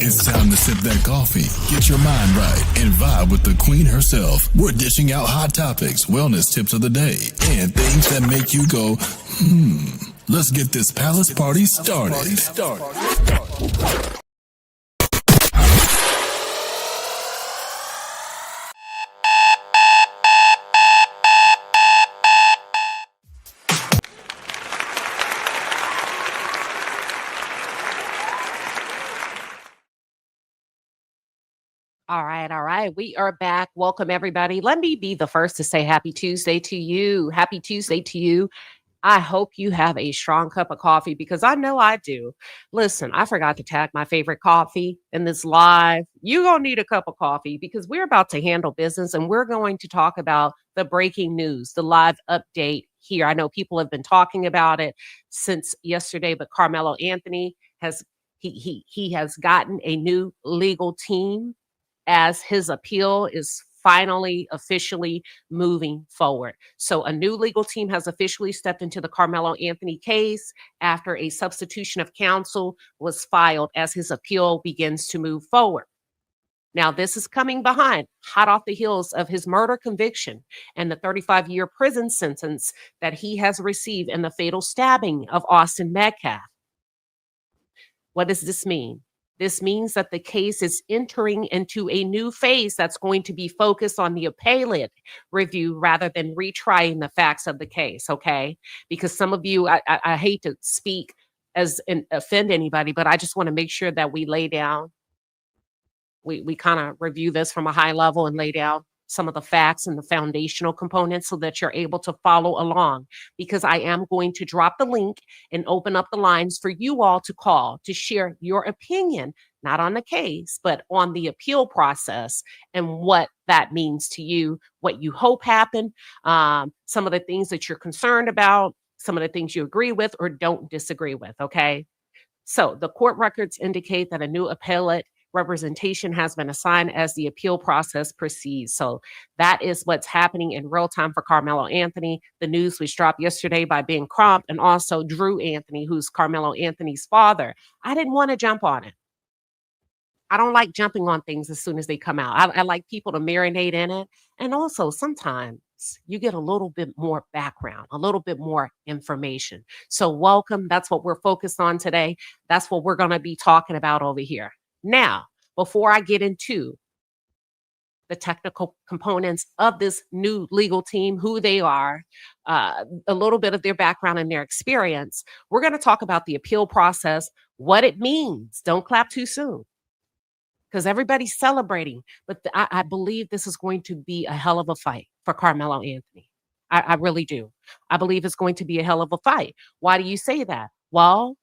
It's time to sip that coffee, get your mind right, and vibe with the queen herself. We're dishing out hot topics, wellness tips of the day, and things that make you go, Let's get this palace party started. All right. We are back. Welcome, everybody. Let me be the first to say happy Tuesday to you. Happy Tuesday to you. I hope you have a strong cup of coffee because I know I do. Listen, I forgot to tag my favorite coffee in this live. You're going to need a cup of coffee because we're about to handle business and we're going to talk about the breaking news, the live update here. I know people have been talking about it since yesterday, but Karmelo Anthony has he has gotten a new legal team as his appeal is finally officially moving forward. So a new legal team has officially stepped into the Karmelo Anthony case after a substitution of counsel was filed as his appeal begins to move forward. Now, this is coming behind, hot off the heels of his murder conviction and the 35-year prison sentence that he has received in the fatal stabbing of Austin Metcalf. What does this mean? This means that the case is entering into a new phase that's going to be focused on the appellate review rather than retrying the facts of the case, okay? Because some of you, I hate to speak as and offend anybody, but I just want to make sure that we lay down, we kind of review this from a high level and lay down some of the facts and the foundational components so that you're able to follow along, because I am going to drop the link and open up the lines for you all to call to share your opinion, not on the case, but on the appeal process and what that means to you, what you hope happened, some of the things that you're concerned about, some of the things you agree with or don't disagree with, okay? So the court records indicate that a new appellate representation has been assigned as the appeal process proceeds. So that is what's happening in real time for Karmelo Anthony. The news was dropped yesterday by Ben Crump and also Drew Anthony, who's Karmelo Anthony's father. I didn't want to jump on it. I don't like jumping on things as soon as they come out. I like people to marinate in it. And also sometimes you get a little bit more background, a little bit more information. So welcome. That's what we're focused on today. That's what we're going to be talking about over here. Now, before I get into the technical components of this new legal team, who they are, a little bit of their background and their experience, we're going to talk about the appeal process, what it means. Don't clap too soon because everybody's celebrating. But I believe this is going to be a hell of a fight for Karmelo Anthony. I really do. I believe it's going to be a hell of a fight. Why do you say that? Well,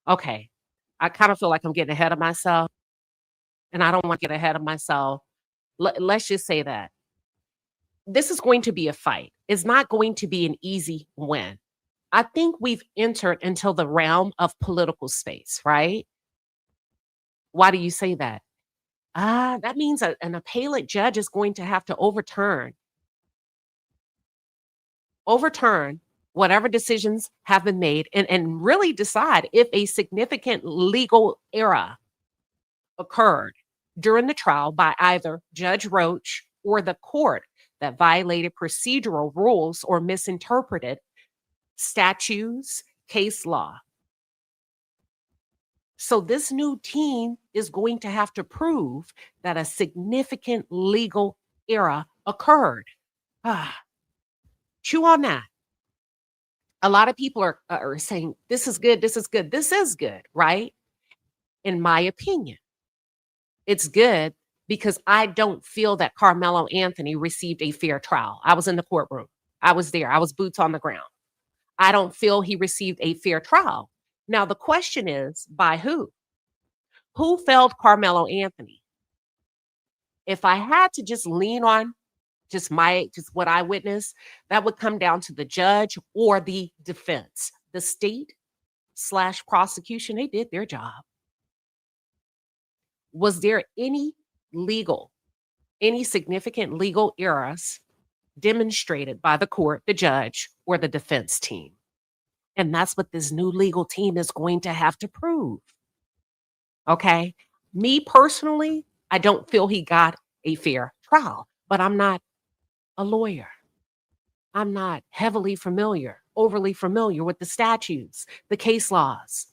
okay. I kind of feel like I'm getting ahead of myself, and I don't want to get ahead of myself. Let's just say that this is going to be a fight. It's not going to be an easy win. I think we've entered into the realm of political space, right? Why do you say that? That means an appellate judge is going to have to overturn whatever decisions have been made and really decide if a significant legal error occurred during the trial by either Judge Roach or the court that violated procedural rules or misinterpreted statutes, case law. So this new team is going to have to prove that a significant legal error occurred. Chew on that. A lot of people are saying, this is good, this is good. This is good, right? In my opinion, it's good because I don't feel that Karmelo Anthony received a fair trial. I was in the courtroom. I was there. I was boots on the ground. I don't feel he received a fair trial. Now, the question is, by who? Who failed Karmelo Anthony? If I had to just lean on just what I witnessed, that would come down to the judge or the defense. The state/prosecution, they did their job. Was there any significant legal errors demonstrated by the court, the judge, or the defense team? And that's what this new legal team is going to have to prove. Okay. Me personally, I don't feel he got a fair trial, but I'm not a lawyer. I'm not overly familiar with the statutes, the case laws.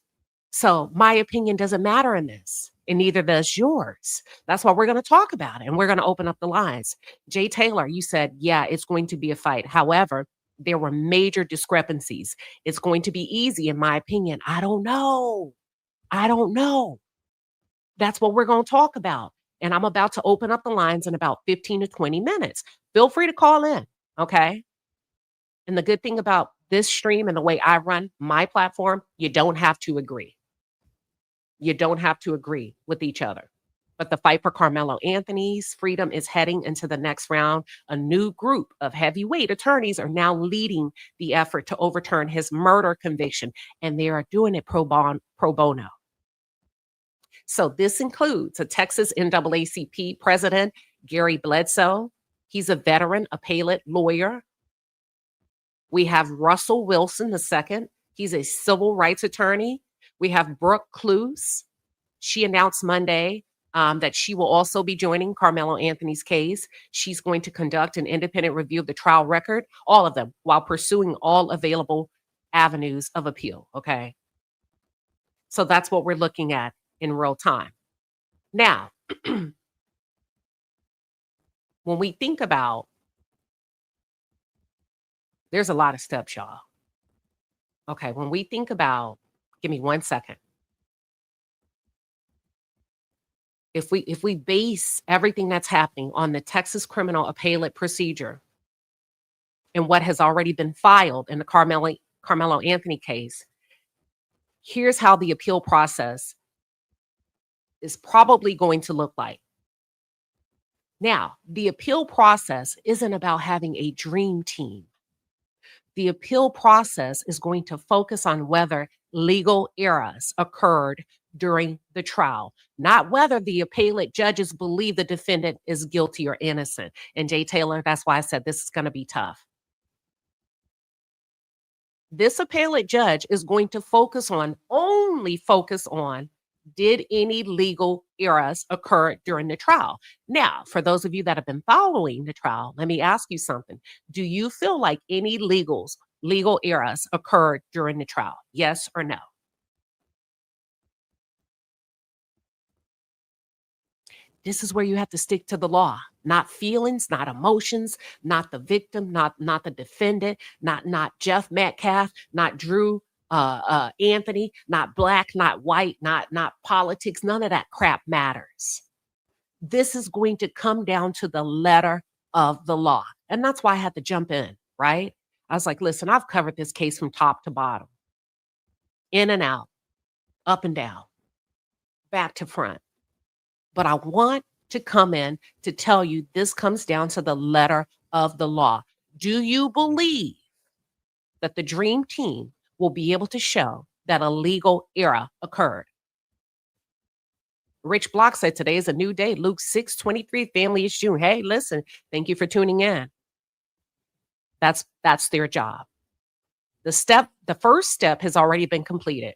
So my opinion doesn't matter in this, and neither does yours. That's why we're going to talk about it, and we're going to open up the lines. Jay Taylor, you said, yeah, it's going to be a fight. However, there were major discrepancies. It's going to be easy, in my opinion. I don't know. I don't know. That's what we're going to talk about. And I'm about to open up the lines in about 15 to 20 minutes. Feel free to call in. Okay. And the good thing about this stream and the way I run my platform, you don't have to agree. You don't have to agree with each other. But the fight for Karmelo Anthony's freedom is heading into the next round. A new group of heavyweight attorneys are now leading the effort to overturn his murder conviction, and they are doing it pro bono. So this includes a Texas NAACP president, Gary Bledsoe. He's a veteran appellate lawyer. We have Russell Wilson II. He's a civil rights attorney. We have Brooke Cluse. She announced Monday that she will also be joining Karmelo Anthony's case. She's going to conduct an independent review of the trial record, all of them, while pursuing all available avenues of appeal. Okay. So that's what we're looking at in real time. Now, when we think about, there's a lot of steps, y'all. Okay, when we think about, give me 1 second. If we base everything that's happening on the Texas criminal appellate procedure and what has already been filed in the Karmelo Anthony case, here's how the appeal process is probably going to look like. Now, the appeal process isn't about having a dream team. The appeal process is going to focus on whether legal errors occurred during the trial, not whether the appellate judges believe the defendant is guilty or innocent. And Jay Taylor, that's why I said this is going to be tough. This appellate judge is going to only focus on, did any legal errors occur during the trial? Now, for those of you that have been following the trial, let me ask you something. Do you feel like any legal errors occurred during the trial? Yes or no? This is where you have to stick to the law, not feelings, not emotions, not the victim, not the defendant, not Jeff Metcalf, not Drew Anthony, not black, not white, not politics. None of that crap matters. This is going to come down to the letter of the law. And that's why I had to jump in, right? I was like, listen, I've covered this case from top to bottom, in and out, up and down, back to front. But I want to come in to tell you this comes down to the letter of the law. Do you believe that the dream team will be able to show that a legal error occurred? Rich Block said today is a new day. Luke 6:23, family is June. Hey, listen, thank you for tuning in. That's their job. The first step has already been completed.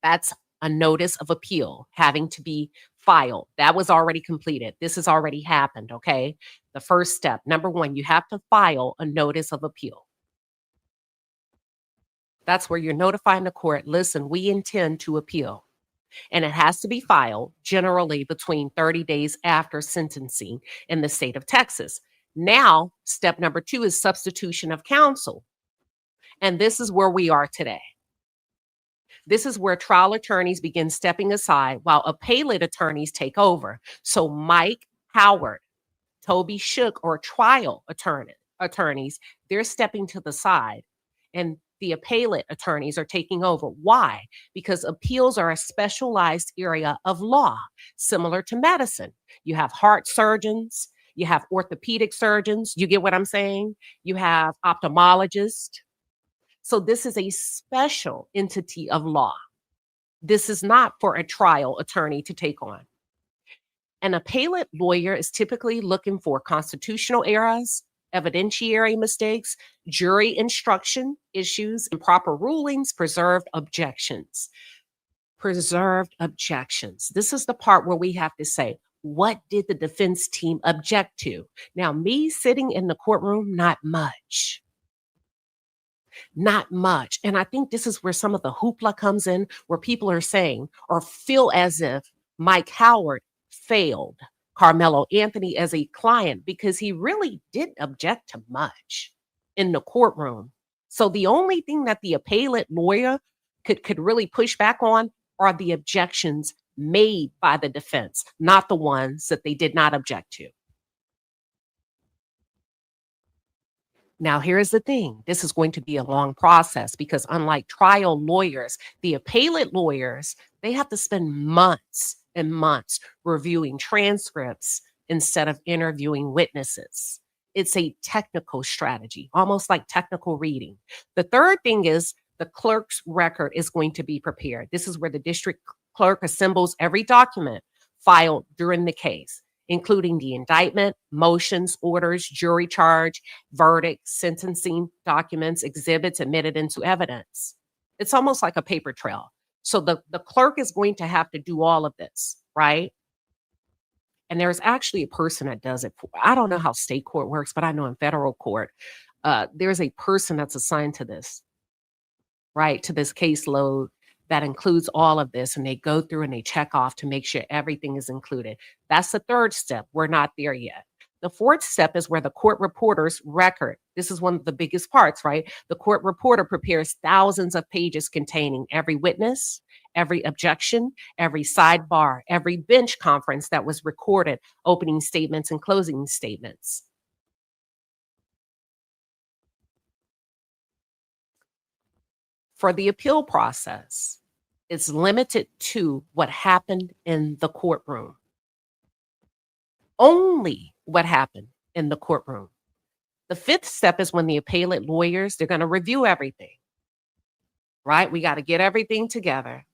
That's a notice of appeal having to be filed. That was already completed. This has already happened, okay? The first step, number one, you have to file a notice of appeal. That's where you're notifying the court, listen, we intend to appeal. And it has to be filed generally between 30 days after sentencing in the state of Texas. Now, step number 2 is substitution of counsel. And this is where we are today. This is where trial attorneys begin stepping aside while appellate attorneys take over. So Mike Howard, Toby Shook, or trial attorneys, they're stepping to the side. And the appellate attorneys are taking over. Why? Because appeals are a specialized area of law, similar to medicine. You have heart surgeons, you have orthopedic surgeons. You get what I'm saying? You have ophthalmologists. So this is a special entity of law. This is not for a trial attorney to take on. An appellate lawyer is typically looking for constitutional errors, evidentiary mistakes, jury instruction issues, improper rulings, preserved objections. Preserved objections. This is the part where we have to say, what did the defense team object to? Now, me sitting in the courtroom, not much. Not much. And I think this is where some of the hoopla comes in, where people are saying or feel as if Mike Howard failed Karmelo Anthony as a client because he really didn't object to much in the courtroom. So the only thing that the appellate lawyer could really push back on are the objections made by the defense, not the ones that they did not object to. Now, here's the thing. This is going to be a long process because unlike trial lawyers, the appellate lawyers, they have to spend months and months reviewing transcripts instead of interviewing witnesses. It's a technical strategy, almost like technical reading. The third thing is the clerk's record is going to be prepared. This is where the district clerk assembles every document filed during the case, including the indictment, motions, orders, jury charge, verdict, sentencing documents, exhibits admitted into evidence. It's almost like a paper trail. So the clerk is going to have to do all of this, right? And there's actually a person that does it. I don't know how state court works, but I know in federal court, there's a person that's assigned to this, right? To this caseload that includes all of this. And they go through and they check off to make sure everything is included. That's the third step. We're not there yet. The fourth step is where the court reporter's record. This is one of the biggest parts, right? The court reporter prepares thousands of pages containing every witness, every objection, every sidebar, every bench conference that was recorded, opening statements and closing statements. For the appeal process, it's limited to what happened in the courtroom. Only what happened in the courtroom. The fifth step is when the appellate lawyers, they're going to review everything, right? We got to get everything together.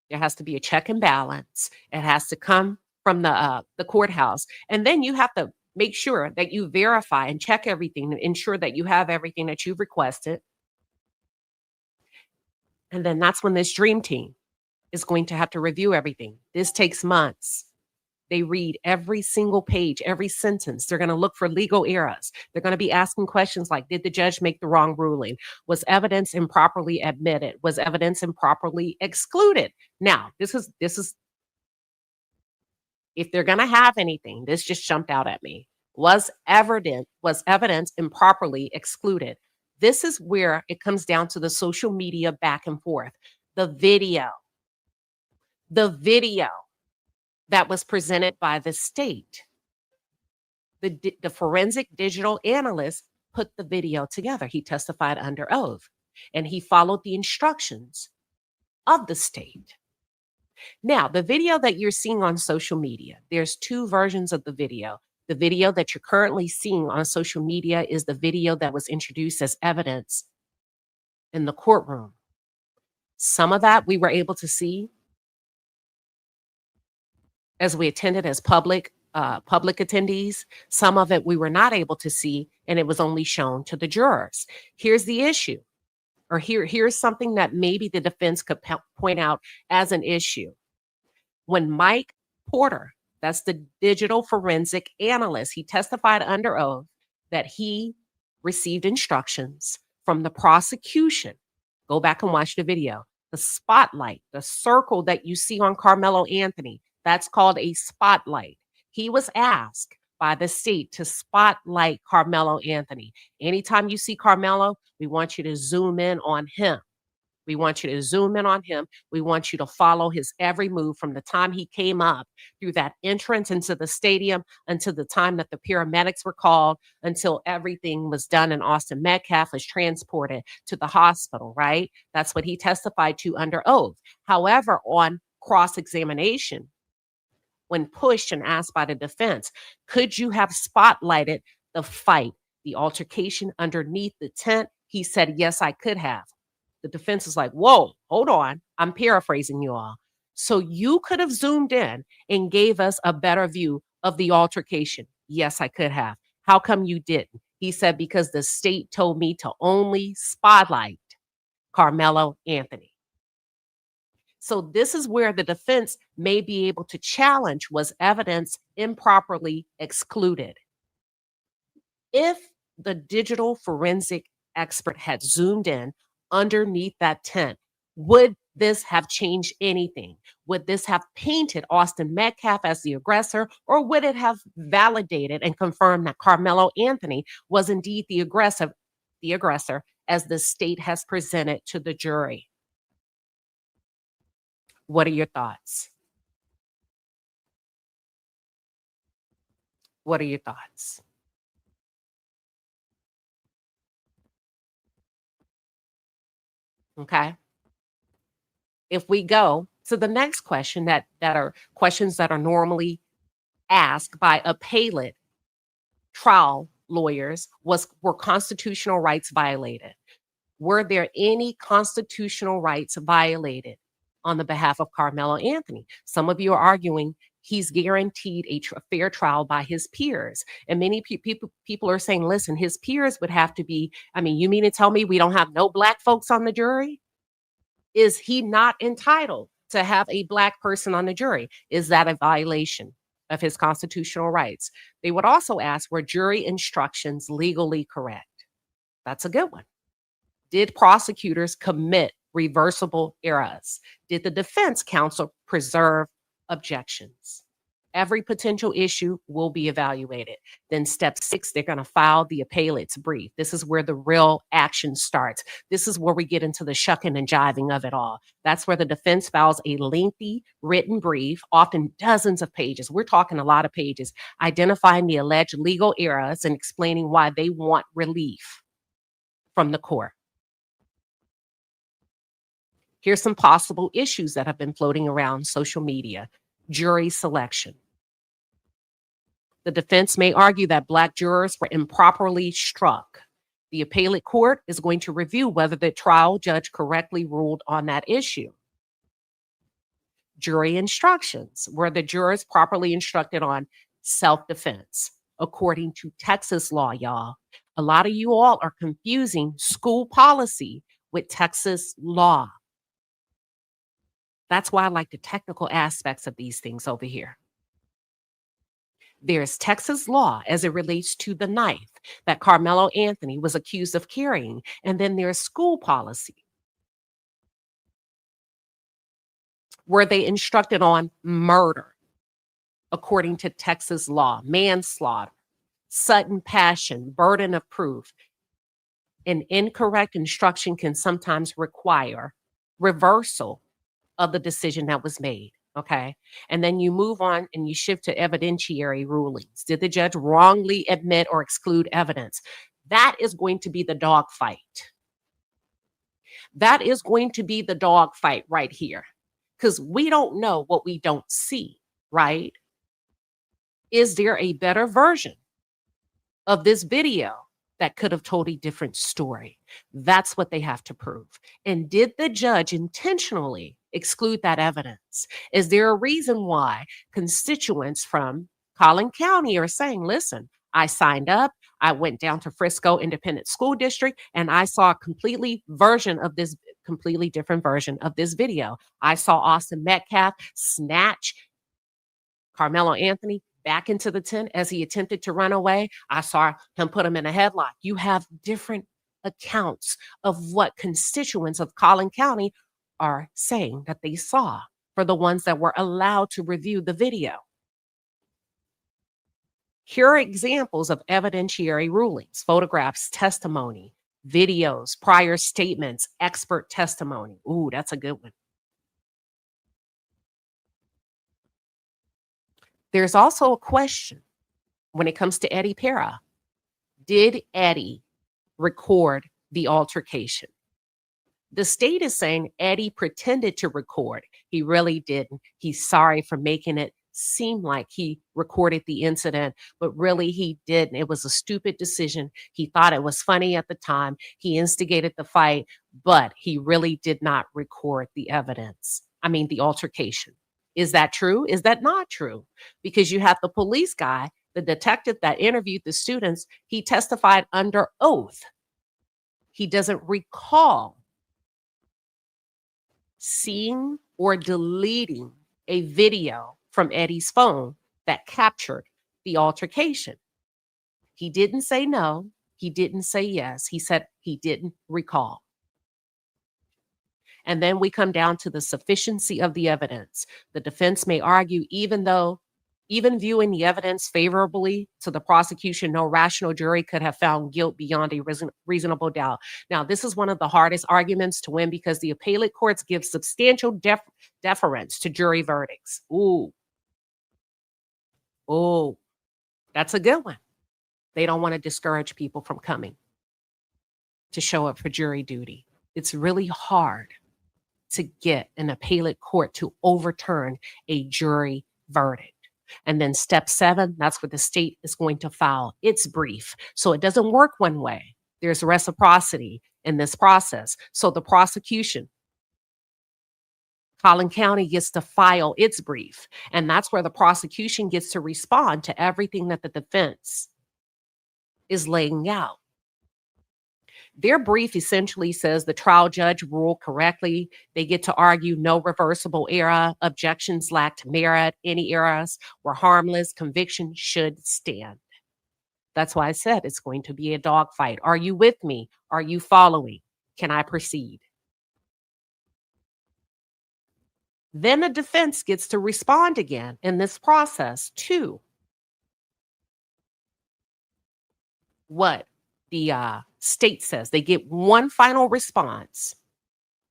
There has to be a check and balance. It has to come from the courthouse. And then you have to make sure that you verify and check everything to ensure that you have everything that you've requested. And then that's when this dream team is going to have to review everything. This takes months. They read every single page, every sentence. They're going to look for legal errors. They're going to be asking questions like, did the judge make the wrong ruling? Was evidence improperly admitted? Was evidence improperly excluded? Now, this is if they're going to have anything, this just jumped out at me. Was evidence improperly excluded? This is where it comes down to the social media back and forth. The video that was presented by the state. The forensic digital analyst put the video together. He testified under oath, and he followed the instructions of the state. Now, the video that you're seeing on social media, there's two versions of the video. The video that you're currently seeing on social media is the video that was introduced as evidence in the courtroom. Some of that we were able to see as we attended as public attendees. Some of it we were not able to see, and it was only shown to the jurors. Here's the issue, or here's something that maybe the defense could point out as an issue. When Mike Porter, that's the digital forensic analyst, he testified under oath that he received instructions from the prosecution. Go back and watch the video. The spotlight, the circle that you see on Karmelo Anthony, that's called a spotlight. He was asked by the state to spotlight Karmelo Anthony. Anytime you see Karmelo, we want you to zoom in on him. We want you to zoom in on him. We want you to follow his every move from the time he came up through that entrance into the stadium until the time that the paramedics were called, until everything was done and Austin Metcalf was transported to the hospital, right? That's what he testified to under oath. However, on cross-examination, when pushed and asked by the defense, could you have spotlighted the fight, the altercation underneath the tent? He said, yes, I could have. The defense is like, whoa, hold on. I'm paraphrasing you all. So you could have zoomed in and gave us a better view of the altercation. Yes, I could have. How come you didn't? He said, because the state told me to only spotlight Karmelo Anthony. So this is where the defense may be able to challenge, was evidence improperly excluded? If the digital forensic expert had zoomed in underneath that tent, would this have changed anything? Would this have painted Austin Metcalf as the aggressor, or would it have validated and confirmed that Karmelo Anthony was indeed the aggressor, as the state has presented to the jury? What are your thoughts? What are your thoughts? Okay. If we go to the next question, that are questions that are normally asked by appellate trial lawyers, were constitutional rights violated? Were there any constitutional rights violated on the behalf of Karmelo Anthony? Some of you are arguing he's guaranteed a fair trial by his peers. And many people are saying, listen, his peers would have to be, I mean, you mean to tell me we don't have no Black folks on the jury? Is he not entitled to have a Black person on the jury? Is that a violation of his constitutional rights? They would also ask, were jury instructions legally correct? That's a good one. Did prosecutors commit reversible errors? Did the defense counsel preserve objections? Every potential issue will be evaluated. Then step 6, they're going to file the appellate's brief. This is where the real action starts. This is where we get into the shucking and jiving of it all. That's where the defense files a lengthy written brief, often dozens of pages. We're talking a lot of pages, identifying the alleged legal errors and explaining why they want relief from the court. Here's some possible issues that have been floating around social media. Jury selection. The defense may argue that Black jurors were improperly struck. The appellate court is going to review whether the trial judge correctly ruled on that issue. Jury instructions. Were the jurors properly instructed on self-defense? According to Texas law, y'all. A lot of you all are confusing school policy with Texas law. That's why I like the technical aspects of these things over here. There's Texas law as it relates to the knife that Karmelo Anthony was accused of carrying. And then there's school policy. Were they instructed on murder according to Texas law, manslaughter, sudden passion, burden of proof? An incorrect instruction can sometimes require reversal of the decision that was made, okay? And then you move on and you shift to evidentiary rulings. Did the judge wrongly admit or exclude evidence? That is going to be the dog fight. That is going to be the dog fight right here, because we don't know what we don't see, right? Is there a better version of this video that could have told a different story? That's what they have to prove. And did the judge intentionally exclude that evidence? Is there a reason why constituents from Collin County are saying, listen, I signed up, I went down to Frisco Independent School District, and I saw a completely different version of this video. I saw Austin Metcalf snatch Karmelo Anthony back into the tent as he attempted to run away. I saw him put him in a headlock. You have different accounts of what constituents of Collin County are saying that they saw for the ones that were allowed to review the video. Here are examples of evidentiary rulings: photographs, testimony, videos, prior statements, expert testimony. Ooh, that's a good one. There's also a question when it comes to Eddie Pera. Did Eddie record the altercation? The state is saying Eddie pretended to record. He really didn't. He's sorry for making it seem like he recorded the incident, but really he didn't. It was a stupid decision. He thought it was funny at the time. He instigated the fight, but he really did not record the the altercation. Is that true? Is that not true? Because you have the police guy, the detective that interviewed the students, he testified under oath. He doesn't recall seeing or deleting a video from Eddie's phone that captured the altercation. He didn't say no. He didn't say yes. He said he didn't recall. And then we come down to the sufficiency of the evidence. The defense may argue, even viewing the evidence favorably to the prosecution, no rational jury could have found guilt beyond a reasonable doubt. Now, this is one of the hardest arguments to win because the appellate courts give substantial deference to jury verdicts. Ooh, that's a good one. They don't want to discourage people from coming to show up for jury duty. It's really hard to get an appellate court to overturn a jury verdict. And then step 7, that's where the state is going to file its brief. So it doesn't work one way. There's reciprocity in this process. So the prosecution, Collin County, gets to file its brief. And that's where the prosecution gets to respond to everything that the defense is laying out. Their brief essentially says the trial judge ruled correctly. They get to argue no reversible error. Objections lacked merit. Any errors were harmless. Conviction should stand. That's why I said it's going to be a dogfight. Are you with me? Are you following? Can I proceed? Then the defense gets to respond again in this process to what the state says. They get one final response.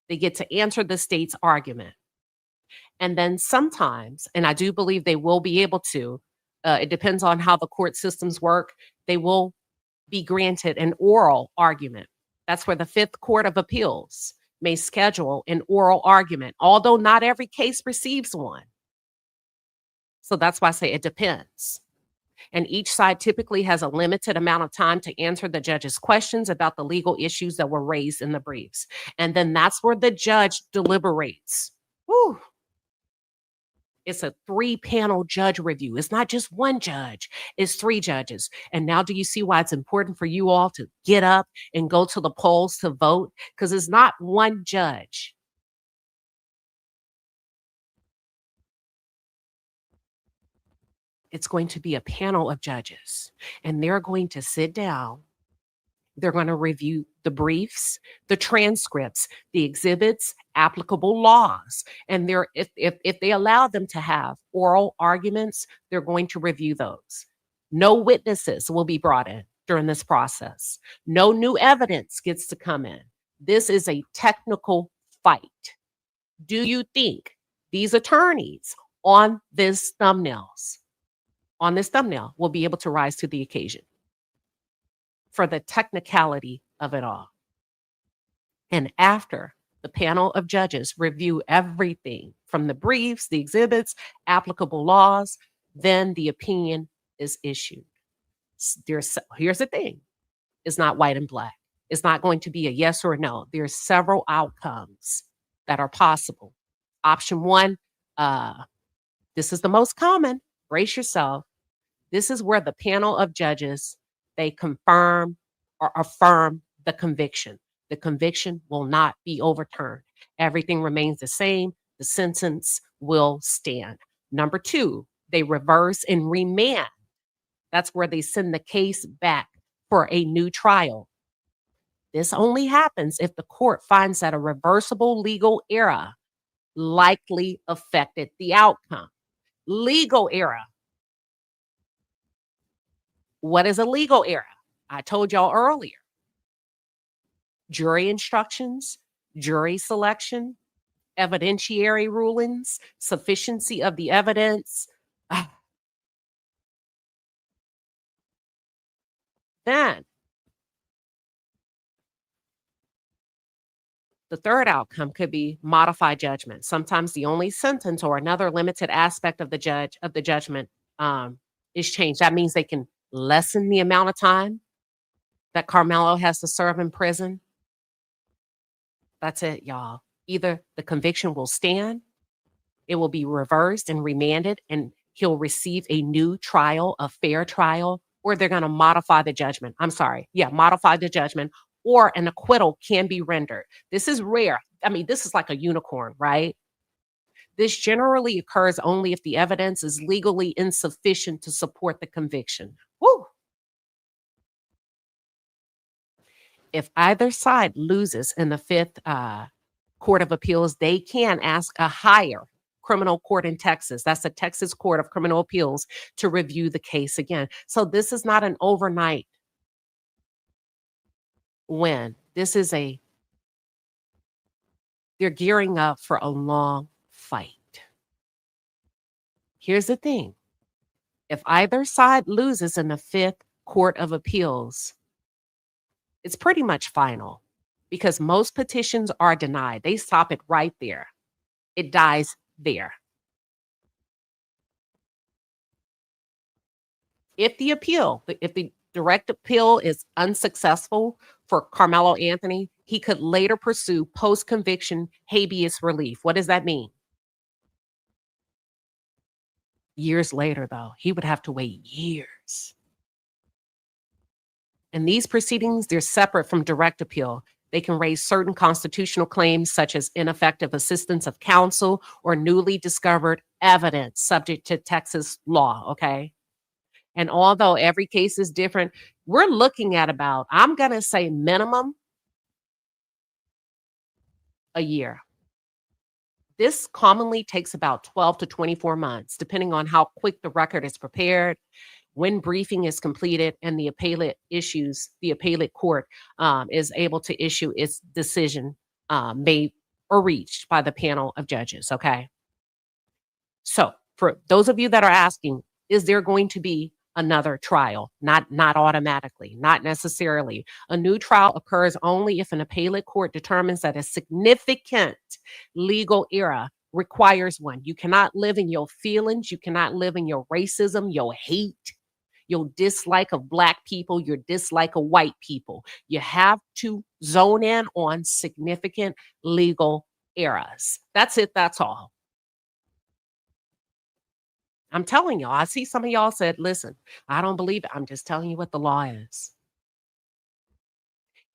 They get to answer the state's argument. And then sometimes, and I do believe they will be able to, it depends on how the court systems work, they will be granted an oral argument. That's where the Fifth Court of Appeals may schedule an oral argument, although not every case receives one. So that's why I say it depends. And each side typically has a limited amount of time to answer the judge's questions about the legal issues that were raised in the briefs. And then that's where the judge deliberates. Whew. It's a 3-panel judge review. It's not just one judge, it's 3 judges. And now do you see why it's important for you all to get up and go to the polls to vote? Because it's not one judge. It's going to be a panel of judges, and they're going to sit down. They're going to review the briefs, the transcripts, the exhibits, applicable laws. And if they allow them to have oral arguments, they're going to review those. No witnesses will be brought in during this process. No new evidence gets to come in. This is a technical fight. Do you think these attorneys on this thumbnail will be able to rise to the occasion for the technicality of it all? And after the panel of judges review everything from the briefs, the exhibits, applicable laws, then the opinion is issued. Here's the thing. It's not white and black. It's not going to be a yes or a no. There's several outcomes that are possible. Option 1, this is the most common. Brace yourself. This is where the panel of judges, they confirm or affirm the conviction. The conviction will not be overturned. Everything remains the same. The sentence will stand. Number 2, they reverse and remand. That's where they send the case back for a new trial. This only happens if the court finds that a reversible legal error likely affected the outcome. Legal error. What is a legal error? I told y'all earlier. Jury instructions, jury selection, evidentiary rulings, sufficiency of the evidence. Then, the third outcome could be modified judgment. Sometimes the only sentence or another limited aspect of the judgment is changed. That means they can lessen the amount of time that Karmelo has to serve in prison. That's it, y'all. Either the conviction will stand, it will be reversed and remanded, and he'll receive a new trial, a fair trial, or they're going to modify the judgment. Modify the judgment, or an acquittal can be rendered. This is rare. I mean, this is like a unicorn, right? This generally occurs only if the evidence is legally insufficient to support the conviction. Woo! If either side loses in the Fifth Court of Appeals, they can ask a higher criminal court in Texas. That's the Texas Court of Criminal Appeals to review the case again. So this is not an overnight win. They're gearing up for a long fight. Here's the thing. If either side loses in the Fifth Court of Appeals, it's pretty much final because most petitions are denied. They stop it right there. It dies there. If the direct appeal is unsuccessful for Karmelo Anthony, he could later pursue post-conviction habeas relief. What does that mean? Years later, though, he would have to wait years. And these proceedings, they're separate from direct appeal. They can raise certain constitutional claims such as ineffective assistance of counsel or newly discovered evidence subject to Texas law, okay? And although every case is different, we're looking at about, I'm going to say minimum a year. This commonly takes about 12 to 24 months, depending on how quick the record is prepared, when briefing is completed, and the appellate court is able to issue its decision made or reached by the panel of judges, okay? So for those of you that are asking, is there going to be another trial? Not automatically, not necessarily. A new trial occurs only if an appellate court determines that a significant legal error requires one. You cannot live in your feelings. You cannot live in your racism, your hate, your dislike of Black people, your dislike of white people. You have to zone in on significant legal errors. That's it. That's all. I'm telling y'all, I see some of y'all said, listen, I don't believe it. I'm just telling you what the law is.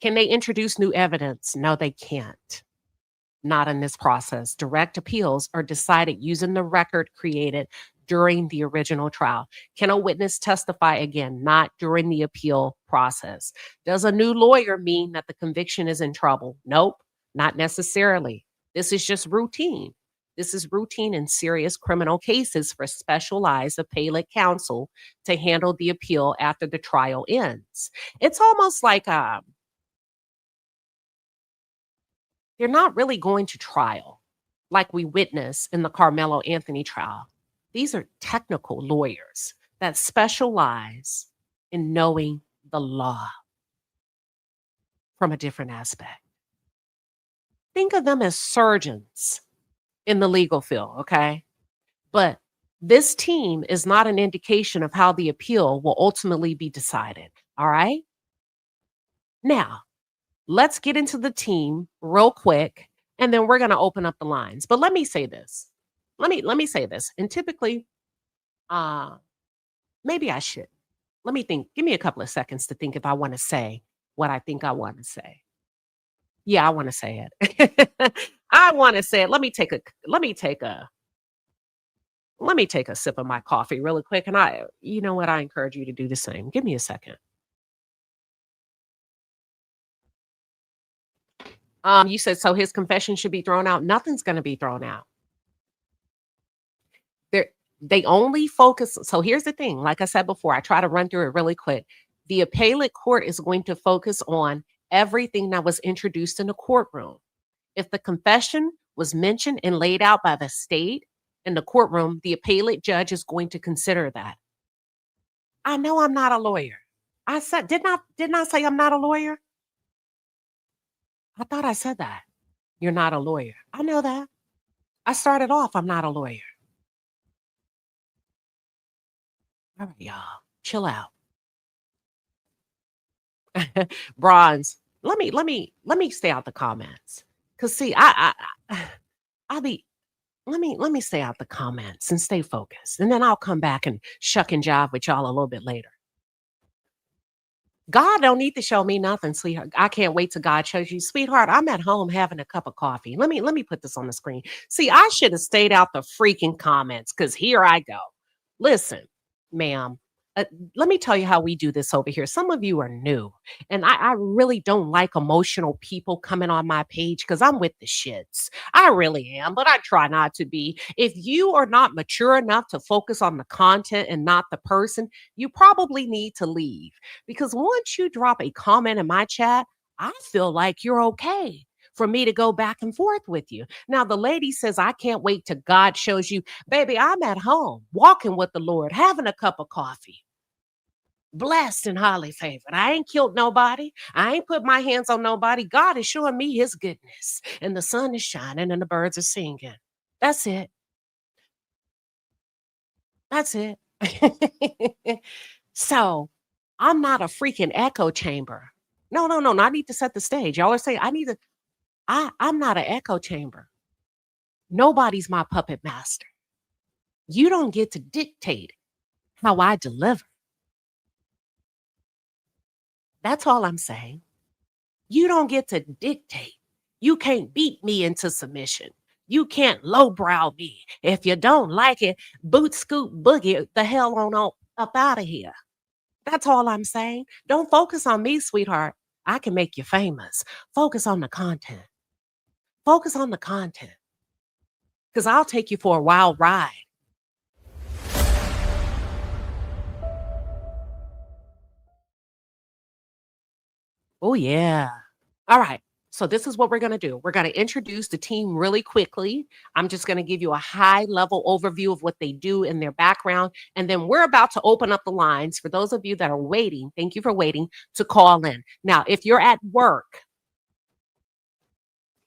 Can they introduce new evidence? No, they can't. Not in this process. Direct appeals are decided using the record created during the original trial. Can a witness testify again? Not during the appeal process. Does a new lawyer mean that the conviction is in trouble? Nope, not necessarily. This is just routine. This is routine in serious criminal cases for specialized appellate counsel to handle the appeal after the trial ends. It's almost like they're not really going to trial like we witnessed in the Karmelo Anthony trial. These are technical lawyers that specialize in knowing the law from a different aspect. Think of them as surgeons in the legal field, okay? But this team is not an indication of how the appeal will ultimately be decided, all right? Now, let's get into the team real quick, and then we're going to open up the lines. But let me say this. Let me say this. And typically, maybe I should. Let me think. Give me a couple of seconds to think if I want to say what I think I want to say. Yeah, I want to say it. I want to say it. Let me take a sip of my coffee really quick. And you know what? I encourage you to do the same. Give me a second. You said, so his confession should be thrown out. Nothing's going to be thrown out. They only focus. So here's the thing. Like I said before, I try to run through it really quick. The appellate court is going to focus on everything that was introduced in the courtroom. If the confession was mentioned and laid out by the state in the courtroom, the appellate judge is going to consider that. I know I'm not a lawyer. I said, didn't I say I'm not a lawyer? I thought I said that. You're not a lawyer. I know that. I started off, I'm not a lawyer. All right, y'all, chill out. Bronze, let me stay out the comments. Cause see, let me stay out the comments and stay focused. And then I'll come back and shuck and jive with y'all a little bit later. God don't need to show me nothing, sweetheart. I can't wait till God shows you, sweetheart. I'm at home having a cup of coffee. Let me put this on the screen. See, I should have stayed out the freaking comments because here I go. Listen, ma'am. Uh, Let me tell you how we do this over here. Some of you are new, and I really don't like emotional people coming on my page because I'm with the shits. I really am, but I try not to be. If you are not mature enough to focus on the content and not the person, you probably need to leave because once you drop a comment in my chat, I feel like you're okay for me to go back and forth with you. Now, the lady says, I can't wait till God shows you. Baby, I'm at home walking with the Lord, having a cup of coffee, blessed and highly favored. I ain't killed nobody. I ain't put my hands on nobody. God is showing me his goodness, and the sun is shining and the birds are singing. That's it. That's it. So I'm not a freaking echo chamber. No, no, no, no. I need to set the stage. Y'all are saying I need to, I'm not an echo chamber. Nobody's my puppet master. You don't get to dictate how I deliver. That's all I'm saying. You don't get to dictate. You can't beat me into submission. You can't lowbrow me. If you don't like it, boot scoot boogie the hell on up out of here. That's all I'm saying. Don't focus on me, sweetheart. I can make you famous. Focus on the content. Focus on the content. Because I'll take you for a wild ride. Oh, yeah. All right. So this is what we're going to do. We're going to introduce the team really quickly. I'm just going to give you a high level overview of what they do in their background. And then we're about to open up the lines for those of you that are waiting. Thank you for waiting to call in. Now, if you're at work,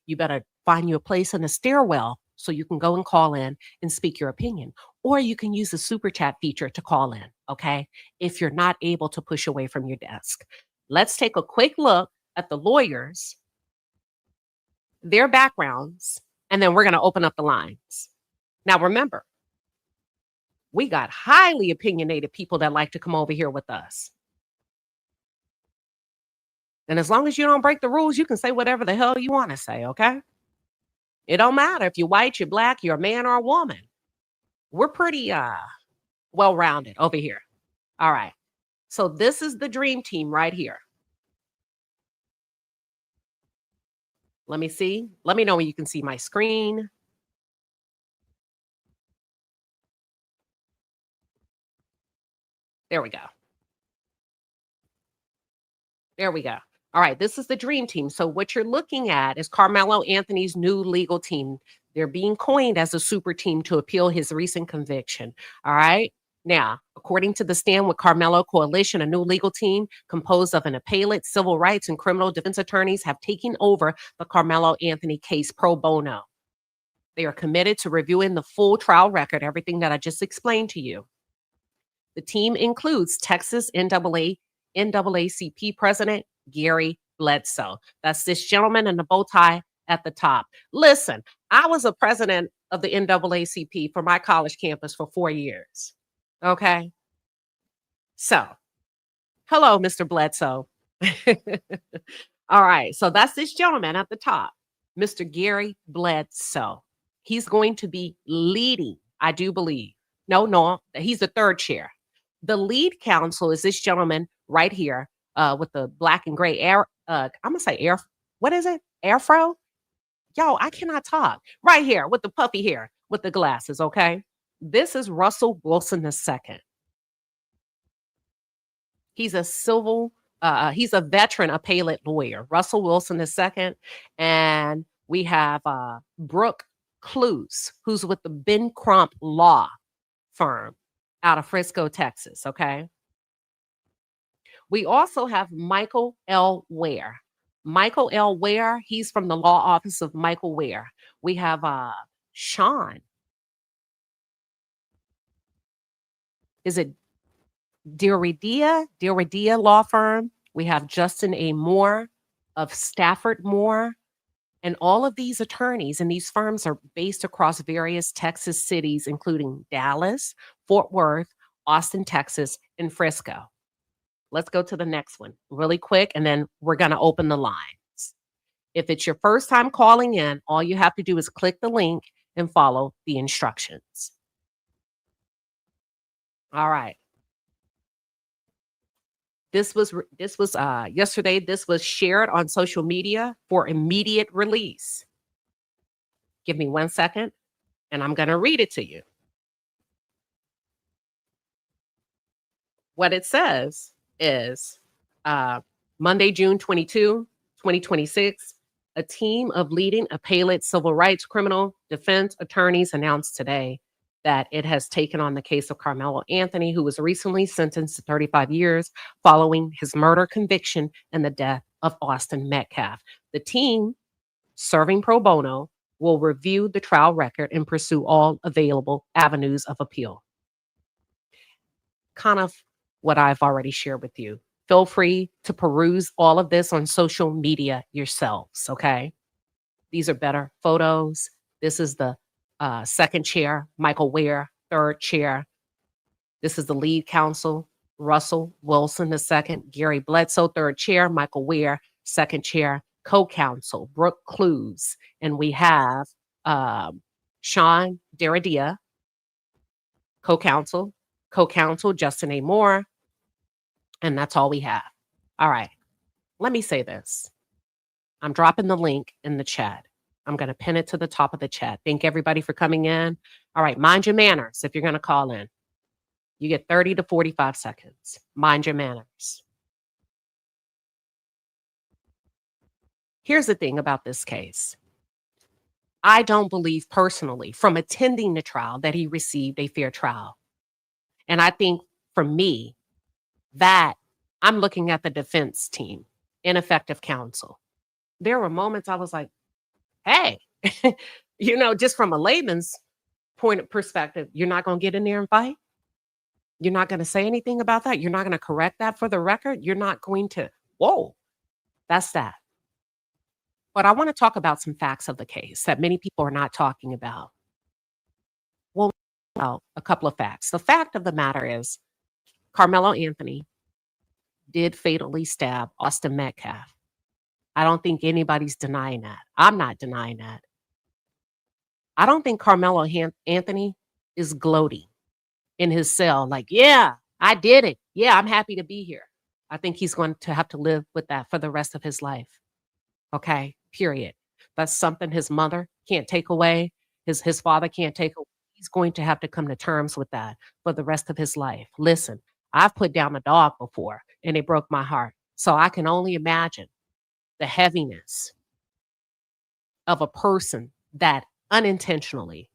you better find you a place in the stairwell so you can go and call in and speak your opinion. Or you can use the super chat feature to call in, okay? If you're not able to push away from your desk. Let's take a quick look at the lawyers, their backgrounds, and then we're going to open up the lines. Now, remember, we got highly opinionated people that like to come over here with us. And as long as you don't break the rules, you can say whatever the hell you want to say, okay? It don't matter if you're white, you're black, you're a man or a woman. We're pretty well-rounded over here. All right. So this is the dream team right here. Let me see. Let me know when you can see my screen. There we go. There we go. All right, this is the dream team. So what you're looking at is Karmelo Anthony's new legal team. They're being coined as a super team to appeal his recent conviction. All right. Now, according to the Stand with Karmelo Coalition, a new legal team composed of an appellate, civil rights, and criminal defense attorneys have taken over the Karmelo Anthony case pro bono. They are committed to reviewing the full trial record, everything that I just explained to you. The team includes Texas NAACP President Gary Bledsoe. That's this gentleman in the bow tie at the top. Listen, I was a president of the NAACP for my college campus for 4 years. Okay. So, hello, Mr. Bledsoe. All right. So that's this gentleman at the top, Mr. Gary Bledsoe. He's going to be leading, I do believe. No, he's the third chair. The lead counsel is this gentleman right here with the black and gray air. I'm going to say air. What is it? Airfro? Yo, I cannot talk. Right here with the puffy hair with the glasses. Okay. This is Russell Wilson II. He's a he's a veteran appellate lawyer, Russell Wilson II. And we have Brooke Clues, who's with the Ben Crump Law firm out of Frisco, Texas. Okay. We also have Michael L. Ware. Michael L. Ware, he's from the law office of Michael Ware. We have Sean. Is it Diridia Law Firm? We have Justin A. Moore of Stafford Moore. And all of these attorneys and these firms are based across various Texas cities, including Dallas, Fort Worth, Austin, Texas, and Frisco. let's go to the next one really quick, and then we're going to open the lines. If it's your first time calling in, all you have to do is click the link and follow the instructions. All right. This was yesterday. This was shared on social media for immediate release. Give me 1 second, and I'm going to read it to you. What it says is Monday, June 22, 2026, a team of leading appellate civil rights criminal defense attorneys announced today that it has taken on the case of Karmelo Anthony, who was recently sentenced to 35 years following his murder conviction and the death of Austin Metcalf. The team, serving pro bono, will review the trial record and pursue all available avenues of appeal. Kind of what I've already shared with you. Feel free to peruse all of this on social media yourselves, okay? These are better photos. This is the second chair, Michael Ware, third chair. This is the lead counsel, Russell Wilson, the second, Gary Bledsoe, third chair, Michael Ware, second chair, co-counsel, Brooke Clues. And we have Sean Deradia, co-counsel, Justin A. Moore. And that's all we have. All right. Let me say this. I'm dropping the link in the chat. I'm going to pin it to the top of the chat. Thank everybody for coming in. All right. Mind your manners if you're going to call in. You get 30 to 45 seconds. Mind your manners. Here's the thing about this case. I don't believe personally, from attending the trial, that he received a fair trial. And I think for me, that I'm looking at the defense team, ineffective counsel. There were moments I was like, hey, just from a layman's point of perspective, you're not going to get in there and fight. You're not going to say anything about that. You're not going to correct that for the record. You're not going to, whoa, that's that. But I want to talk about some facts of the case that many people are not talking about. Well, a couple of facts. The fact of the matter is Karmelo Anthony did fatally stab Austin Metcalf. I don't think anybody's denying that. I'm not denying that. I don't think Karmelo Anthony is gloating in his cell like, yeah, I did it. Yeah, I'm happy to be here. I think he's going to have to live with that for the rest of his life. Okay, period. That's something his mother can't take away. His father can't take away. He's going to have to come to terms with that for the rest of his life. Listen, I've put down a dog before and it broke my heart. So I can only imagine the heaviness of a person that unintentionally,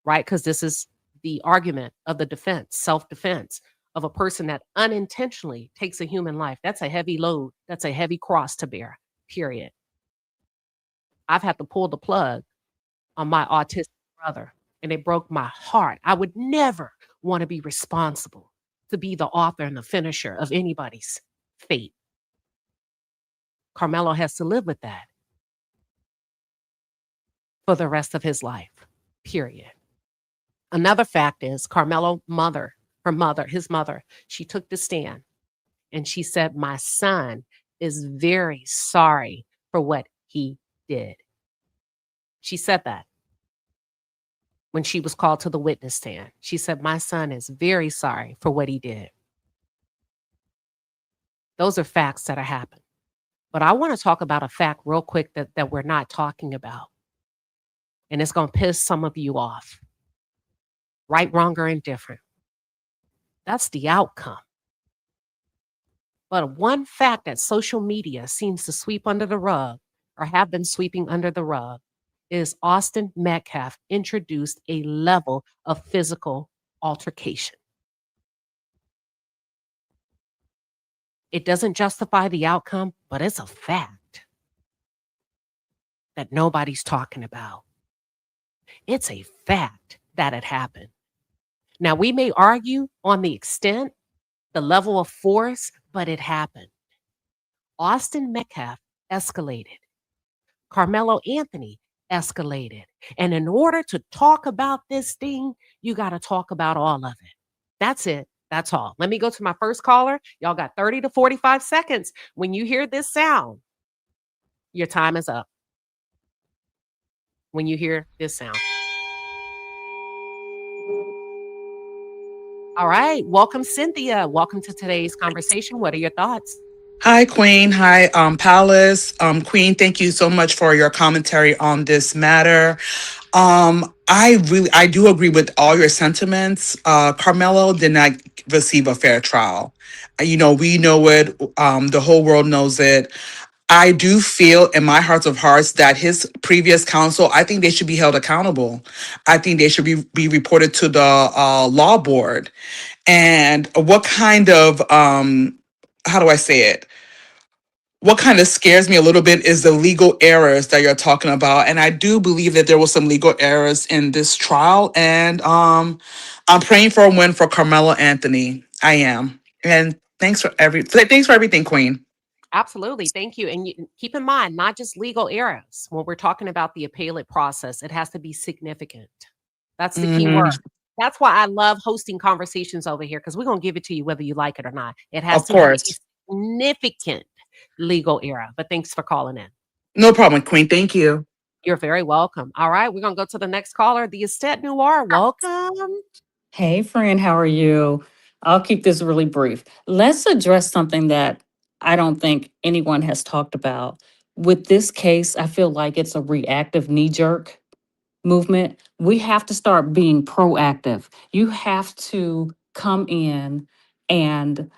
right? Because this is the argument of the defense, self-defense, of a person that unintentionally takes a human life. That's a heavy load. That's a heavy cross to bear, period. I've had to pull the plug on my autistic brother, and it broke my heart. I would never want to be responsible to be the author and the finisher of anybody's fate. Karmelo has to live with that for the rest of his life, period. Another fact is Karmelo's mother, his mother, she took the stand and she said, my son is very sorry for what he did. She said that when she was called to the witness stand. She said, my son is very sorry for what he did. Those are facts that are happening. But I want to talk about a fact real quick that we're not talking about. And it's going to piss some of you off. Right, wrong, or indifferent. That's the outcome. But one fact that social media seems to sweep under the rug, or have been sweeping under the rug, is Austin Metcalf introduced a level of physical altercation. It doesn't justify the outcome, but it's a fact that nobody's talking about. It's a fact that it happened. Now, we may argue on the extent, the level of force, but it happened. Austin Metcalf escalated. Karmelo Anthony escalated. And in order to talk about this thing, you got to talk about all of it. That's it. That's all. Let me go to my first caller. Y'all got 30 to 45 seconds. When you hear this sound, your time is up. When you hear this sound. All right. Welcome, Cynthia. Welcome to today's conversation. What are your thoughts? Hi, Queen. Hi, Palace. Queen, thank you so much for your commentary on this matter. I do agree with all your sentiments. Carmelo did not receive a fair trial. We know it. The whole world knows it. I do feel in my hearts of hearts that his previous counsel, I think they should be held accountable. I think they should be reported to the law board. And what kind of, how do I say it? What kind of scares me a little bit is the legal errors that you're talking about. And I do believe that there was some legal errors in this trial. And I'm praying for a win for Carmelo Anthony. I am. And thanks for everything, Queen. Absolutely. Thank you. And keep in mind, not just legal errors. When we're talking about the appellate process, it has to be significant. That's the key word. Mhm. That's why I love hosting conversations over here because we're going to give it to you whether you like it or not. It has Of to be a course. significant legal error. But thanks for calling in. No problem, Queen. Thank you. You're very welcome. All right. We're going to go to the next caller, the Estate Noir. Welcome. Hey, friend, how are you? I'll keep this really brief. Let's address something that I don't think anyone has talked about. With this case, I feel like it's a reactive knee jerk movement. We have to start being proactive. You have to come in and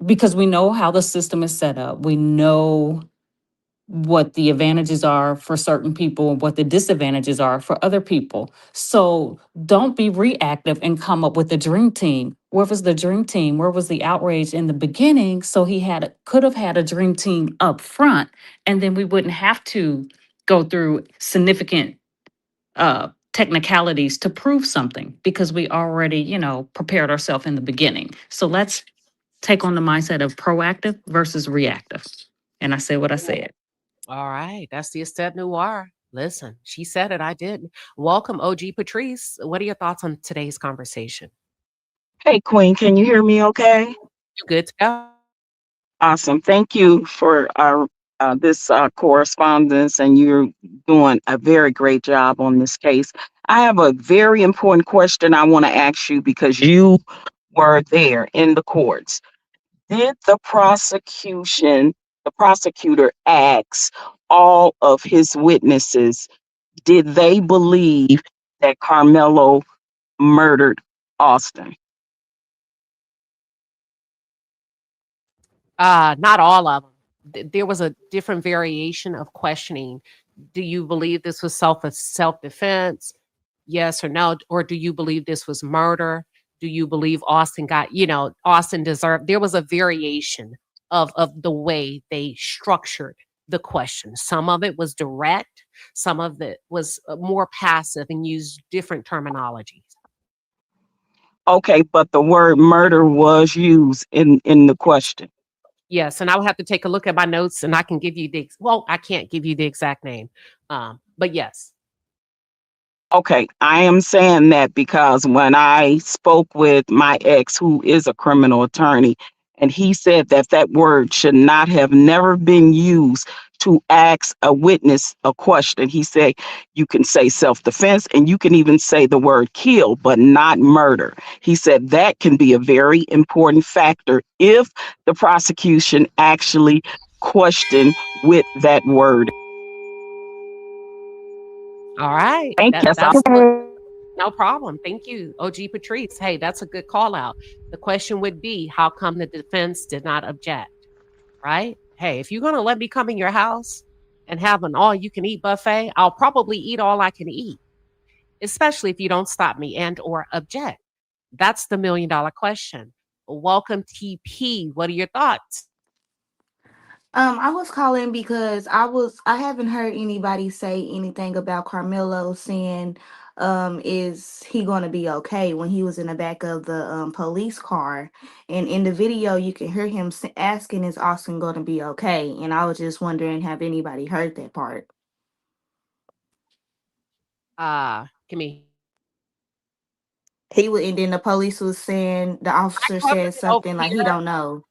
because we know how the system is set up, we know what the advantages are for certain people and what the disadvantages are for other people. So don't be reactive and come up with a dream team. Where was the dream team? Where was the outrage in the beginning? So he could have had a dream team up front, and then we wouldn't have to go through significant technicalities to prove something because we already, prepared ourselves in the beginning. So let's take on the mindset of proactive versus reactive. And I said what I said. All right. That's the Estate Noir. Listen, she said it. I didn't. Welcome, OG Patrice. What are your thoughts on today's conversation? Hey, Queen, can you hear me okay? You good to go? Awesome. Thank you for this correspondence, and you're doing a very great job on this case. I have a very important question I want to ask you because you were there in the courts. Did the prosecutor ask all of his witnesses, did they believe that Carmelo murdered Austin? Not all of them. There was a different variation of questioning. Do you believe this was self defense? Yes or no? Or do you believe this was murder? Do you believe Austin deserved? There was a variation of the way they structured the question. Some of it was direct, some of it was more passive and used different terminologies. Okay, but the word murder was used in the question. Yes, and I would have to take a look at my notes, and I can give you I can't give you the exact name, but yes. Okay, I am saying that because when I spoke with my ex, who is a criminal attorney, and he said that that word should not have never been used to ask a witness a question. He said you can say self-defense and you can even say the word kill, but not murder. He said that can be a very important factor if the prosecution actually questioned with that word. All right. Thank you. That's what no problem. Thank you, OG Patrice. Hey, that's a good call out. The question would be, how come the defense did not object? Right? Hey, if you're gonna let me come in your house and have an all you can eat buffet, I'll probably eat all I can eat, especially if you don't stop me and or object. That's the $1 million question. Welcome, TP. What are your thoughts? I was calling because I haven't heard anybody say anything about Carmelo saying is he gonna be okay when he was in the back of the police car. And in the video you can hear him asking is Austin gonna be okay? And I was just wondering, have anybody heard that part? Give me He would, and then the police was saying the I officer covered said it over something like he here. don't know.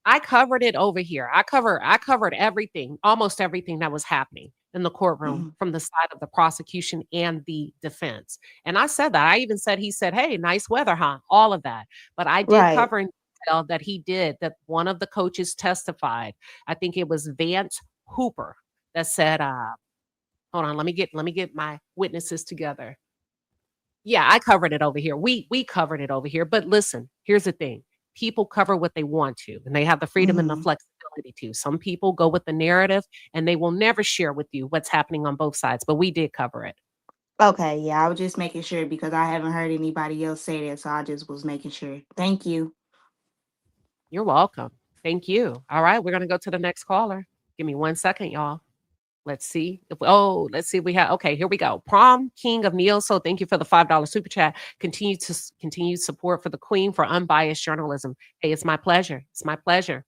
I covered it over here. I covered everything, almost everything that was happening in the courtroom Mhm. from the side of the prosecution and the defense. And I said that. I even said, he said, "Hey, nice weather, huh?" All of that. But I did Right. cover in detail that he did, that one of the coaches testified. I think it was Vance Hooper that said, hold on, let me get my witnesses together. Yeah, I covered it over here. We covered it over here. But listen, here's the thing. People cover what they want to, and they have the freedom and the Mhm. flexibility to. Some people go with the narrative and they will never share with you what's happening on both sides, but we did cover it. Okay, yeah, I was just making sure because I haven't heard anybody else say that, so I just was making sure. Thank you. You're welcome. Thank you. All right, we're going to go to the next caller. Give me 1 second, y'all. Let's see. Let's see. We have, okay, here we go. Prom King of Neil. So thank you for the $5 super chat. Continued support for the Queen for unbiased journalism. Hey, it's my pleasure. It's my pleasure.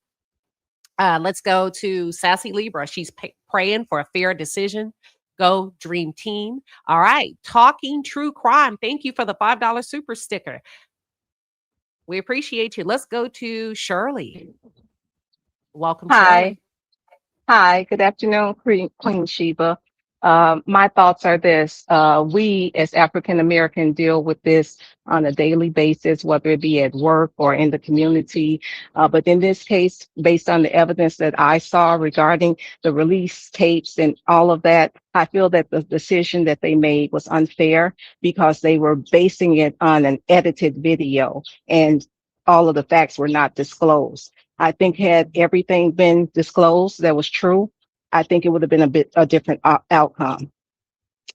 Let's go to Sassy Libra. She's praying for a fair decision. Go Dream Team. All right. Talking True Crime. Thank you for the $5 super sticker. We appreciate you. Let's go to Shirley. Welcome, Hi. Shirley. Hi. Good afternoon, Queen Sheba. My thoughts are this. We as African American deal with this on a daily basis, whether it be at work or in the community. But in this case, based on the evidence that I saw regarding the release tapes and all of that, I feel that the decision that they made was unfair because they were basing it on an edited video and all of the facts were not disclosed. I think had everything been disclosed that was true, I think it would have been a different outcome.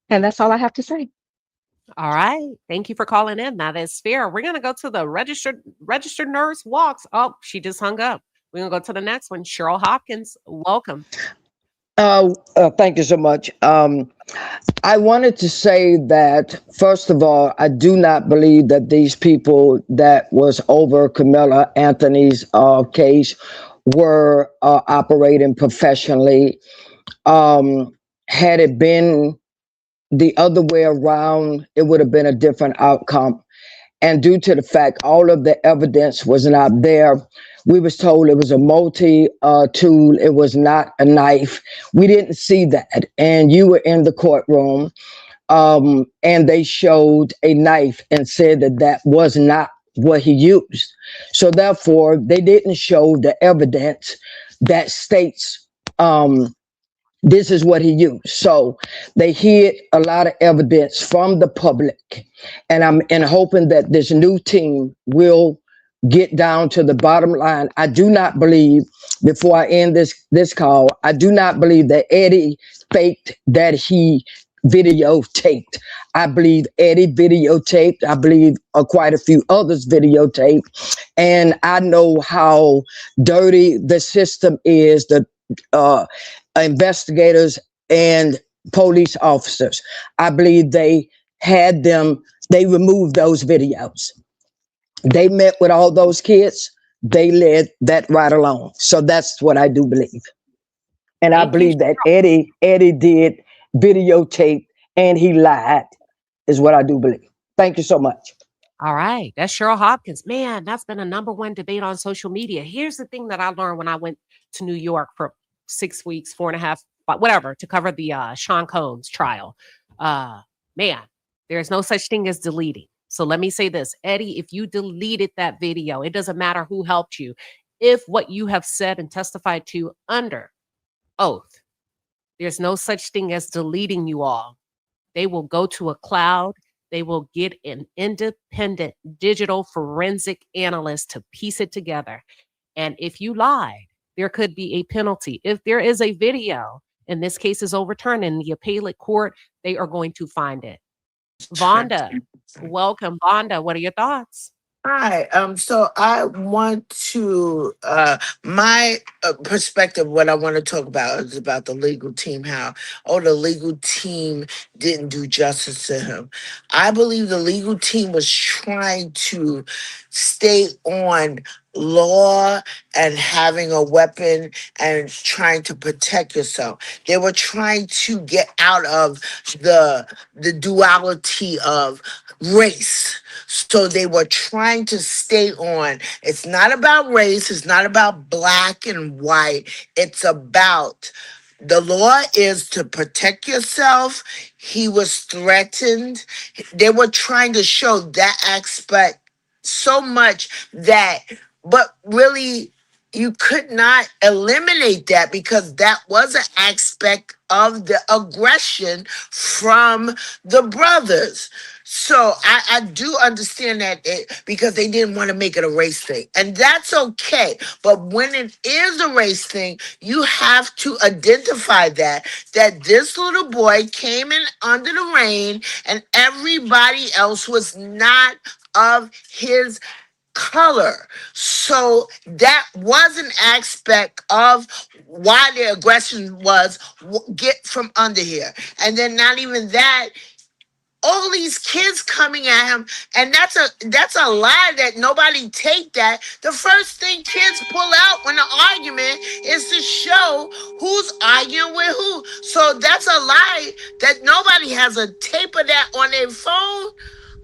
And that's all I have to say. All right. Thank you for calling in. That is fair. We're gonna go to the registered nurse walks. Oh, she just hung up. We're gonna go to the next one. Cheryl Hopkins. Welcome. Thank you so much. I wanted to say that, first of all, I do not believe that these people that was over Carmelo Anthony's case were operating professionally. Had it been the other way around, it would have been a different outcome. And due to the fact all of the evidence was not there, we was told it was a multi tool, it was not a knife. We didn't see that, and you were in the courtroom, and they showed a knife and said that that was not what he used. So therefore they didn't show the evidence that states this is what he used. So they hid a lot of evidence from the public. And I'm hoping that this new team will get down to the bottom line. I do not believe, before I end this call, I do not believe that Eddie faked that he videotaped. I believe Eddie videotaped. I believe quite a few others videotaped. And I know how dirty the system is. The investigators and police officers. I believe they had them, they removed those videos. They met with all those kids. They led that right along. So that's what I do believe. And I Thank you. believe that Eddie did videotape and he lied, is what I do believe. Thank you so much. All right. That's Cheryl Hopkins. Man, that's been a number one debate on social media. Here's the thing that I learned when I went to New York for 6 weeks, 4.5, whatever, to cover the Sean Combs trial. Man, there's no such thing as deleting. So let me say this, Eddie, if you deleted that video, it doesn't matter who helped you. If what you have said and testified to under oath, there's no such thing as deleting you all. They will go to a cloud. They will get an independent digital forensic analyst to piece it together. And if you lied, there could be a penalty. If there is a video, and this case is overturned in the appellate court, they are going to find it. Vonda, welcome. Vonda, what are your thoughts? Hi. So I want to my perspective. What I want to talk about is about the legal team. How the legal team didn't do justice to him. I believe the legal team was trying to stay on law and having a weapon and trying to protect yourself. They were trying to get out of the duality of race. So they were trying to stay on. It's not about race. It's not about black and white. It's about the law is to protect yourself. He was threatened. They were trying to show that aspect so much that, but really, you could not eliminate that because that was an aspect of the aggression from the brothers. So I do understand that because they didn't want to make it a race thing. And that's okay. But when it is a race thing, you have to identify that this little boy came in under the rain and everybody else was not of his color. So that was an aspect of why the aggression was get from under here. And then not even that, all these kids coming at him, and that's a lie that nobody take that. The first thing kids pull out when the argument is to show who's arguing with who. So that's a lie that nobody has a tape of that on their phone.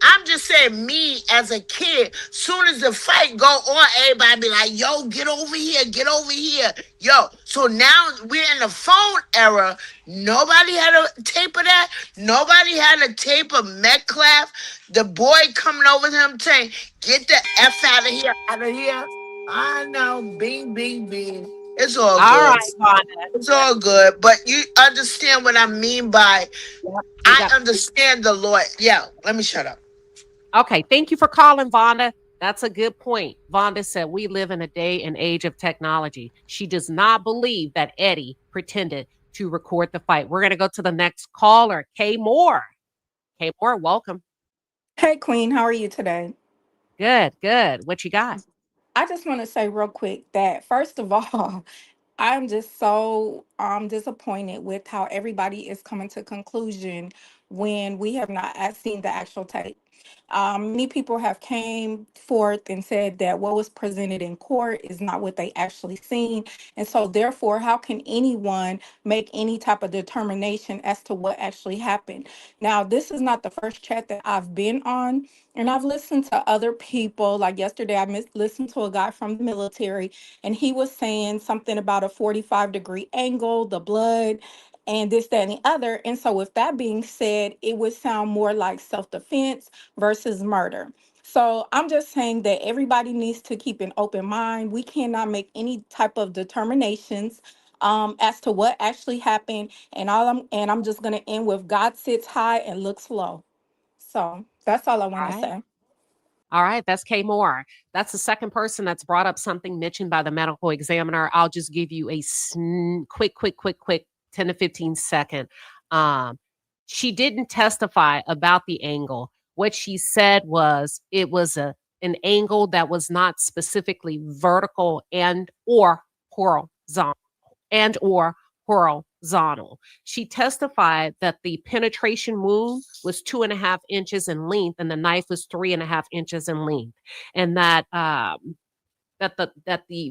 I'm just saying, me as a kid, soon as the fight go on, everybody be like, yo, get over here, get over here. Yo, so now we're in the phone era. Nobody had a tape of that. Nobody had a tape of Metcalf, the boy coming over to him saying, get the F out of here, out of here. I know, bing, bing, bing. It's all All good. right, Vonda. It's all good. But you understand what I mean by, Yep, we I got. understand the law. Yeah, let me shut up. Okay, thank you for calling, Vonda. That's a good point. Vonda said we live in a day and age of technology. She does not believe that Eddie pretended to record the fight. We're going to go to the next caller, Kay Moore. Kay Moore, welcome. Hey, Queen, how are you today? Good, good. What you got? I just want to say real quick that, first of all, I'm just so disappointed with how everybody is coming to conclusion when we have not seen the actual tape. Many people have came forth and said that what was presented in court is not what they actually seen. And so therefore, how can anyone make any type of determination as to what actually happened? Now, this is not the first chat that I've been on. And I've listened to other people. Like yesterday, listened to a guy from the military, and he was saying something about a 45-degree angle, the blood, and this, that, and the other. And so, with that being said, it would sound more like self-defense versus murder. So I'm just saying that everybody needs to keep an open mind. We cannot make any type of determinations as to what actually happened. And I'm just gonna end with God sits high and looks low. So that's all I All want to right. say. All right, that's Kay Moore. That's the second person that's brought up something mentioned by the medical examiner. I'll just give you a quick 10 to 15 second. Um, she didn't testify about the angle. What she said was it was an angle that was not specifically vertical and or horizontal and or horizontal. She testified that the penetration wound was 2.5 inches in length and the knife was 3.5 inches in length, and that the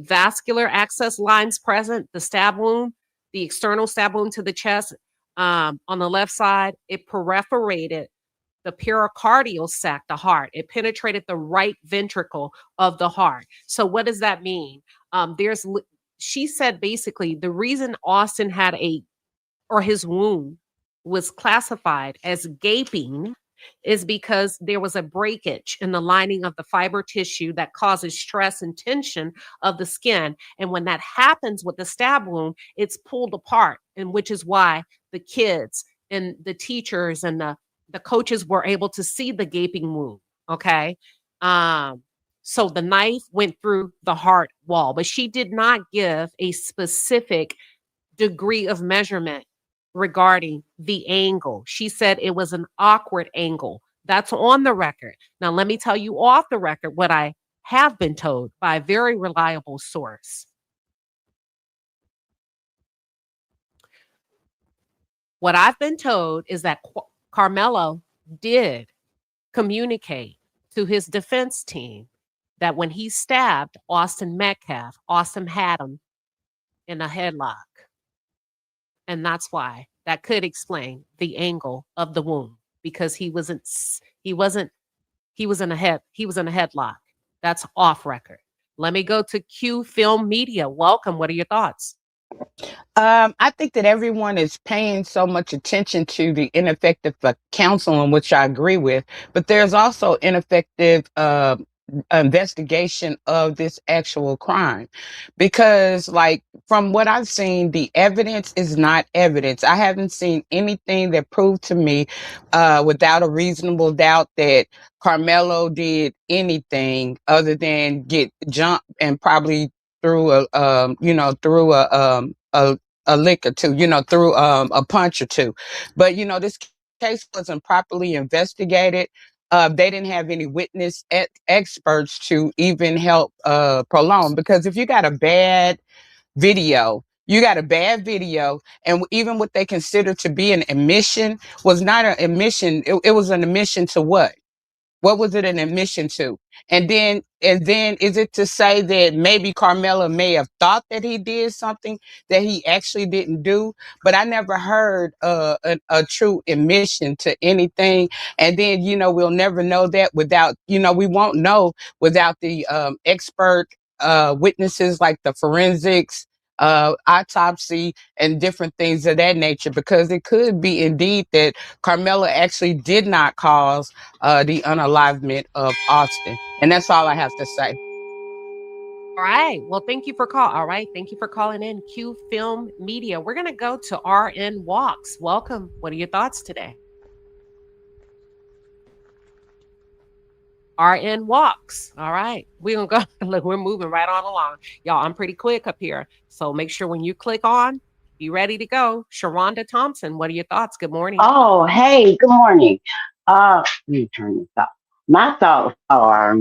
vascular access lines present, the stab wound, the external stab wound to the chest, on the left side, it perforated the pericardial sac, the heart. It penetrated the right ventricle of the heart. So what does that mean? She said basically the reason Austin had his wound was classified as gaping is because there was a breakage in the lining of the fiber tissue that causes stress and tension of the skin. And when that happens with the stab wound, it's pulled apart, and which is why the kids and the teachers and the coaches were able to see the gaping wound. Okay. So the knife went through the heart wall, but she did not give a specific degree of measurement regarding the angle. She said it was an awkward angle. That's on the record. Now, let me tell you off the record what I have been told by a very reliable source. What I've been told is that Karmelo did communicate to his defense team that when he stabbed Austin Metcalf, Austin had him in a headlock. And that's why that could explain the angle of the wound, because he wasn't He was in a headlock. That's off record. Let me go to Q Film Media. Welcome. What are your thoughts? I think that everyone is paying so much attention to the ineffective counseling, which I agree with, but there's also ineffective investigation of this actual crime, because like from what I've seen, the evidence is not evidence. I haven't seen anything that proved to me without a reasonable doubt that Karmelo did anything other than get jumped and probably through a lick or two, through a punch or two. But this case wasn't properly investigated. They didn't have any witness experts to even help prolong, because if you got a bad video, and even what they consider to be an admission was not an admission. It was an admission to what? What was it an admission to? And then is it to say that maybe Karmelo may have thought that he did something that he actually didn't do? But I never heard a true admission to anything. And then, we'll never know that without, we won't know without the expert witnesses like the forensics, autopsy, and different things of that nature, because it could be indeed that Karmelo actually did not cause the unalivement of Austin. And that's all I have to say. All right. Well, thank you for Thank you for calling in Q Film Media. We're going to go to RN Walks. Welcome. What are your thoughts today? RN Walks. All right. We're going to go. Look, we're moving right on along. Y'all, I'm pretty quick up here. So make sure when you click on, be ready to go. Sharonda Thompson, what are your thoughts? Good morning. Oh, hey, good morning. Let me turn this off. My thoughts are,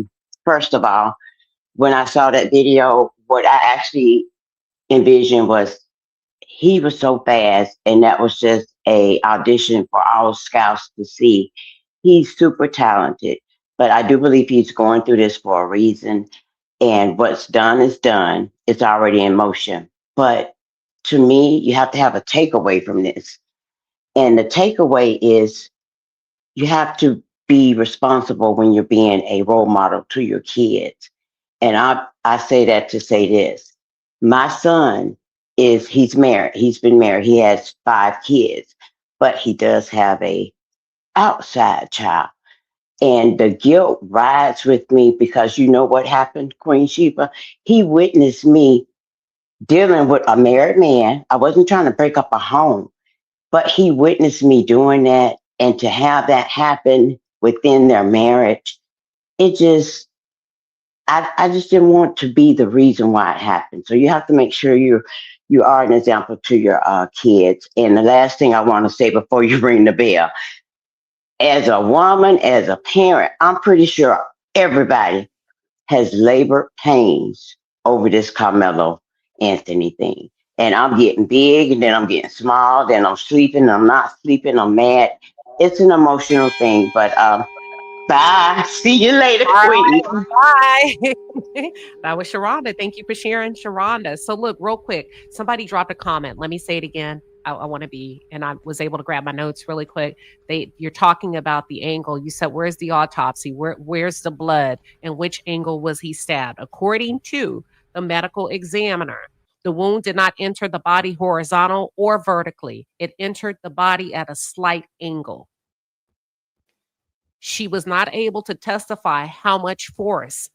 first of all, when I saw that video, what I actually envisioned was he was so fast, and that was just a audition for all scouts to see. He's super talented, but I do believe he's going through this for a reason. And what's done is done. It's already in motion. But to me, you have to have a takeaway from this. And the takeaway is you have to be responsible when you're being a role model to your kids. And I say that to say this. My son he's married. He's been married. He has 5 kids, but he does have a outside child. And the guilt rides with me, because you know what happened, Queen Sheba? He witnessed me dealing with a married man. I wasn't trying to break up a home, but he witnessed me doing that. And to have that happen within their marriage, it just, I just didn't want to be the reason why it happened. So you have to make sure you are an example to your kids. And the last thing I want to say before you ring the bell, as a woman, as a parent, I'm pretty sure everybody has labored pains over this Karmelo Anthony thing. And I'm getting big, and then I'm getting small, then I'm sleeping, I'm not sleeping, I'm mad. It's an emotional thing, but bye. See you later, All Queen. right, bye. That was Sharonda. Thank you for sharing, Sharonda. So look, real quick, somebody dropped a comment. Let me say it again. I want to be, and I was able to grab my notes really quick. You're talking about the angle. You said, where's the autopsy? Where's the blood? And which angle was he stabbed? According to the medical examiner, the wound did not enter the body horizontal or vertically. It entered the body at a slight angle. She was not able to testify how much force.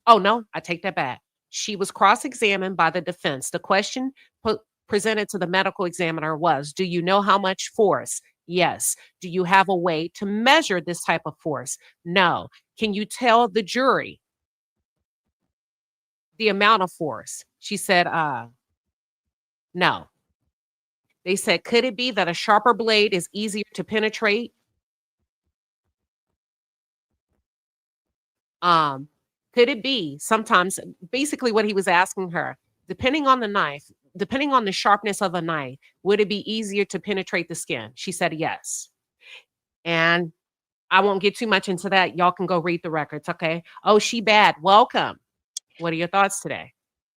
Oh, no, I take that back. She was cross-examined by the defense. The question presented to the medical examiner was, do you know how much force? Yes. Do you have a way to measure this type of force? No. Can you tell the jury the amount of force? She said, no. They said, could it be that a sharper blade is easier to penetrate? Could it be sometimes, basically what he was asking her, depending on the knife, depending on the sharpness of a knife, would it be easier to penetrate the skin? She said yes. And I won't get too much into that. Y'all can go read the records, okay? Oh, she bad. Welcome. What are your thoughts today?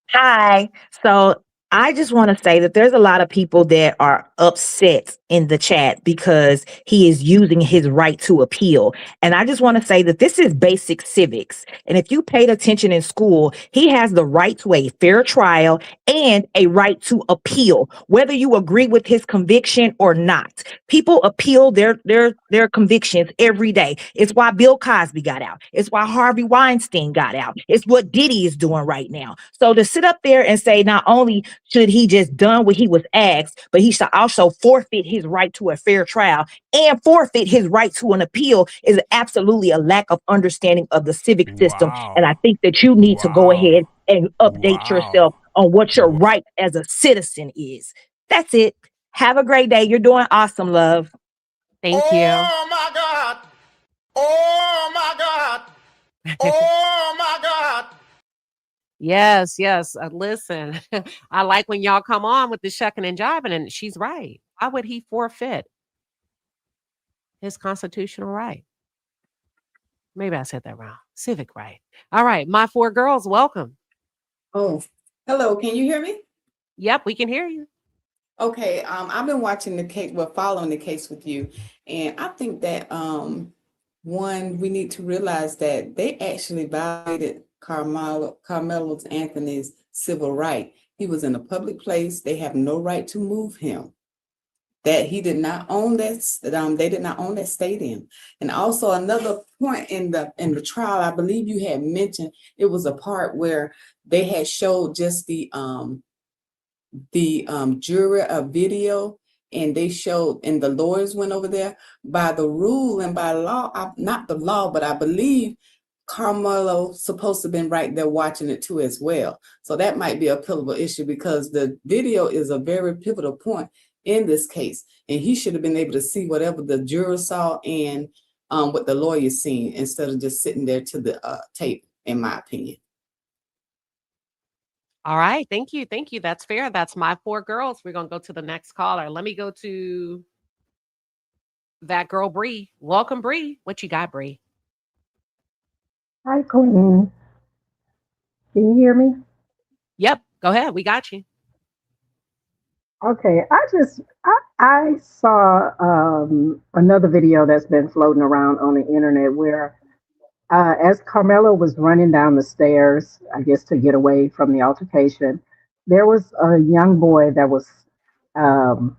Hi. So I just want to say that there's a lot of people that are upset in the chat because he is using his right to appeal. And I just want to say that this is basic civics. And if you paid attention in school, he has the right to a fair trial and a right to appeal, whether you agree with his conviction or not. People appeal their convictions every day. It's why Bill Cosby got out. It's why Harvey Weinstein got out. It's what Diddy is doing right now. So to sit up there and say not only should he just done what he was asked, but he should also forfeit his right to a fair trial and forfeit his right to an appeal is absolutely a lack of understanding of the civic system. And I Wow. think that you need to go ahead Wow. and update yourself Wow. on what your Wa- right as a citizen is. That's it. Have a great day. You're doing awesome, love. Thank you. Oh my God. Oh my God. Oh my God. Yes, yes. Listen, I like when y'all come on with the shucking and jiving, and she's right. Why would he forfeit his constitutional right? Maybe I said that wrong. Civic right. All right, my four girls, welcome. Oh, hello. Can you hear me? Yep, we can hear you. Okay. I've been watching the case, following the case with you, and I think that one, we need to realize that they actually violated Carmelo Anthony's civil right. He was in a public place. They have no right to move him. That he did not own that. They did not own that stadium. And also another point in the trial, I believe you had mentioned it was a part where they had showed just the jury video, and they showed, and the lawyers went over there by the rule and by law, not the law, but I believe Carmelo supposed to have been right there watching it too as well. So that might be a pillable issue because the video is a very pivotal point in this case, and he should have been able to see whatever the juror saw and what the lawyers seen instead of just sitting there to the tape, in my opinion. All right, thank you. Thank you. That's fair. That's my four girls. We're going to go to the next caller. Let me go to that girl, Bree. Welcome, Bree. What you got, Bree? Hi, Queen. Can you hear me? Yep, go ahead. We got you. Okay, I saw another video that's been floating around on the internet where as Carmelo was running down the stairs, I guess to get away from the altercation, there was a young boy that was um,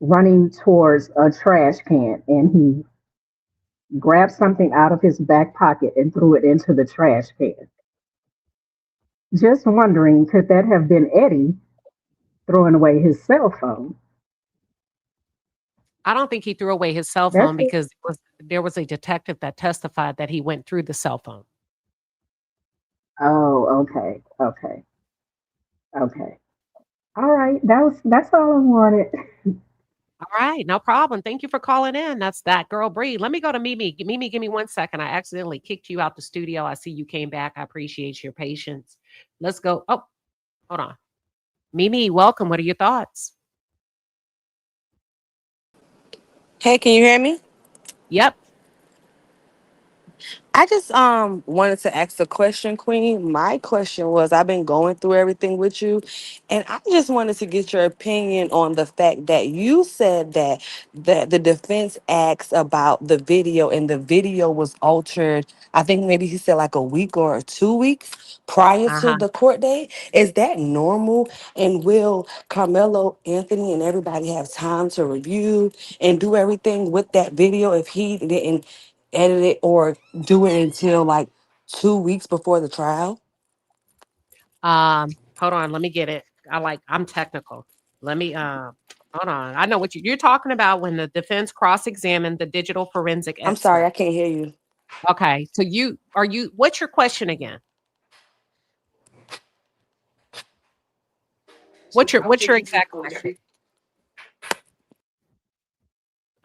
running towards a trash can, and he grabbed something out of his back pocket and threw it into the trash can. Just wondering, could that have been Eddie throwing away his cell phone? I don't think he threw away his cell That's phone it. because there was a detective that testified that he went through the cell phone. Oh, okay, okay, okay. All right, that's all I wanted. All right, no problem. Thank you for calling in. That's that girl, Bree. Let me go to Mimi. Mimi, give me 1 second. I accidentally kicked you out the studio. I see you came back. I appreciate your patience. Let's go. Oh, hold on. Mimi, welcome. What are your thoughts? Hey, can you hear me? Yep. I just wanted to ask a question, Queen. My question was, I've been going through everything with you, and I just wanted to get your opinion on the fact that you said that the defense asked about the video, and the video was altered. I think maybe he said like a week or 2 weeks prior to Uh-huh. the court date. Is that normal? And will Carmelo Anthony and everybody have time to review and do everything with that video if he didn't edit it or do it until like 2 weeks before the trial? Hold on, let me get it. I'm technical. Let me hold on. I know what you're talking about when the defense cross-examined the digital forensic I'm sorry, expert. I can't hear you. Okay. So what's your question again? What's your exact question?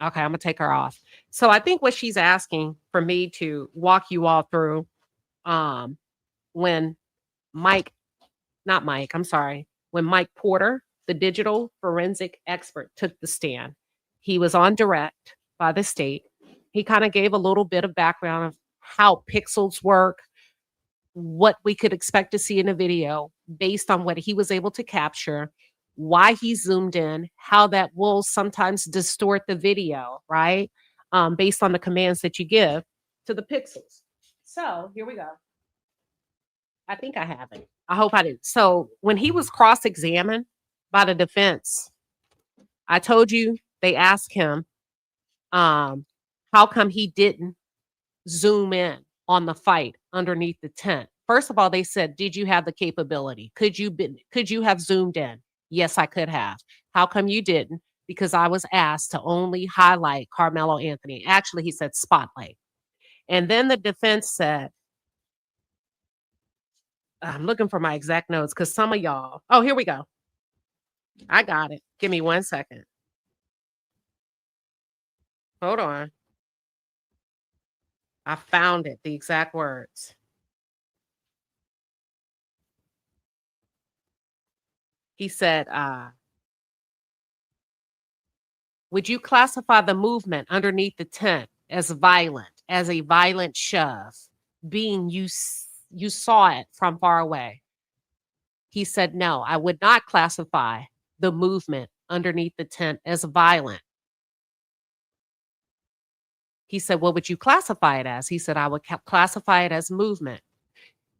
Okay, I'm gonna take her off. So I think what she's asking for me to walk you all through um when Mike, not Mike, I'm sorry, when Mike Porter, the digital forensic expert, took the stand. He was on direct by the state. He kind of gave a little bit of background of how pixels work, what we could expect to see in a video based on what he was able to capture, why he zoomed in, how that will sometimes distort the video, right? Based on the commands that you give to the pixels. So here we go. I think I have it. I hope I did. So when he was cross-examined by the defense, I told you they asked him, how come he didn't zoom in on the fight underneath the tent? First of all, they said, did you have the capability? Could you have zoomed in? Yes, I could have. How come you didn't? Because I was asked to only highlight Karmelo Anthony. Actually, he said spotlight. And then the defense said, I'm looking for my exact notes because some of y'all, oh, here we go. I got it. Give me 1 second. Hold on. I found it, the exact words. He said, would you classify the movement underneath the tent as violent, as a violent shove, being you saw it from far away? He said, no, I would not classify the movement underneath the tent as violent. He said, what would you classify it as? He said, I would classify it as movement.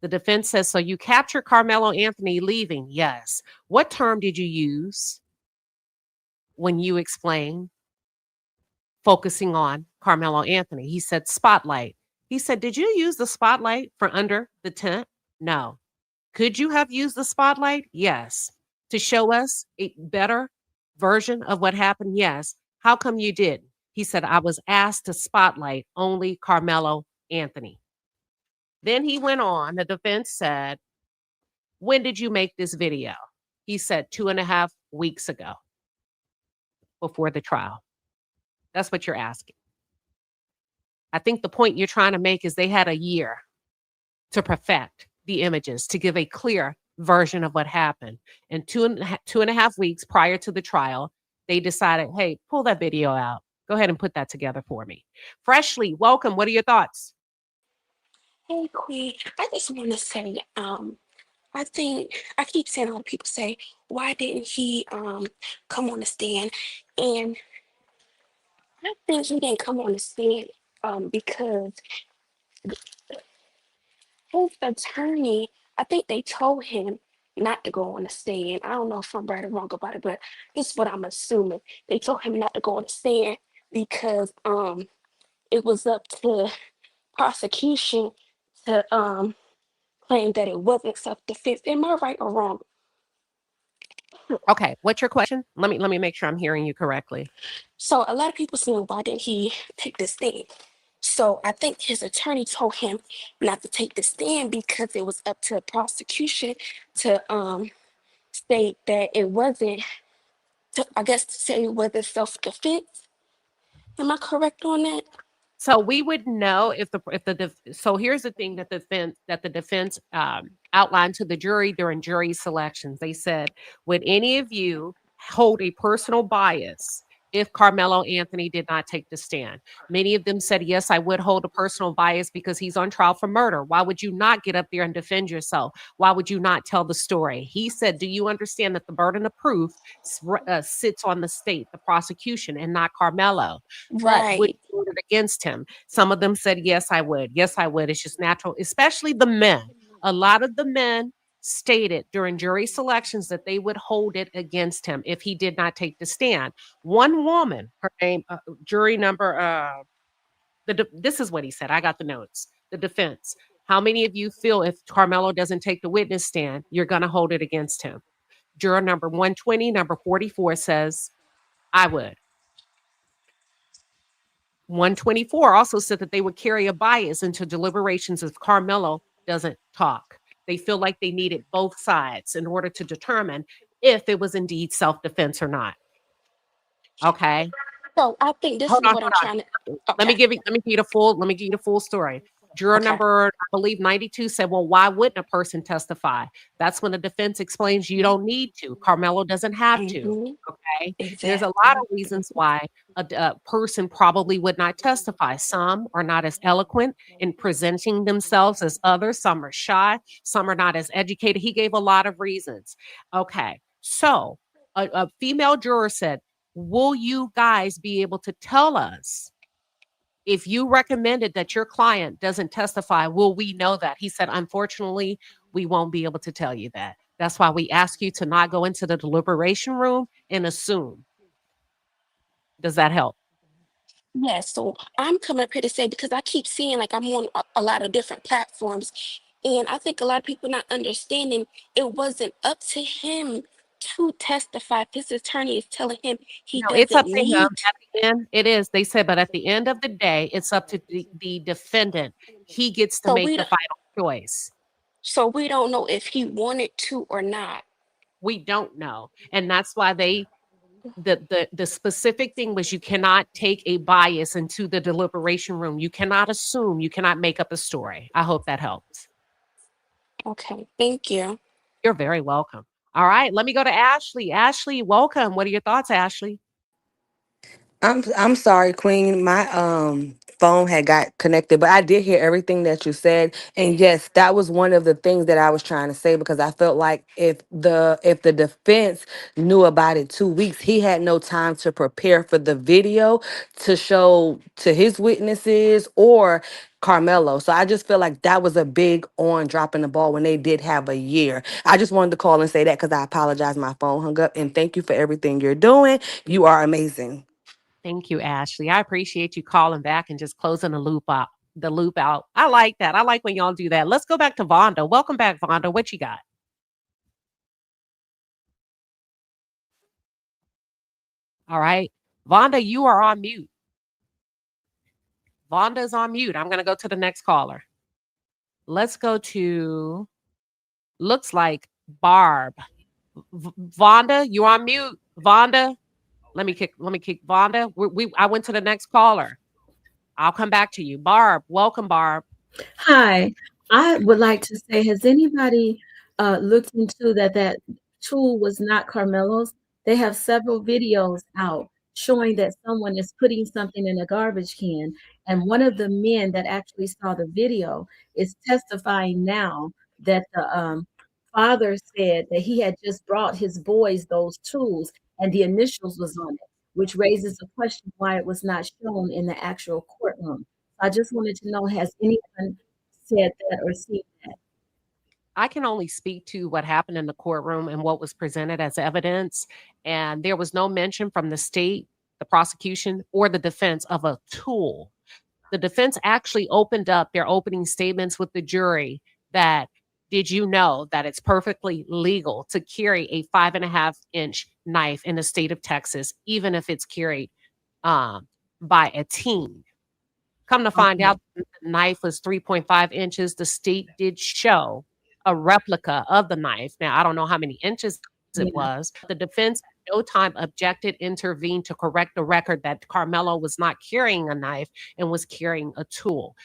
The defense says, so you captured Karmelo Anthony leaving? Yes. What term did you use when you explained focusing on Karmelo Anthony? He said, spotlight. He said, did you use the spotlight for under the tent? No. Could you have used the spotlight? Yes. To show us a better version of what happened? Yes. How come you didn't? He said, I was asked to spotlight only Karmelo Anthony. Then he went on, the defense said, when did you make this video? He said 2.5 weeks ago, before the trial. That's what you're asking. I think the point you're trying to make is they had a year to perfect the images, to give a clear version of what happened. And 2.5 weeks prior to the trial, they decided, hey, pull that video out. Go ahead and put that together for me. Freshly, welcome. What are your thoughts? Hey, Queen. I just want to say, I think I keep saying, a lot of people say, why didn't he come on the stand? And I think he didn't come on the stand because his attorney, I think they told him not to go on the stand. I don't know if I'm right or wrong about it, but this is what I'm assuming. They told him not to go on the stand because it was up to prosecution to claim that it wasn't self-defense. Am I right or wrong? Okay, what's your question? Let me make sure I'm hearing you correctly. So a lot of people saying, why didn't he take the stand? So I think his attorney told him not to take the stand because it was up to the prosecution to state that it wasn't, I guess to say it wasn't self-defense. Am I correct on that? So we would know if so here's the thing that the defense outlined to the jury during jury selections. They said, would any of you hold a personal bias if Karmelo Anthony did not take the stand? Many of them said, yes, I would hold a personal bias because he's on trial for murder. Why would you not get up there and defend yourself? Why would you not tell the story? He said, do you understand that the burden of proof sits on the state, the prosecution, and not Karmelo? But would you vote against him? Some of them said, yes, I would. Yes, I would. It's just natural, especially the men. A lot of the men stated during jury selections that they would hold it against him if he did not take the stand. One woman, her name, jury number, this is what he said. I got the notes. The defense. How many of you feel if Karmelo doesn't take the witness stand, you're going to hold it against him? Juror number 120, number 44 says, I would. 124 also said that they would carry a bias into deliberations if Karmelo doesn't talk. They feel like they needed both sides in order to determine if it was indeed self-defense or not. Okay. So I think this is what I'm trying to. Let me give you the full story. Juror Okay. number, I believe 92 said, well, why wouldn't a person testify? That's when the defense explains you don't need to. Carmelo doesn't have to. Mm-hmm. Okay. There's a lot Exactly. of reasons why a person probably would not testify. Some are not as eloquent in presenting themselves as others. Some are shy. Some are not as educated. He gave a lot of reasons. Okay. So a female juror said, will you guys be able to tell us if you recommended that your client doesn't testify, will we know that? He said, unfortunately, we won't be able to tell you that. That's why we ask you to not go into the deliberation room and assume. Does that help? Yes, so I'm coming up here to say because I keep seeing like I'm on a lot of different platforms, and I think a lot of people not understanding it wasn't up to him to testify. If his attorney is telling him he No, it's up doesn't to him need at the end. It is. They said, but at the end of the day, it's up to the defendant. He gets to so make we the don't final choice. so we don't know if he wanted to or not. We don't know. And that's why the specific thing was you cannot take a bias into the deliberation room. You cannot assume, you cannot make up a story. I hope that helps. Okay, thank you. You're very welcome. All right, let me go to Ashley. Ashley, welcome. What are your thoughts, Ashley? I'm sorry, Queen. My phone had got connected, but I did hear everything that you said. And yes, that was one of the things that I was trying to say because I felt like if the defense knew about it 2 weeks, he had no time to prepare for the video to show to his witnesses or Carmelo. So I just feel like that was a big on dropping the ball when they did have a year. I just wanted to call and say that because I apologize my phone hung up. And thank you for everything you're doing. You are amazing. Thank you, Ashley. I appreciate you calling back and just closing the loop out. I like that. I like when y'all do that. Let's go back to Vonda. Welcome back, Vonda. What you got? All right. Vonda, you are on mute. Vonda's on mute. I'm going to go to the next caller. Let's go to, looks like Barb. Vonda, you on mute. Vonda, let me kick Vonda. I went to the next caller. I'll come back to you. Barb, welcome, Barb. Hi, I would like to say, has anybody looked into that tool was not Carmelo's? They have several videos out showing that someone is putting something in a garbage can, and one of the men that actually saw the video is testifying now that the father said that he had just brought his boys those tools and the initials was on it, which raises a question why it was not shown in the actual courtroom. I just wanted to know, has anyone said that or seen that? I can only speak to what happened in the courtroom and what was presented as evidence. And there was no mention from the state, the prosecution, or the defense of a tool. The defense actually opened up their opening statements with the jury that, did you know that it's perfectly legal to carry a 5.5-inch knife in the state of Texas, even if it's carried by a teen? Come to find Okay. out, the knife was 3.5 inches. The state did show a replica of the knife. Now, I don't know how many inches it Yeah. was. The defense at no time objected, intervened to correct the record that Carmelo was not carrying a knife and was carrying a tool.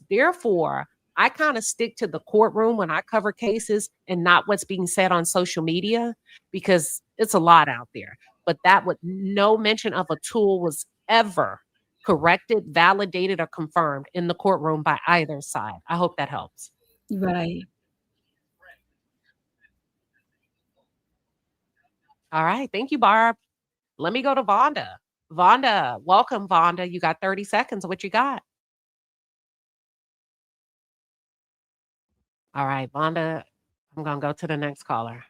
Therefore, I kind of stick to the courtroom when I cover cases and not what's being said on social media because it's a lot out there. But that would no mention of a tool was ever corrected, validated, or confirmed in the courtroom by either side. I hope that helps. Right. All right. Thank you, Barb. Let me go to Vonda. Vonda, welcome, Vonda. You got 30 seconds. What you got? All right, Vonda, I'm going to go to the next caller.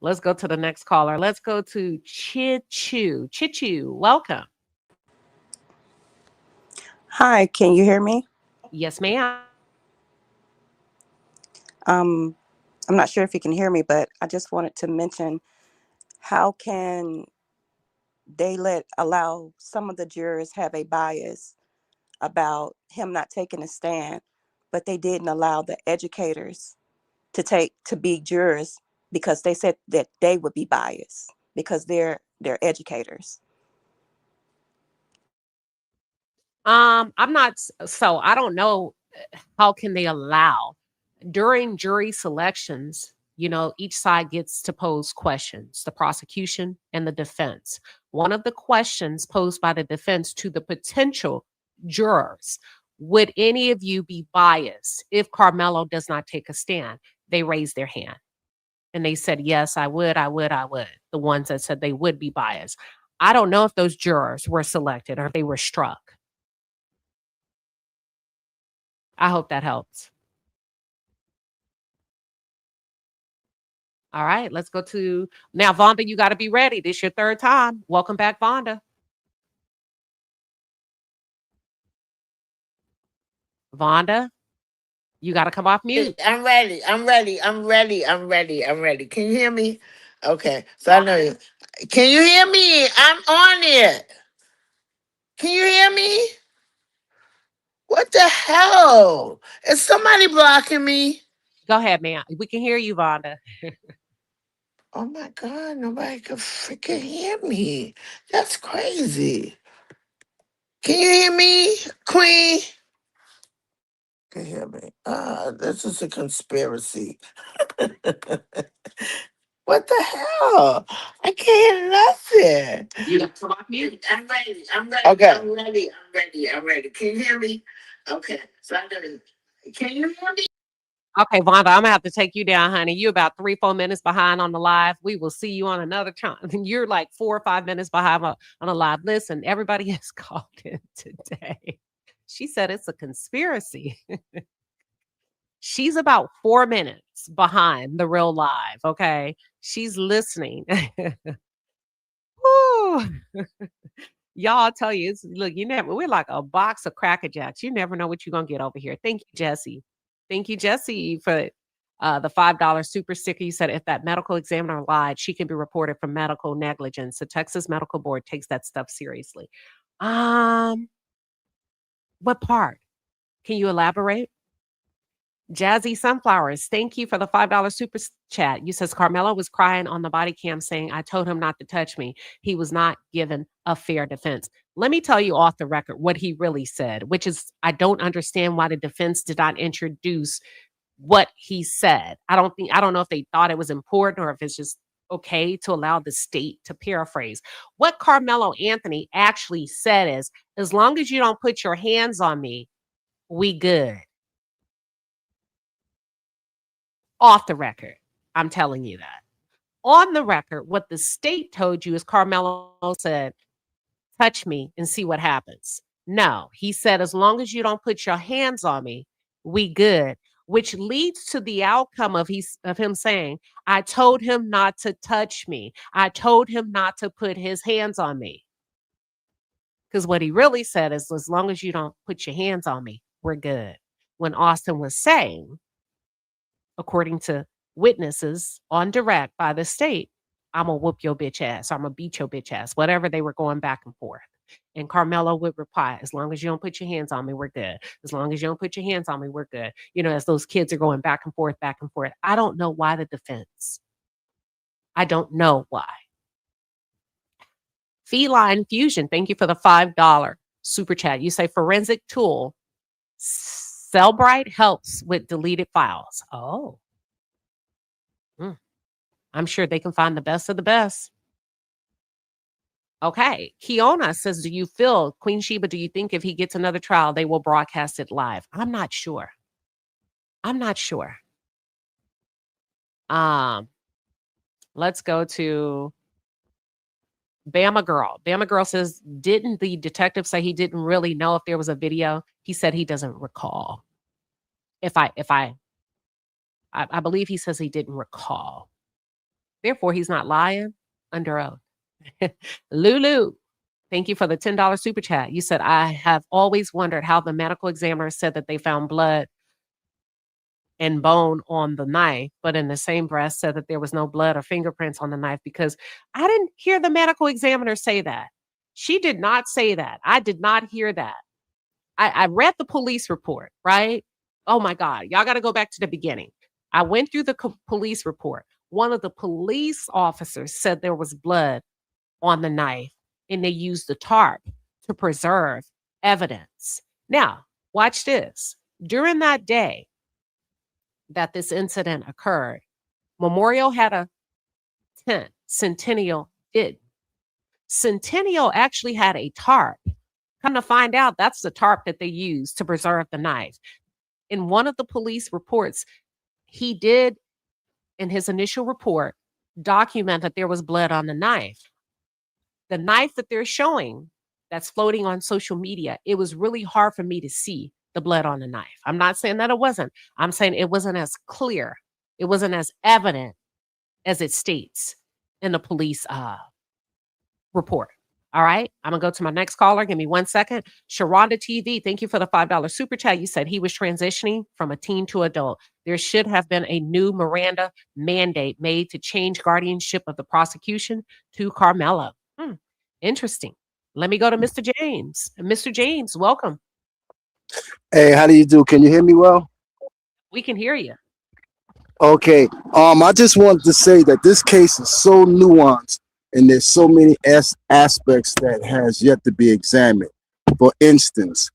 Let's go to the next caller. Let's go to Chichu. Chichu, welcome. Hi, can you hear me? Yes, ma'am. Um, I'm not sure if you can hear me, but I just wanted to mention how can they allow some of the jurors have a bias about him not taking a stand, but they didn't allow the educators to be jurors because they said that they would be biased because they're educators. I'm not, so I don't know how can they allow during jury selections, each side gets to pose questions, the prosecution and the defense. One of the questions posed by the defense to the potential jurors, would any of you be biased if Karmelo does not take a stand? They raised their hand and they said, yes, I would. The ones that said they would be biased. I don't know if those jurors were selected or if they were struck. I hope that helps. All right, let's go to now. Vonda, you got to be ready. This is your third time. Welcome back, Vonda. Vonda, you got to come off mute. I'm ready. Can you hear me? Okay. So I know you. Can you hear me? I'm on it. Can you hear me? What the hell? Is somebody blocking me? Go ahead, man. We can hear you, Vonda. Oh my God, nobody can freaking hear me. That's crazy. Can you hear me, Queen? Can you hear me? This is a conspiracy. What the hell? I can't hear nothing. You got to come off mute. I'm ready. Okay. I'm ready. Can you hear me? Okay. So I gotta. Can you hear me? Okay, Vonda, I'm gonna have to take you down, honey. You're about 3-4 minutes behind on the live. We will see you on another time. You're like 4 or 5 minutes behind on a live. Listen, everybody has called in today. She said it's a conspiracy. She's about 4 minutes behind the real live. Okay, she's listening. Woo. Y'all, I'll tell you, look, we're like a box of Cracker Jacks. You never know what you're gonna get over here. Thank you, Jesse. Thank you, Jesse, for the $5 super sticker. You said if that medical examiner lied, she can be reported for medical negligence. The Texas Medical Board takes that stuff seriously. What part? Can you elaborate? Jazzy Sunflowers, thank you for the $5 super chat. You says Karmelo was crying on the body cam saying, I told him not to touch me. He was not given a fair defense. Let me tell you off the record what he really said, which is I don't understand why the defense did not introduce what he said. I don't know if they thought it was important or if it's just okay to allow the state to paraphrase. What Karmelo Anthony actually said is, as long as you don't put your hands on me, we good. Off the record, I'm telling you that. On the record, what the state told you is Karmelo said, touch me and see what happens. No, he said, as long as you don't put your hands on me, we good, which leads to the outcome of him saying, I told him not to touch me. I told him not to put his hands on me. Because what he really said is, as long as you don't put your hands on me, we're good. When Austin was saying, according to witnesses on direct by the state, I'm going to whoop your bitch ass. I'm going to beat your bitch ass, whatever they were going back and forth. And Karmelo would reply, as long as you don't put your hands on me, we're good. As long as you don't put your hands on me, we're good. As those kids are going back and forth. I don't know why the defense. I don't know why. Feline Fusion, thank you for the $5 super chat. You say forensic tool, Cellbrite helps with deleted files. Oh. I'm sure they can find the best of the best. Okay. Kiona says, do you feel, Queen Sheba, do you think if he gets another trial, they will broadcast it live? I'm not sure. Let's go to Bama Girl. Bama Girl says, didn't the detective say he didn't really know if there was a video? He said he doesn't recall. I believe he says he didn't recall. Therefore, he's not lying under oath. Lulu, thank you for the $10 super chat. You said, I have always wondered how the medical examiner said that they found blood and bone on the knife, but in the same breath said that there was no blood or fingerprints on the knife, because I didn't hear the medical examiner say that. She did not say that. I did not hear that. I read the police report, right? Oh my God. Y'all got to go back to the beginning. I went through the police report. One of the police officers said there was blood on the knife and they used the tarp to preserve evidence. Now, watch this. During that day that this incident occurred, Memorial had a tent. Centennial did. Centennial actually had a tarp. Come to find out, that's the tarp that they used to preserve the knife. In one of the police reports, he did, in his initial report, document that there was blood on the knife. The knife that they're showing that's floating on social media, it was really hard for me to see the blood on the knife. I'm not saying that it wasn't. I'm saying it wasn't as clear. It wasn't as evident as it states in the police report. All right. I'm going to go to my next caller. Give me 1 second. Sharonda TV, thank you for the $5 super chat. You said he was transitioning from a teen to adult. There should have been a new Miranda mandate made to change guardianship of the prosecution to Karmelo. Interesting. Let me go to Mr. James. Mr. James, welcome. Hey, how do you do? Can you hear me well? We can hear you. Okay. I just wanted to say that this case is so nuanced and there's so many aspects that has yet to be examined. For instance,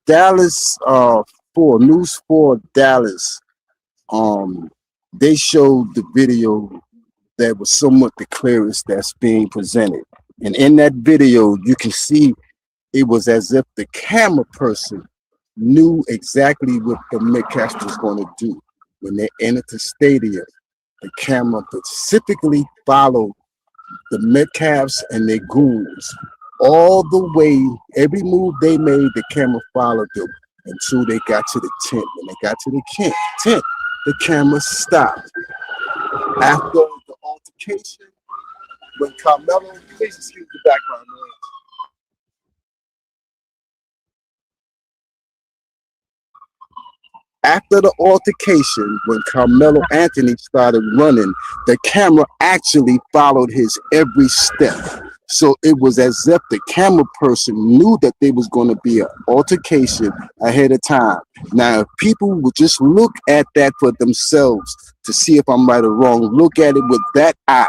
Dallas 4, News 4 Dallas, they showed the video that was somewhat the clearest that's being presented. And in that video, you can see it was as if the camera person knew exactly what the Metcalf was going to do. When they entered the stadium, the camera specifically followed the Metcalfs and their goons all the way. Every move they made, the camera followed them until they got to the tent. When they got to the tent, the camera stopped. After the altercation, when Karmelo, please excuse the background noise. After the altercation, when Karmelo Anthony started running, the camera actually followed his every step. So it was as if the camera person knew that there was going to be an altercation ahead of time. Now, if people would just look at that for themselves to see if I'm right or wrong, look at it with that eye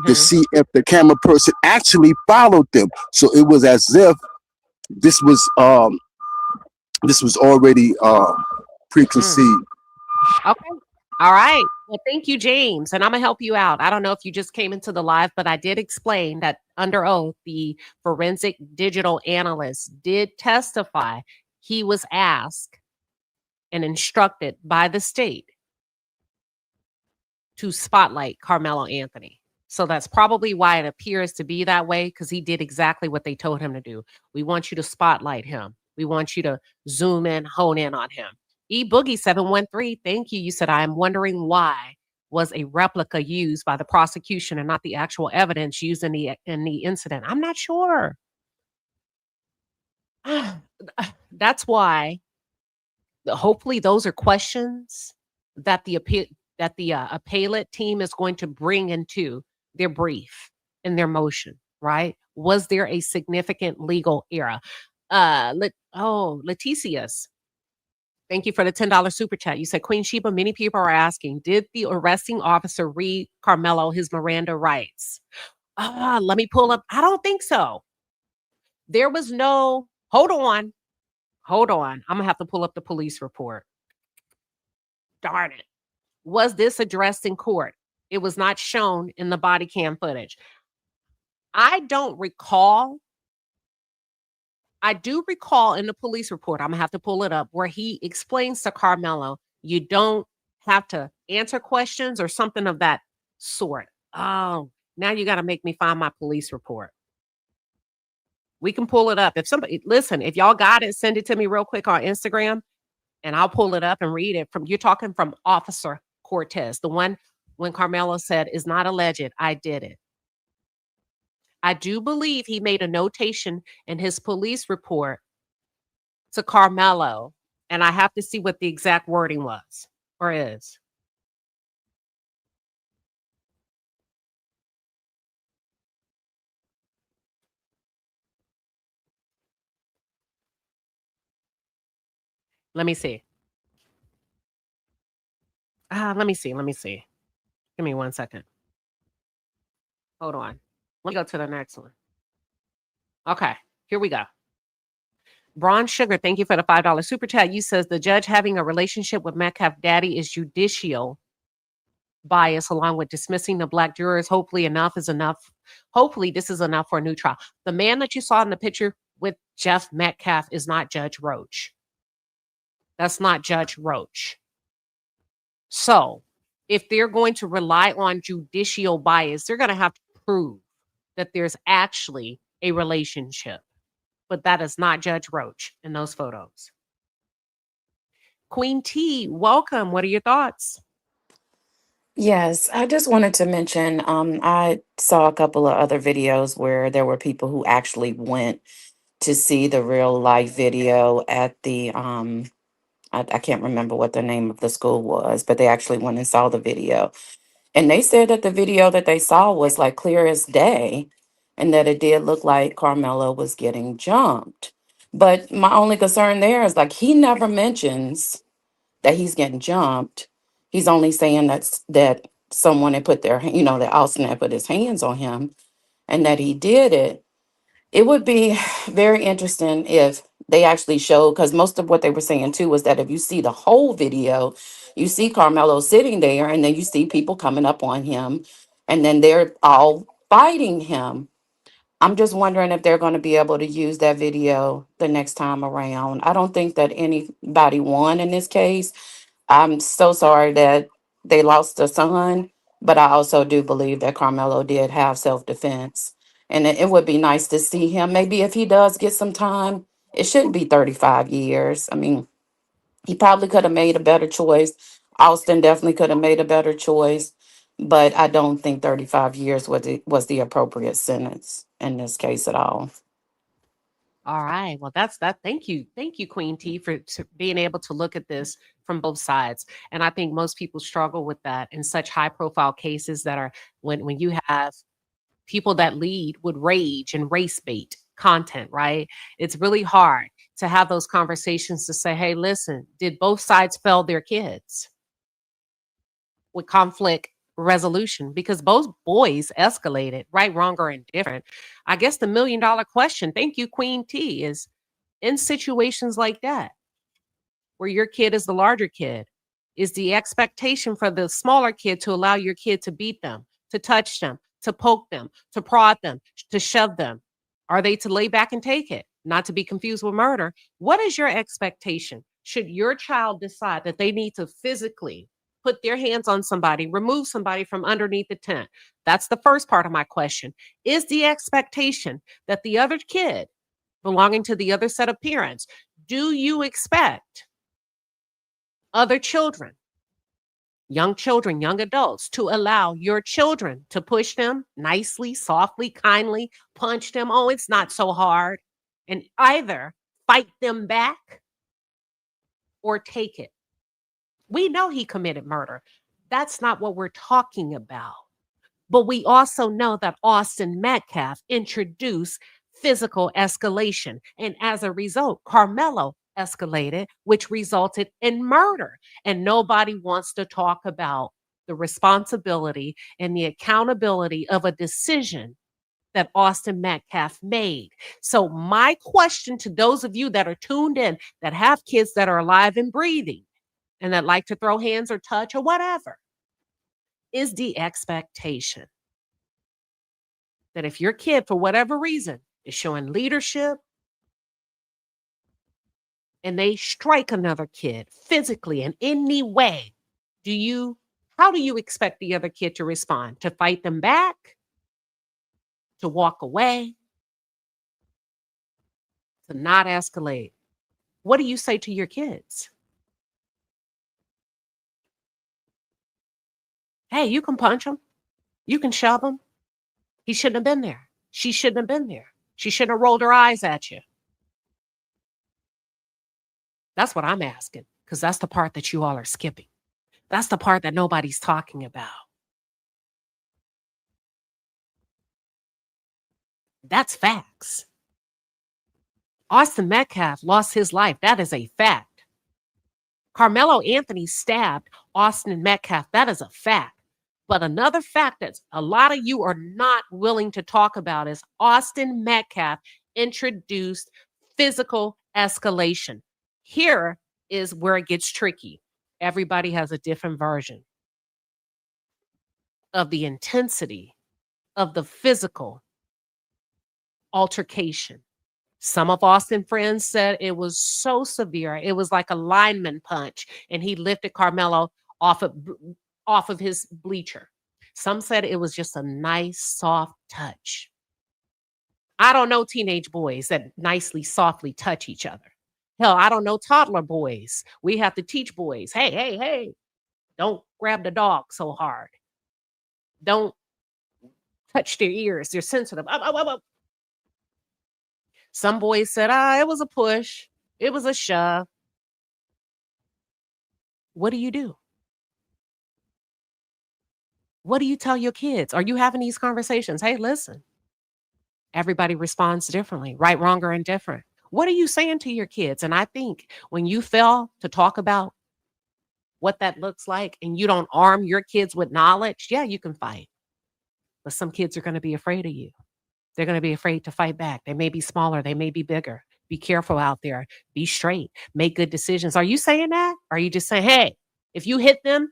to see if the camera person actually followed them. So it was as if this was already preconceived. Okay. All right. Well, thank you, James. And I'm going to help you out. I don't know if you just came into the live, but I did explain that under oath, the forensic digital analyst did testify. He was asked and instructed by the state to spotlight Karmelo Anthony. So that's probably why it appears to be that way, because he did exactly what they told him to do. We want you to spotlight him. We want you to zoom in, hone in on him. eBoogie713, thank you. You said, I am wondering why was a replica used by the prosecution and not the actual evidence used in the incident. I'm not sure. That's why hopefully those are questions that the appellate team is going to bring into their brief and their motion, right? Was there a significant legal error? Leticius, thank you for the $10 super chat. You said, Queen Sheba, many people are asking, did the arresting officer read Karmelo his Miranda rights? Let me pull up. I don't think so. There was no, hold on. I'm going to have to pull up the police report. Darn it. Was this addressed in court? It was not shown in the body cam footage. I don't recall. I do recall in the police report, I'm going to have to pull it up, where he explains to Karmelo, you don't have to answer questions or something of that sort. Oh, now you got to make me find my police report. We can pull it up. If somebody, listen, if y'all got it, send it to me real quick on Instagram and I'll pull it up and read it. You're talking from Officer Cortez, the one when Karmelo said, is not alleged, I did it. I do believe he made a notation in his police report to Karmelo, and I have to see what the exact wording was or is. Let me see. Let me see. Give me 1 second. Hold on. Let me go to the next one. Okay. Here we go. Bron Sugar, thank you for the $5 super chat. You says the judge having a relationship with Metcalf daddy is judicial bias along with dismissing the black jurors. Hopefully enough is enough. Hopefully this is enough for a new trial. The man that you saw in the picture with Jeff Metcalf is not Judge Roach. That's not Judge Roach. So if they're going to rely on judicial bias, they're going to have to prove that there's actually a relationship. But that is not Judge Roach in those photos. Queen T, welcome. What are your thoughts? Yes, I just wanted to mention, I saw a couple of other videos where there were people who actually went to see the real life video at the, I can't remember what the name of the school was, but they actually went and saw the video. And they said that the video that they saw was like clear as day and that it did look like Carmelo was getting jumped. But my only concern there is like he never mentions that he's getting jumped. He's only saying that someone had put their, that Austin had put his hands on him and that he did it. It would be very interesting if they actually showed, because most of what they were saying too was that if you see the whole video, you see Carmelo sitting there and then you see people coming up on him and then they're all fighting him. I'm just wondering if they're going to be able to use that video the next time around. I don't think that anybody won in this case. I'm so sorry that they lost a son, but I also do believe that Carmelo did have self-defense. And it would be nice to see him. Maybe if he does get some time, it shouldn't be 35 years. I mean, he probably could have made a better choice. Austin definitely could have made a better choice, but I don't think 35 years was the appropriate sentence in this case at all. All right. Well, that's that. Thank you. Thank you, Queen T, for being able to look at this from both sides. And I think most people struggle with that in such high profile cases that are when you have people that lead with rage and race bait content, right? It's really hard to have those conversations to say, hey, listen, did both sides fail their kids with conflict resolution? Because both boys escalated, right, wrong, or indifferent. I guess the $1 million question, thank you, Queen T, is in situations like that, where your kid is the larger kid, is the expectation for the smaller kid to allow your kid to beat them, to touch them, to poke them, to prod them, to shove them? Are they to lay back and take it? Not to be confused with murder. What is your expectation? Should your child decide that they need to physically put their hands on somebody, remove somebody from underneath the tent? That's the first part of my question. Is the expectation that the other kid belonging to the other set of parents, do you expect other children, young adults, to allow your children to push them nicely, softly, kindly, punch them? Oh, it's not so hard. And either fight them back or take it. We know he committed murder. That's not what we're talking about. But we also know that Austin Metcalf introduced physical escalation. And as a result, Carmelo escalated, which resulted in murder. And nobody wants to talk about the responsibility and the accountability of a decision that Austin Metcalf made. So my question to those of you that are tuned in, that have kids that are alive and breathing and that like to throw hands or touch or whatever, is the expectation that if your kid, for whatever reason, is showing leadership and they strike another kid physically in any way, how do you expect the other kid to respond? To fight them back? To walk away? To not escalate? What do you say to your kids? Hey, you can punch him. You can shove him. He shouldn't have been there. She shouldn't have been there. She shouldn't have rolled her eyes at you. That's what I'm asking, because that's the part that you all are skipping. That's the part that nobody's talking about. That's facts. Austin Metcalf lost his life. That is a fact. Karmelo Anthony stabbed Austin Metcalf. That is a fact. But another fact that a lot of you are not willing to talk about is Austin Metcalf introduced physical escalation. Here is where it gets tricky. Everybody has a different version of the intensity of the physical altercation. Some of Austin friends said it was so severe. It was like a lineman punch, and he lifted Karmelo off of his bleacher. Some said it was just a nice, soft touch. I don't know teenage boys that nicely, softly touch each other. Hell, I don't know toddler boys. We have to teach boys, hey, hey, hey, don't grab the dog so hard. Don't touch their ears. They're sensitive. Up, up, up, up. Some boys said, it was a push. It was a shove. What do you do? What do you tell your kids? Are you having these conversations? Hey, listen, everybody responds differently, right, wrong, or indifferent. What are you saying to your kids? And I think when you fail to talk about what that looks like and you don't arm your kids with knowledge, yeah, you can fight. But some kids are going to be afraid of you. They're going to be afraid to fight back. They may be smaller. They may be bigger. Be careful out there. Be straight. Make good decisions. Are you saying that? Or are you just saying, hey, if you hit them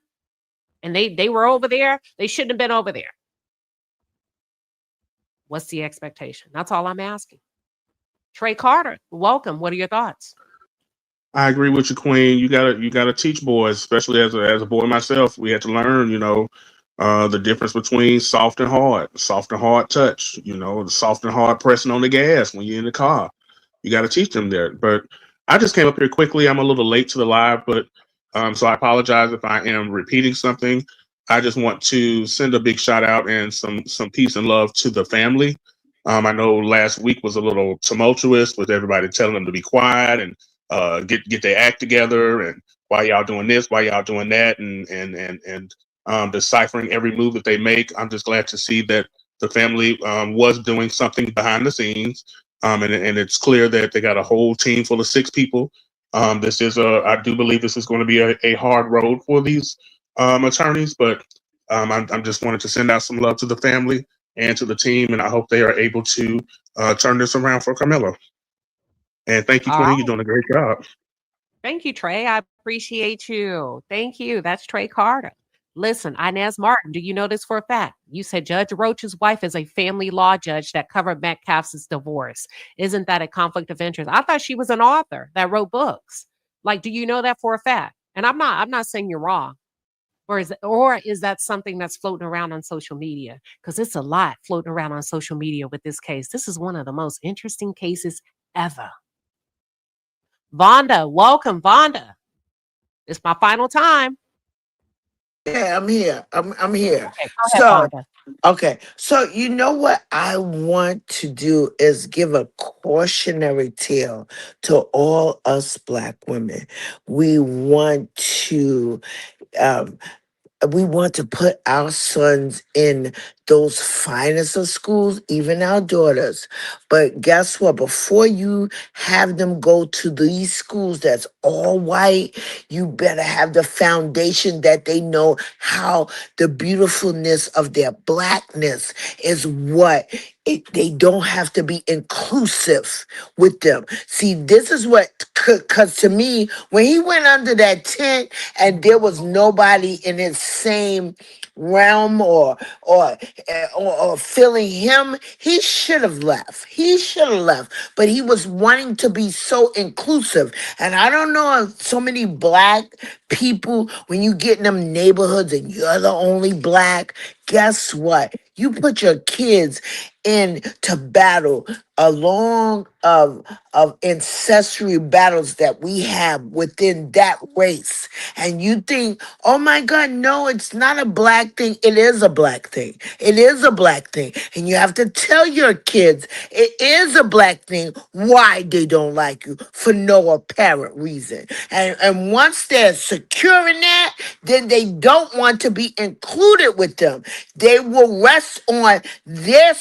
and they were over there, they shouldn't have been over there? What's the expectation? That's all I'm asking. Trey Carter, welcome. What are your thoughts? I agree with you, Queen. You gotta teach boys, especially as a boy myself. We had to learn, the difference between soft and hard touch. The soft and hard pressing on the gas when you're in the car. You got to teach them that. But I just came up here quickly. I'm a little late to the live, but so I apologize if I am repeating something. I just want to send a big shout out and some peace and love to the family. I know last week was a little tumultuous with everybody telling them to be quiet and get their act together, and why y'all doing this, why y'all doing that, and deciphering every move that they make. I'm just glad to see that the family was doing something behind the scenes, and it's clear that they got a whole team full of 6 people. I do believe this is going to be a hard road for these attorneys, but I'm just wanted to send out some love to the family and to the team, and I hope they are able to turn this around for Karmelo. And thank you, All Queen. right. You're doing a great job. Thank you, Trey. I appreciate you. Thank you. That's Trey Carter. Listen, Inez Martin, do you know this for a fact? You said Judge Roach's wife is a family law judge that covered Metcalf's divorce. Isn't that a conflict of interest? I thought she was an author that wrote books. Like, do you know that for a fact? And I'm not saying you're wrong. Or is that something that's floating around on social media? Because it's a lot floating around on social media with this case. This is one of the most interesting cases ever. Vonda, welcome, Vonda. It's my final time. Yeah, I'm here. I'm here. Okay, go ahead, So, Vonda. okay. So, you know what I want to do is give a cautionary tale to all us Black women. We want to um, put our sons in those finest of schools, even our daughters. But guess what? Before you have them go to these schools that's all white, you better have the foundation that they know how the beautifulness of their Blackness is what they don't have to be inclusive with them. See, this is what, because to me, when he went under that tent and there was nobody in his same realm or feeling him, he should have left. He should have left. But he was wanting to be so inclusive. And I don't know if so many Black people, when you get in them neighborhoods and you're the only Black, guess what? You put your kids in to battle along of ancestry battles that we have within that race. And you think, oh my God, no, it's not a Black thing. It is a Black thing. It is a Black thing. And you have to tell your kids it is a Black thing why they don't like you for no apparent reason. And once they're secure in that, then they don't want to be included with them. They will rest on their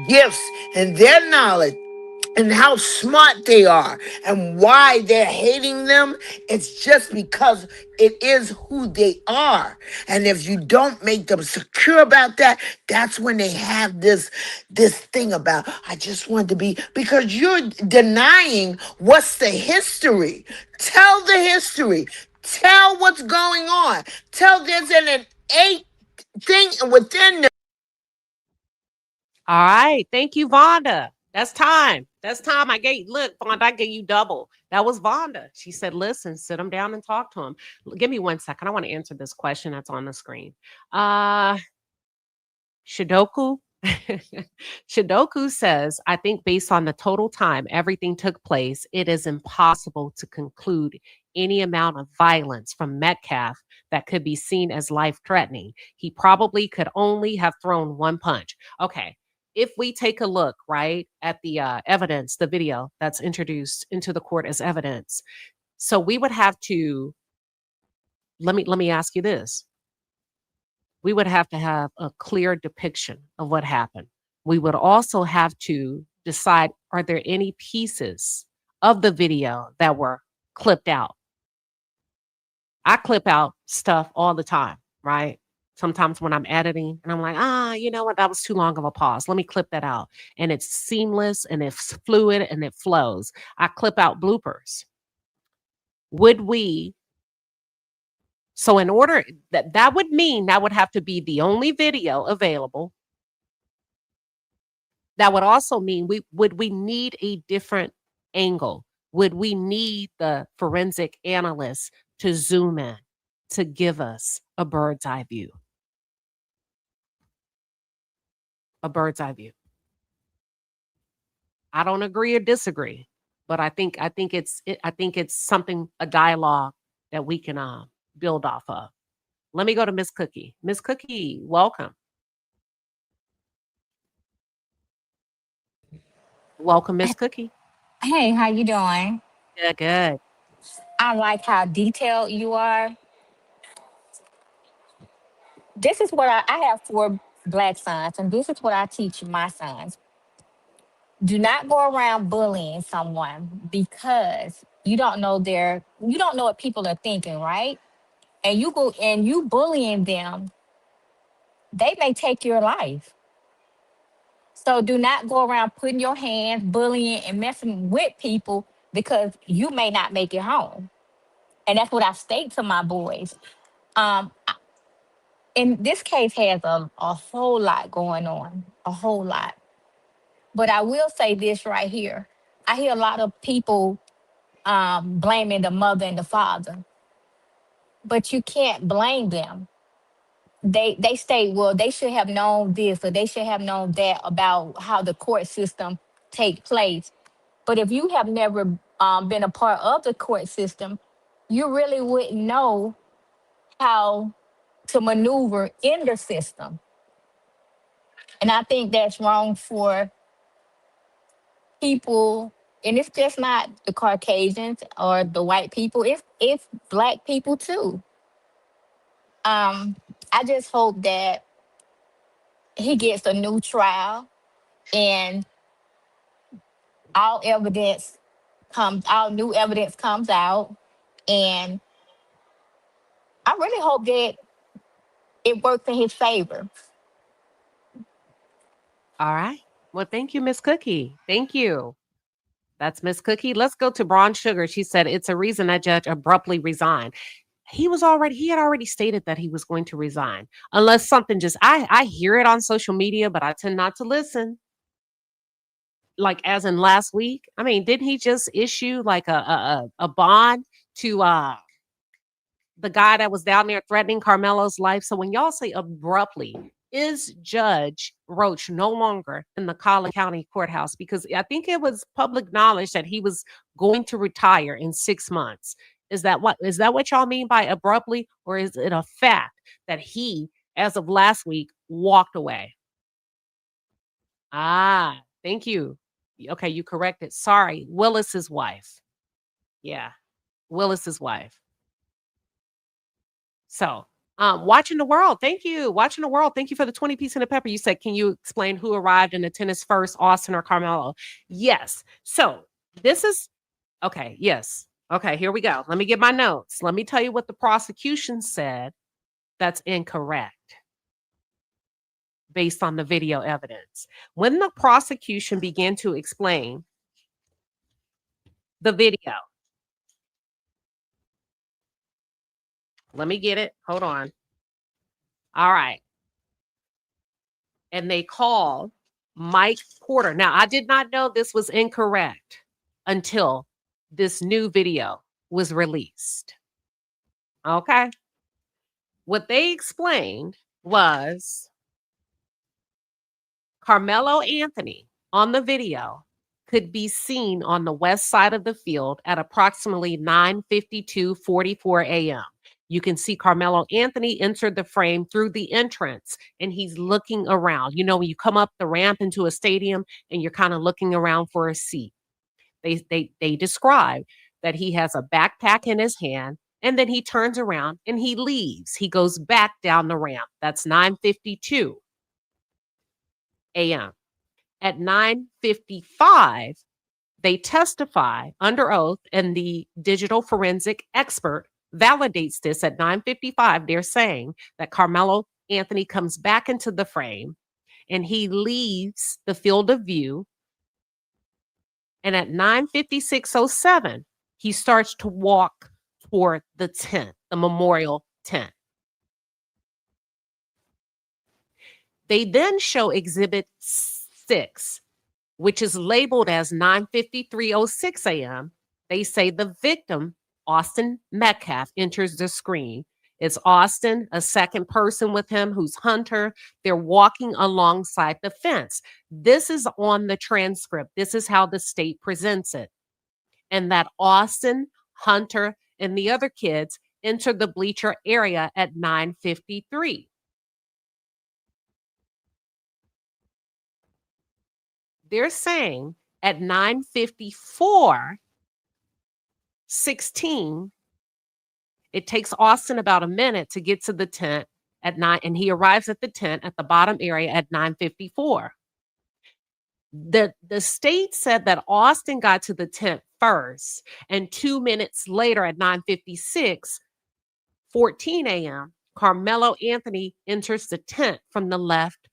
gifts and their knowledge and how smart they are and why they're hating them. It's just because it is who they are. And if you don't make them secure about that, that's when they have this thing about, I just want to be, because you're denying what's the history. Tell the history. Tell what's going on. Tell there's an innate thing within them. All right. Thank you, Vonda. That's time. That's time. Look, Vonda, I gave you double. That was Vonda. She said, listen, sit him down and talk to him. Give me 1 second. I want to answer this question that's on the screen. Shidoku. Shidoku says, I think based on the total time everything took place, it is impossible to conclude any amount of violence from Metcalf that could be seen as life-threatening. He probably could only have thrown one punch. Okay. If we take a look, right, at the evidence, the video that's introduced into the court as evidence, so we would have to, let me ask you this. We would have to have a clear depiction of what happened. We would also have to decide, are there any pieces of the video that were clipped out? I clip out stuff all the time, right? Sometimes when I'm editing and I'm like, you know what? That was too long of a pause. Let me clip that out. And it's seamless and it's fluid and it flows. I clip out bloopers. So in order that would mean that would have to be the only video available. That would also mean would we need a different angle? Would we need the forensic analyst to zoom in to give us a bird's eye view? A bird's eye view. I don't agree or disagree, but I think it's something, a dialogue that we can build off of. Let me go to Miss Cookie. Miss Cookie, welcome. Welcome, Miss Cookie. Hey, how you doing? Good, good. I like how detailed you are. This is what I have 4 black sons, and this is what I teach my sons. Do not go around bullying someone because you don't know what people are thinking, right? And you bullying them, they may take your life. So do not go around putting your hands, bullying, and messing with people because you may not make it home. And that's what I state to my boys. Um, and this case has a whole lot going on, a whole lot. But I will say this right here. I hear a lot of people blaming the mother and the father, but you can't blame them. They state, well, they should have known this or they should have known that about how the court system take place. But if you have never been a part of the court system, you really wouldn't know how to maneuver in the system. And I think that's wrong for people. And it's just not the Caucasians or the white people. It's black people too. I just hope that he gets a new trial and all new evidence comes out. And I really hope that it works in his favor. All right. Well, thank you, Miss Cookie. Thank you. That's Miss Cookie. Let's go to Brown Sugar. She said it's a reason that judge abruptly resigned. He had already stated that he was going to resign. Unless something I hear it on social media, but I tend not to listen. Like as in last week. I mean, didn't he just issue like a bond to the guy that was down there threatening Karmelo's life? So when y'all say abruptly, is Judge Roach no longer in the Collin County Courthouse? Because I think it was public knowledge that he was going to retire in 6 months. Is that what y'all mean by abruptly? Or is it a fact that he, as of last week, walked away? Thank you. Okay, you corrected. Sorry, Willis's wife. Yeah, Willis's wife. So Watching the world. Thank you. Watching the world. Thank you for the 20 piece and the pepper. You said, can you explain who arrived in the tennis first, Austin or Karmelo? Yes. So this is okay. Yes. Okay, here we go. Let me get my notes. Let me tell you what the prosecution said that's incorrect based on the video evidence. When the prosecution began to explain the video, let me get it. Hold on. All right. And they called Mike Porter. Now, I did not know this was incorrect until this new video was released. Okay. What they explained was Karmelo Anthony on the video could be seen on the west side of the field at approximately 9:52:44 a.m. You can see Karmelo Anthony enter the frame through the entrance and he's looking around. You know, when you come up the ramp into a stadium and you're kind of looking around for a seat. They describe that he has a backpack in his hand and then he turns around and he leaves. He goes back down the ramp. That's 9:52 a.m. At 9:55, they testify under oath, and the digital forensic expert validates this. At 9:55, they're saying that Karmelo Anthony comes back into the frame and he leaves the field of view. And at 9:56:07, he starts to walk toward the tent, the memorial tent. They then show Exhibit 6, which is labeled as 9:53:06 a.m. They say the victim, Austin Metcalf, enters the screen. It's Austin, a second person with him who's Hunter. They're walking alongside the fence. This is on the transcript. This is how the state presents it. And that Austin, Hunter, and the other kids entered the bleacher area at 9:53. They're saying at 9:54:16, it takes Austin about a minute to get to the tent at 9, and he arrives at the tent at the bottom area at 9:54. The state said that Austin got to the tent first, and 2 minutes later at 9:56:14 a.m., Karmelo Anthony enters the tent from the left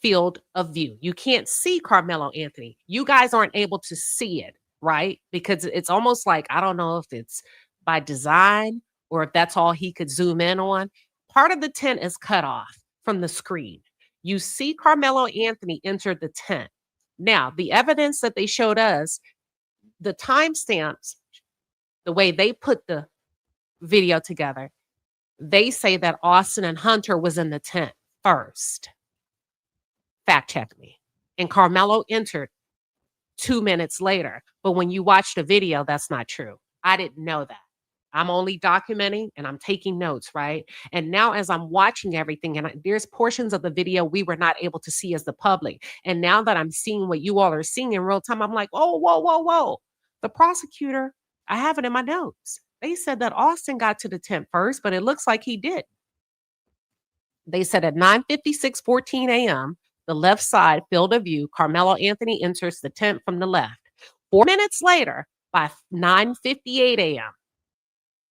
field of view. You can't see Karmelo Anthony. You guys aren't able to see it, right? Because it's almost like, I don't know if it's by design or if that's all he could zoom in on. Part of the tent is cut off from the screen. You see Karmelo Anthony enter the tent. Now, the evidence that they showed us, the timestamps, the way they put the video together, they say that Austin and Hunter was in the tent first. Fact check me. And Karmelo entered 2 minutes later. But when you watch the video, that's not true. I didn't know that. I'm only documenting and I'm taking notes, right? And now as I'm watching everything, and there's portions of the video we were not able to see as the public. And now that I'm seeing what you all are seeing in real time, I'm like, oh, whoa, whoa, whoa. The prosecutor, I have it in my notes. They said that Austin got to the tent first, but it looks like he did. They said at 9:56:14 a.m., the left side field of view, Karmelo Anthony enters the tent from the left. 4 minutes later, by 9:58 a.m.,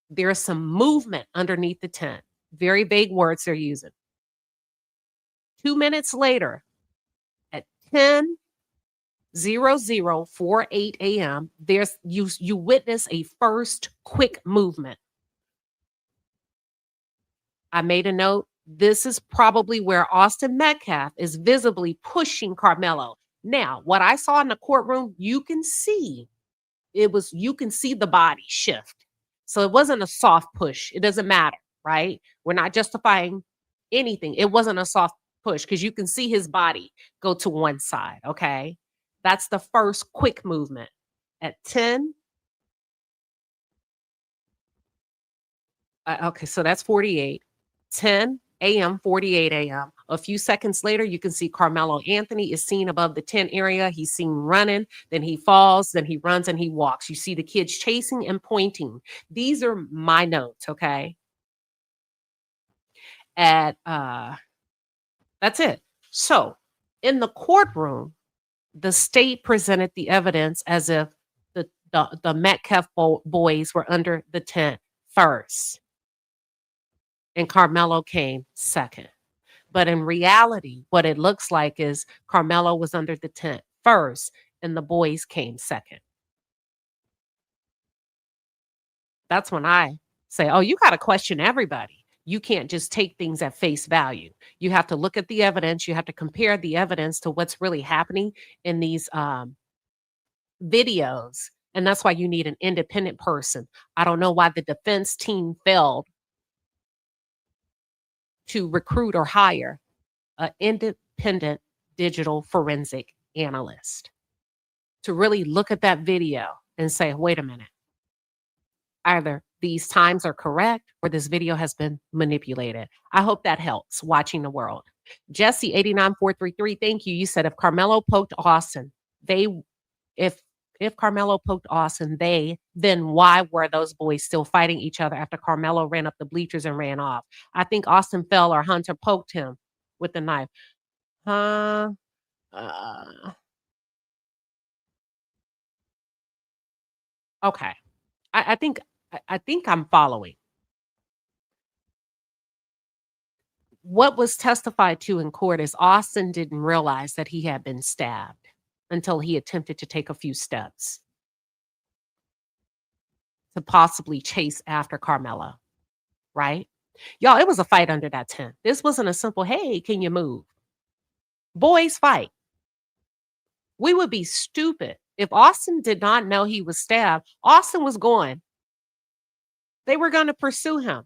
there's some movement underneath the tent. Very vague words they're using. 2 minutes later, at 10:00:48 a.m., there's you witness a first quick movement. I made a note. This is probably where Austin Metcalf is visibly pushing Karmelo. Now, what I saw in the courtroom, you can see the body shift. So it wasn't a soft push. It doesn't matter, right? We're not justifying anything. It wasn't a soft push because you can see his body go to one side, okay? That's the first quick movement. At 10, okay, so that's 48. 10 a.m., 48 a.m. A few seconds later, you can see Karmelo Anthony is seen above the tent area. He's seen running, then he falls, then he runs and he walks. You see the kids chasing and pointing. These are my notes, okay? at that's it. So in the courtroom, the state presented the evidence as if the Metcalf boys were under the tent first, and Karmelo came second. But in reality, what it looks like is Karmelo was under the tent first, and the boys came second. That's when I say, oh, you got to question everybody. You can't just take things at face value. You have to look at the evidence. You have to compare the evidence to what's really happening in these videos. And that's why you need an independent person. I don't know why the defense team failed to recruit or hire an independent digital forensic analyst to really look at that video and say, wait a minute, either these times are correct or this video has been manipulated. I hope that helps watching the world. Jesse 89433, thank you. You said if Karmelo poked Austin, if Karmelo poked Austin, then why were those boys still fighting each other after Karmelo ran up the bleachers and ran off? I think Austin fell or Hunter poked him with the knife. Okay. I think I'm following. What was testified to in court is Austin didn't realize that he had been stabbed until he attempted to take a few steps to possibly chase after Karmelo, right? Y'all, it was a fight under that tent. This wasn't a simple, hey, can you move? Boys fight. We would be stupid if Austin did not know he was stabbed. Austin was going. They were going to pursue him.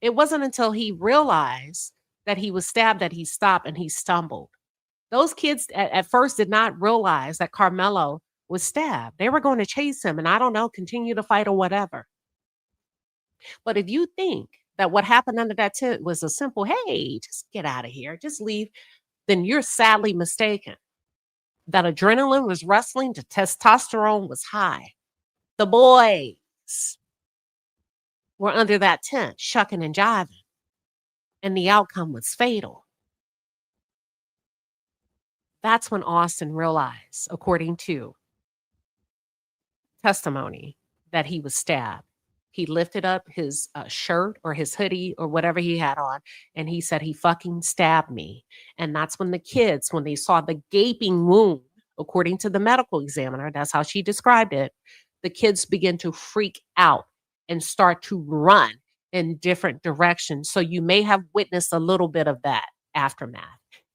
It wasn't until he realized that he was stabbed that he stopped and he stumbled. Those kids at first did not realize that Karmelo was stabbed. They were going to chase him and I don't know, continue to fight or whatever. But if you think that what happened under that tent was a simple, hey, just get out of here, just leave, then you're sadly mistaken. That adrenaline was rustling, the testosterone was high. The boys were under that tent, shucking and jiving. And the outcome was fatal. That's when Austin realized, according to testimony, that he was stabbed. He lifted up his shirt or his hoodie or whatever he had on, and he said, he fucking stabbed me. And that's when the kids, when they saw the gaping wound, according to the medical examiner, that's how she described it, the kids begin to freak out and start to run in different directions. So you may have witnessed a little bit of that aftermath.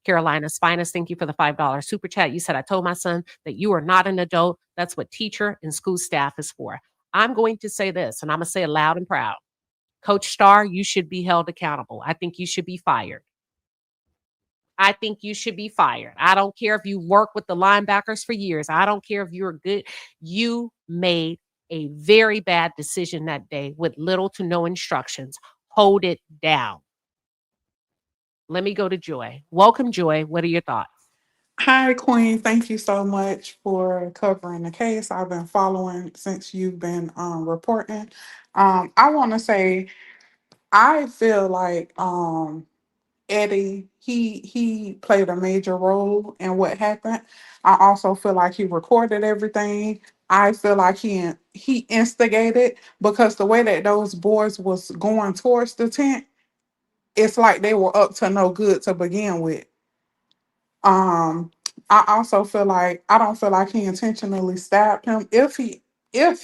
Carolina's Finest, thank you for the $5 super chat. You said, I told my son that you are not an adult. That's what teacher and school staff is for. I'm going to say this, and I'm going to say it loud and proud. Coach Starr, you should be held accountable. I think you should be fired. I think you should be fired. I don't care if you work with the linebackers for years. I don't care if you're good. You made a very bad decision that day with little to no instructions. Hold it down. Let me go to Joy. Welcome, Joy. What are your thoughts? Hi, Queen. Thank you so much for covering the case. I've been following since you've been reporting. I want to say, I feel like Eddie, he played a major role in what happened. I also feel like he recorded everything. I feel like he instigated, because the way that those boys was going towards the tent, it's like they were up to no good to begin with. I also feel like, I don't feel like he intentionally stabbed him. If he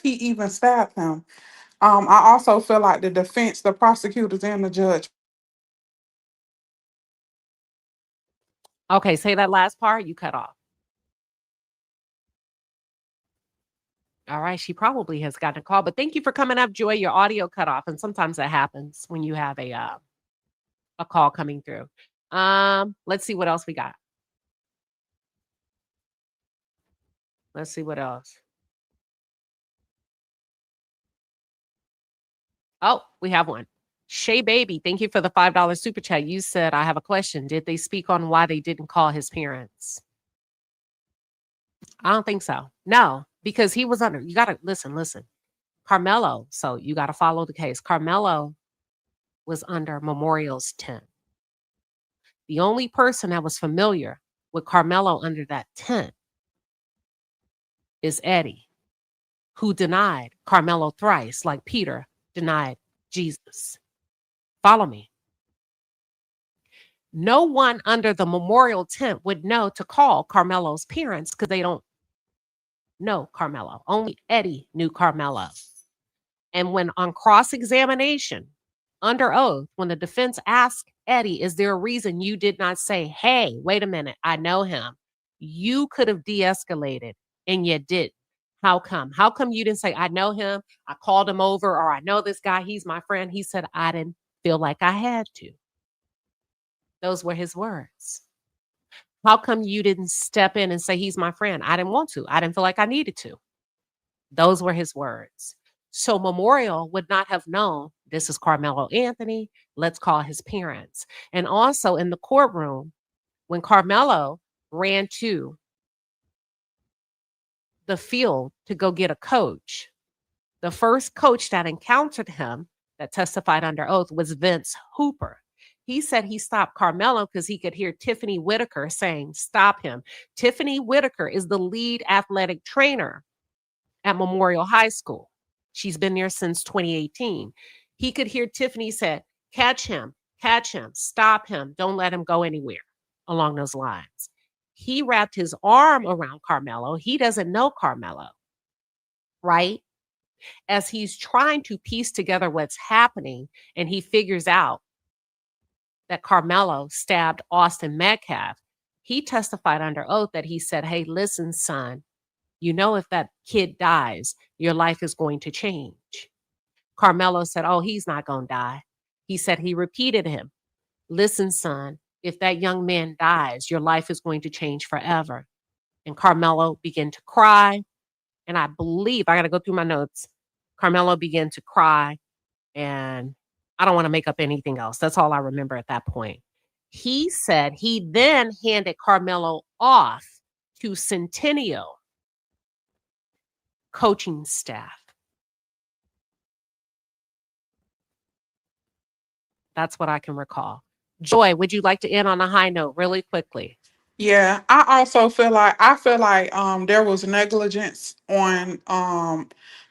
even stabbed him. I also feel like the defense, the prosecutors, and the judge. Okay, say that last part. You cut off. All right, she probably has gotten a call, but thank you for coming up, Joy. Your audio cut off, and sometimes that happens when you have a call coming through. Let's see what else we got. Let's see what else. Oh, we have one. Shay Baby, thank you for the $5 super chat. You said, I have a question. Did they speak on why they didn't call his parents? I don't think so. No, because he was under, you got to listen. Karmelo, so you got to follow the case. Karmelo was under Memorial's tent. The only person that was familiar with Karmelo under that tent is Eddie, who denied Karmelo thrice, like Peter denied Jesus. Follow me. No one under the memorial tent would know to call Karmelo's parents because they don't know Karmelo. Only Eddie knew Karmelo. And when on cross-examination, under oath, when the defense asked Eddie, is there a reason you did not say, hey, wait a minute, I know him? You could have de-escalated and you didn't. How come? How come you didn't say, I know him, I called him over, or I know this guy, he's my friend? He said, I didn't feel like I had to. Those were his words. How come you didn't step in and say, he's my friend? I didn't want to. I didn't feel like I needed to. Those were his words. So Memorial would not have known this is Karmelo Anthony. Let's call his parents. And also in the courtroom, when Karmelo ran to the field to go get a coach, the first coach that encountered him that testified under oath was Vince Hooper. He said he stopped Karmelo because he could hear Tiffany Whitaker saying, stop him. Tiffany Whitaker is the lead athletic trainer at Memorial High School. She's been there since 2018. He could hear Tiffany say, catch him, stop him, don't let him go anywhere, along those lines. He wrapped his arm around Karmelo. He doesn't know Karmelo, right? As he's trying to piece together what's happening, and he figures out that Karmelo stabbed Austin Metcalf, he testified under oath that he said, hey, listen, son, you know, if that kid dies, your life is going to change. Karmelo said, oh, he's not going to die. He said, he repeated him, listen, son, if that young man dies, your life is going to change forever. And Karmelo began to cry. And I believe, I got to go through my notes, Karmelo began to cry. And I don't want to make up anything else. That's all I remember at that point. He said he then handed Karmelo off to Centennial coaching staff. That's what I can recall. Joy, would you like to end on a high note really quickly? Yeah, I also feel like there was negligence on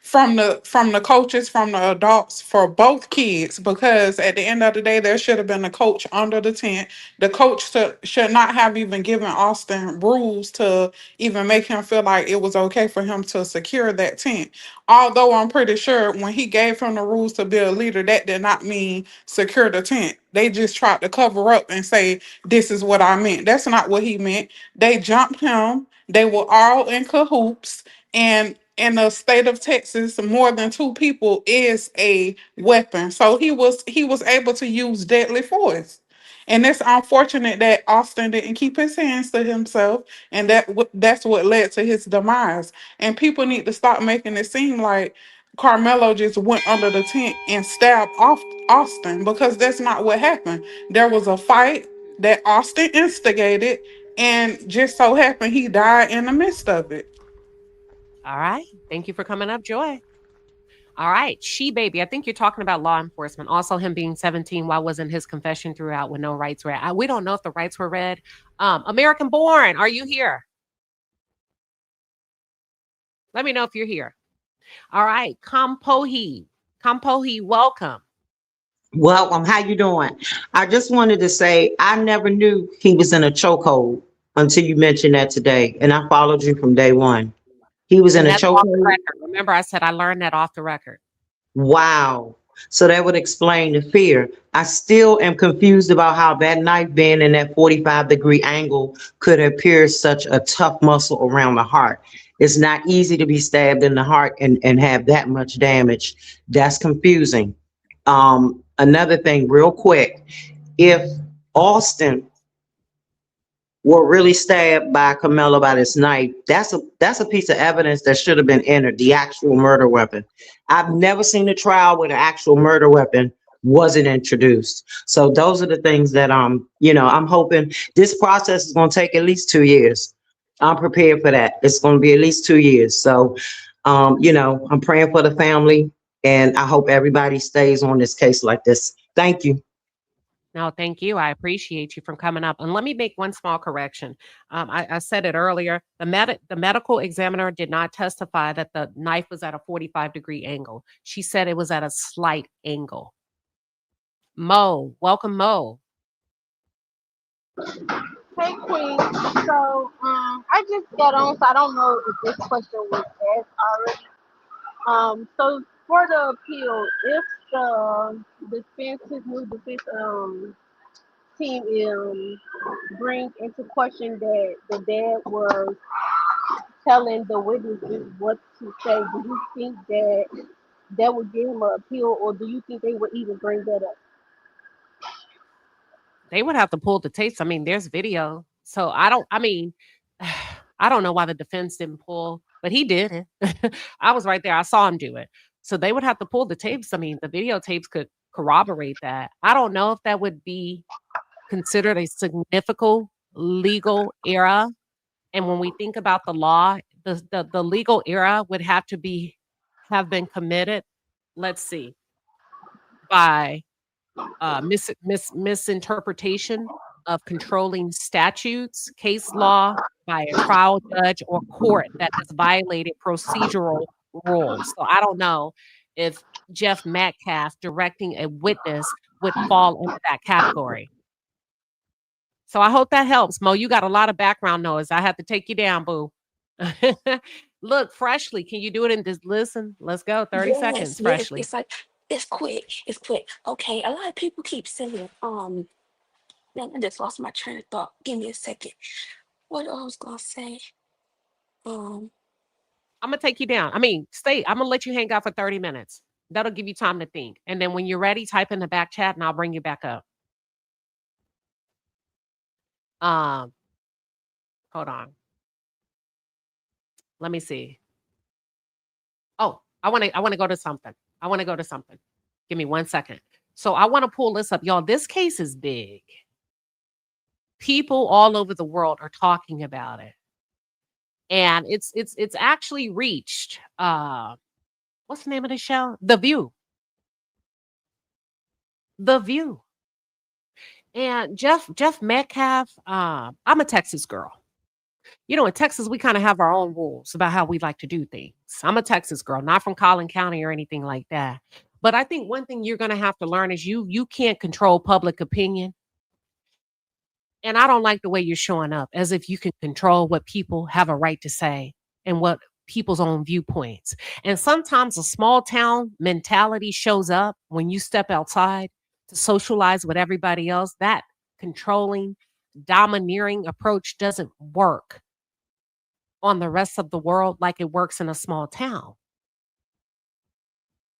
from the coaches, from the adults for both kids, because at the end of the day there should have been a coach under the tent. The coach should not have even given Austin rules to even make him feel like it was okay for him to secure that tent. Although I'm pretty sure when he gave him the rules to be a leader, that did not mean secure the tent. They just tried to cover up and say, this is what I meant. That's not what he meant. They jumped him. They were all in cahoots. And in the state of Texas, more than two people is a weapon. So he was able to use deadly force. And it's unfortunate that Austin didn't keep his hands to himself, and that's what led to his demise. And people need to stop making it seem like Karmelo just went under the tent and stabbed off Austin, because that's not what happened. There was a fight that Austin instigated, and just so happened he died in the midst of it. All right. Thank you for coming up, Joy. All right. She Baby, I think you're talking about law enforcement. Also him being 17. Why wasn't his confession throughout when no rights were read? We don't know if the rights were read. American Born, are you here? Let me know if you're here. All right. Kampohi, welcome. Welcome. How you doing? I just wanted to say I never knew he was in a chokehold until you mentioned that today, and I followed you from day one. He was in a chokehold. Remember, I said I learned that off the record. Wow. So that would explain the fear. I still am confused about how that knife being in that 45-degree angle could have pierced such a tough muscle around the heart. It's not easy to be stabbed in the heart and have that much damage. That's confusing. Another thing real quick, if Austin were really stabbed by Karmelo by this knife, that's a piece of evidence that should have been entered, the actual murder weapon. I've never seen a trial where the actual murder weapon wasn't introduced. So those are the things that I'm hoping. This process is going to take at least 2 years. I'm prepared for that. It's going to be at least 2 years. So I'm praying for the family, and I hope everybody stays on this case like this. Thank you. No, thank you. I appreciate you from coming up. And let me make one small correction. I said it earlier. The medical examiner did not testify that the knife was at a 45-degree angle. She said it was at a slight angle. Mo, welcome, Mo. Hey Queen. So I just got on, so I don't know if this question was asked already. So for the appeal, if his new defense team bring into question that the dad was telling the witnesses what to say, do you think that would give him an appeal, or do you think they would even bring that up? They would have to pull the tapes. I mean, there's video. So I don't know why the defense didn't pull, but he did it. I was right there. I saw him do it. So they would have to pull the tapes. I mean, the videotapes could corroborate that. I don't know if that would be considered a significant legal error. And when we think about the law, the legal error would have been committed, let's see, by misinterpretation of controlling statutes, case law, by a trial judge or court that has violated procedural rules. So I don't know if Jeff Metcalf directing a witness would fall into that category. So I hope that helps. Mo, you got a lot of background noise. I have to take you down, boo. Look, Freshly, can you do it and just listen? Let's go. 30 seconds, Freshly. It's like it's quick. It's quick. Okay, a lot of people keep saying, man, I just lost my train of thought. Give me a second. What I was gonna say? I'm gonna take you down. I mean, stay. I'm gonna let you hang out for 30 minutes. That'll give you time to think. And then when you're ready, type in the back chat and I'll bring you back up. Hold on. Let me see. Oh, I want to go to something. Give me 1 second. So I want to pull this up, y'all. This case is big. People all over the world are talking about it. And it's actually reached what's the name of the show? The View. The View. And Jeff Metcalf, I'm a Texas girl. You know, in Texas, we kind of have our own rules about how we like to do things. I'm a Texas girl, not from Collin County or anything like that. But I think one thing you're going to have to learn is you can't control public opinion. And I don't like the way you're showing up as if you can control what people have a right to say and what people's own viewpoints. And sometimes a small town mentality shows up when you step outside to socialize with everybody else. That controlling, domineering approach doesn't work on the rest of the world like it works in a small town.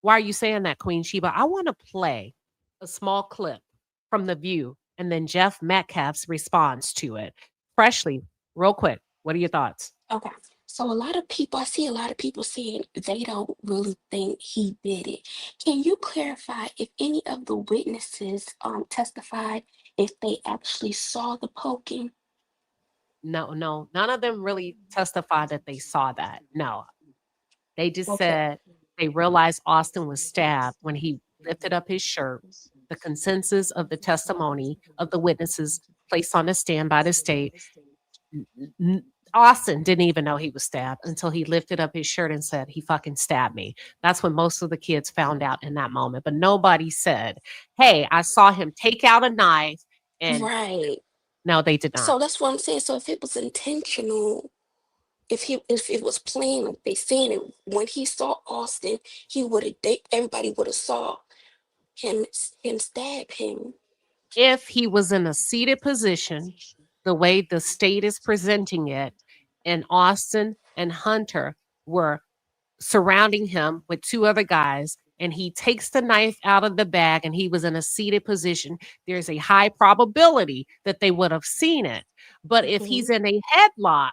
Why are you saying that, Queen Sheba? I want to play a small clip from The View and then Jeff Metcalf's response to it. Freshly, real quick, what are your thoughts? Okay. So I see a lot of people saying they don't really think he did it. Can you clarify if any of the witnesses testified if they actually saw the poking? No, none of them really testified that they saw that. No, they just said they realized Austin was stabbed when he lifted up his shirt. The consensus of the testimony of the witnesses placed on the stand by the state, Austin didn't even know he was stabbed until he lifted up his shirt and said, he fucking stabbed me. That's when most of the kids found out in that moment. But nobody said, hey, I saw him take out a knife and Right. No, they did not. So that's what I'm saying. So if it was intentional, if it was plain, like they saying it, when he saw Austin, everybody would have saw him stab him. If he was in a seated position, the way the state is presenting it, and Austin and Hunter were surrounding him with two other guys, and he takes the knife out of the bag and he was in a seated position, there's a high probability that they would have seen it. But if he's in a headlock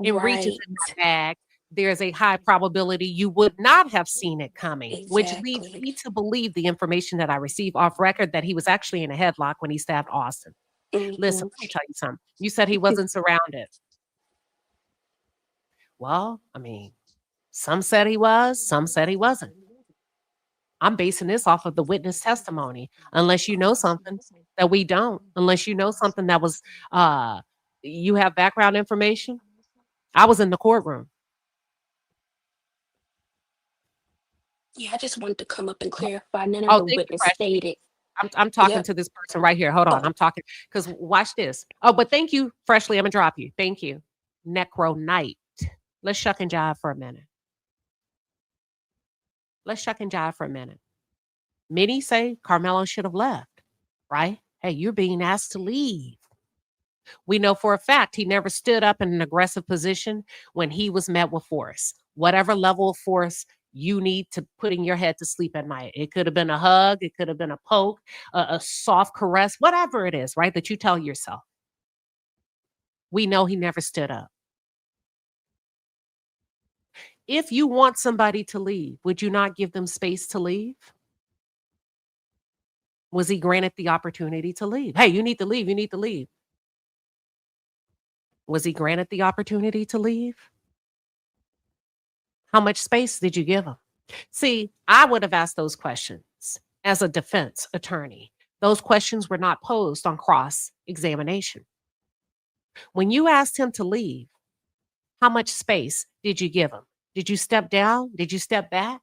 and reaches in the bag, there's a high probability you would not have seen it coming, which leads me to believe the information that I received off record that he was actually in a headlock when he stabbed Austin. Listen, let me tell you something. You said he wasn't surrounded. Well, I mean, some said he was, some said he wasn't. I'm basing this off of the witness testimony, unless you know something that we don't, unless you know something that was, you have background information. I was in the courtroom. Yeah, I just wanted to come up and clarify. None of Oh, the thank you, witness Freshly. stated. I'm talking Yep. to this person right here. Hold on. Oh, I'm talking because watch this. Oh, but thank you, Freshly. I'm gonna drop you. Thank you. Necro Knight. Let's shuck and jive for a minute. Let's shuck and jive for a minute. Many say Karmelo should have left, right? Hey, you're being asked to leave. We know for a fact he never stood up in an aggressive position when he was met with force. Whatever level of force you need to putting your head to sleep at night. It could have been a hug, it could have been a poke, a soft caress, whatever it is, right? That you tell yourself. We know he never stood up. If you want somebody to leave, would you not give them space to leave? Was he granted the opportunity to leave? Hey, you need to leave. You need to leave. Was he granted the opportunity to leave? How much space did you give him? See, I would have asked those questions as a defense attorney. Those questions were not posed on cross examination. When you asked him to leave, how much space did you give him? Did you step down? Did you step back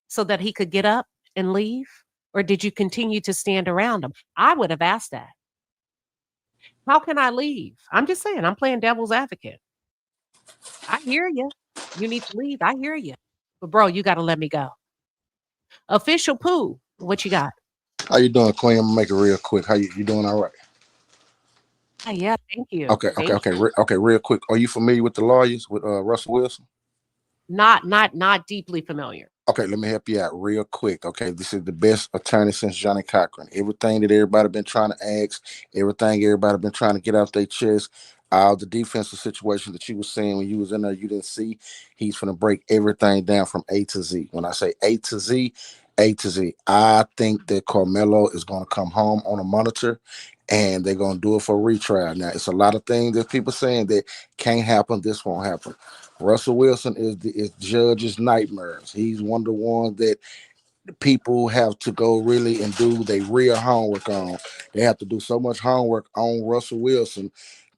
so that he could get up and leave? Or did you continue to stand around him? I would have asked that. How can I leave? I'm just saying, I'm playing devil's advocate. I hear you. You need to leave. I hear you. But bro, you got to let me go. Official Pooh, what you got? How you doing, Queen? I'm gonna make it real quick. How you doing? All right. Yeah, thank you. Okay. Thank you. Okay. Real quick. Are you familiar with the lawyers with Russell Wilson? Not deeply familiar. Okay, let me help you out real quick. Okay, this is the best attorney since Johnny Cochran. Everything that everybody been trying to ask, everything everybody been trying to get off their chest, all the defensive situation that you was saying when you was in there, you didn't see. He's gonna break everything down from A to Z. When I say A to Z, A to Z, I think that Karmelo is gonna come home on a monitor, and they're gonna do it for a retrial. Now, it's a lot of things that people saying that can't happen. This won't happen. Russell Wilson is judge's nightmares. He's one of the ones that people have to go really and do their real homework on. They have to do so much homework on Russell Wilson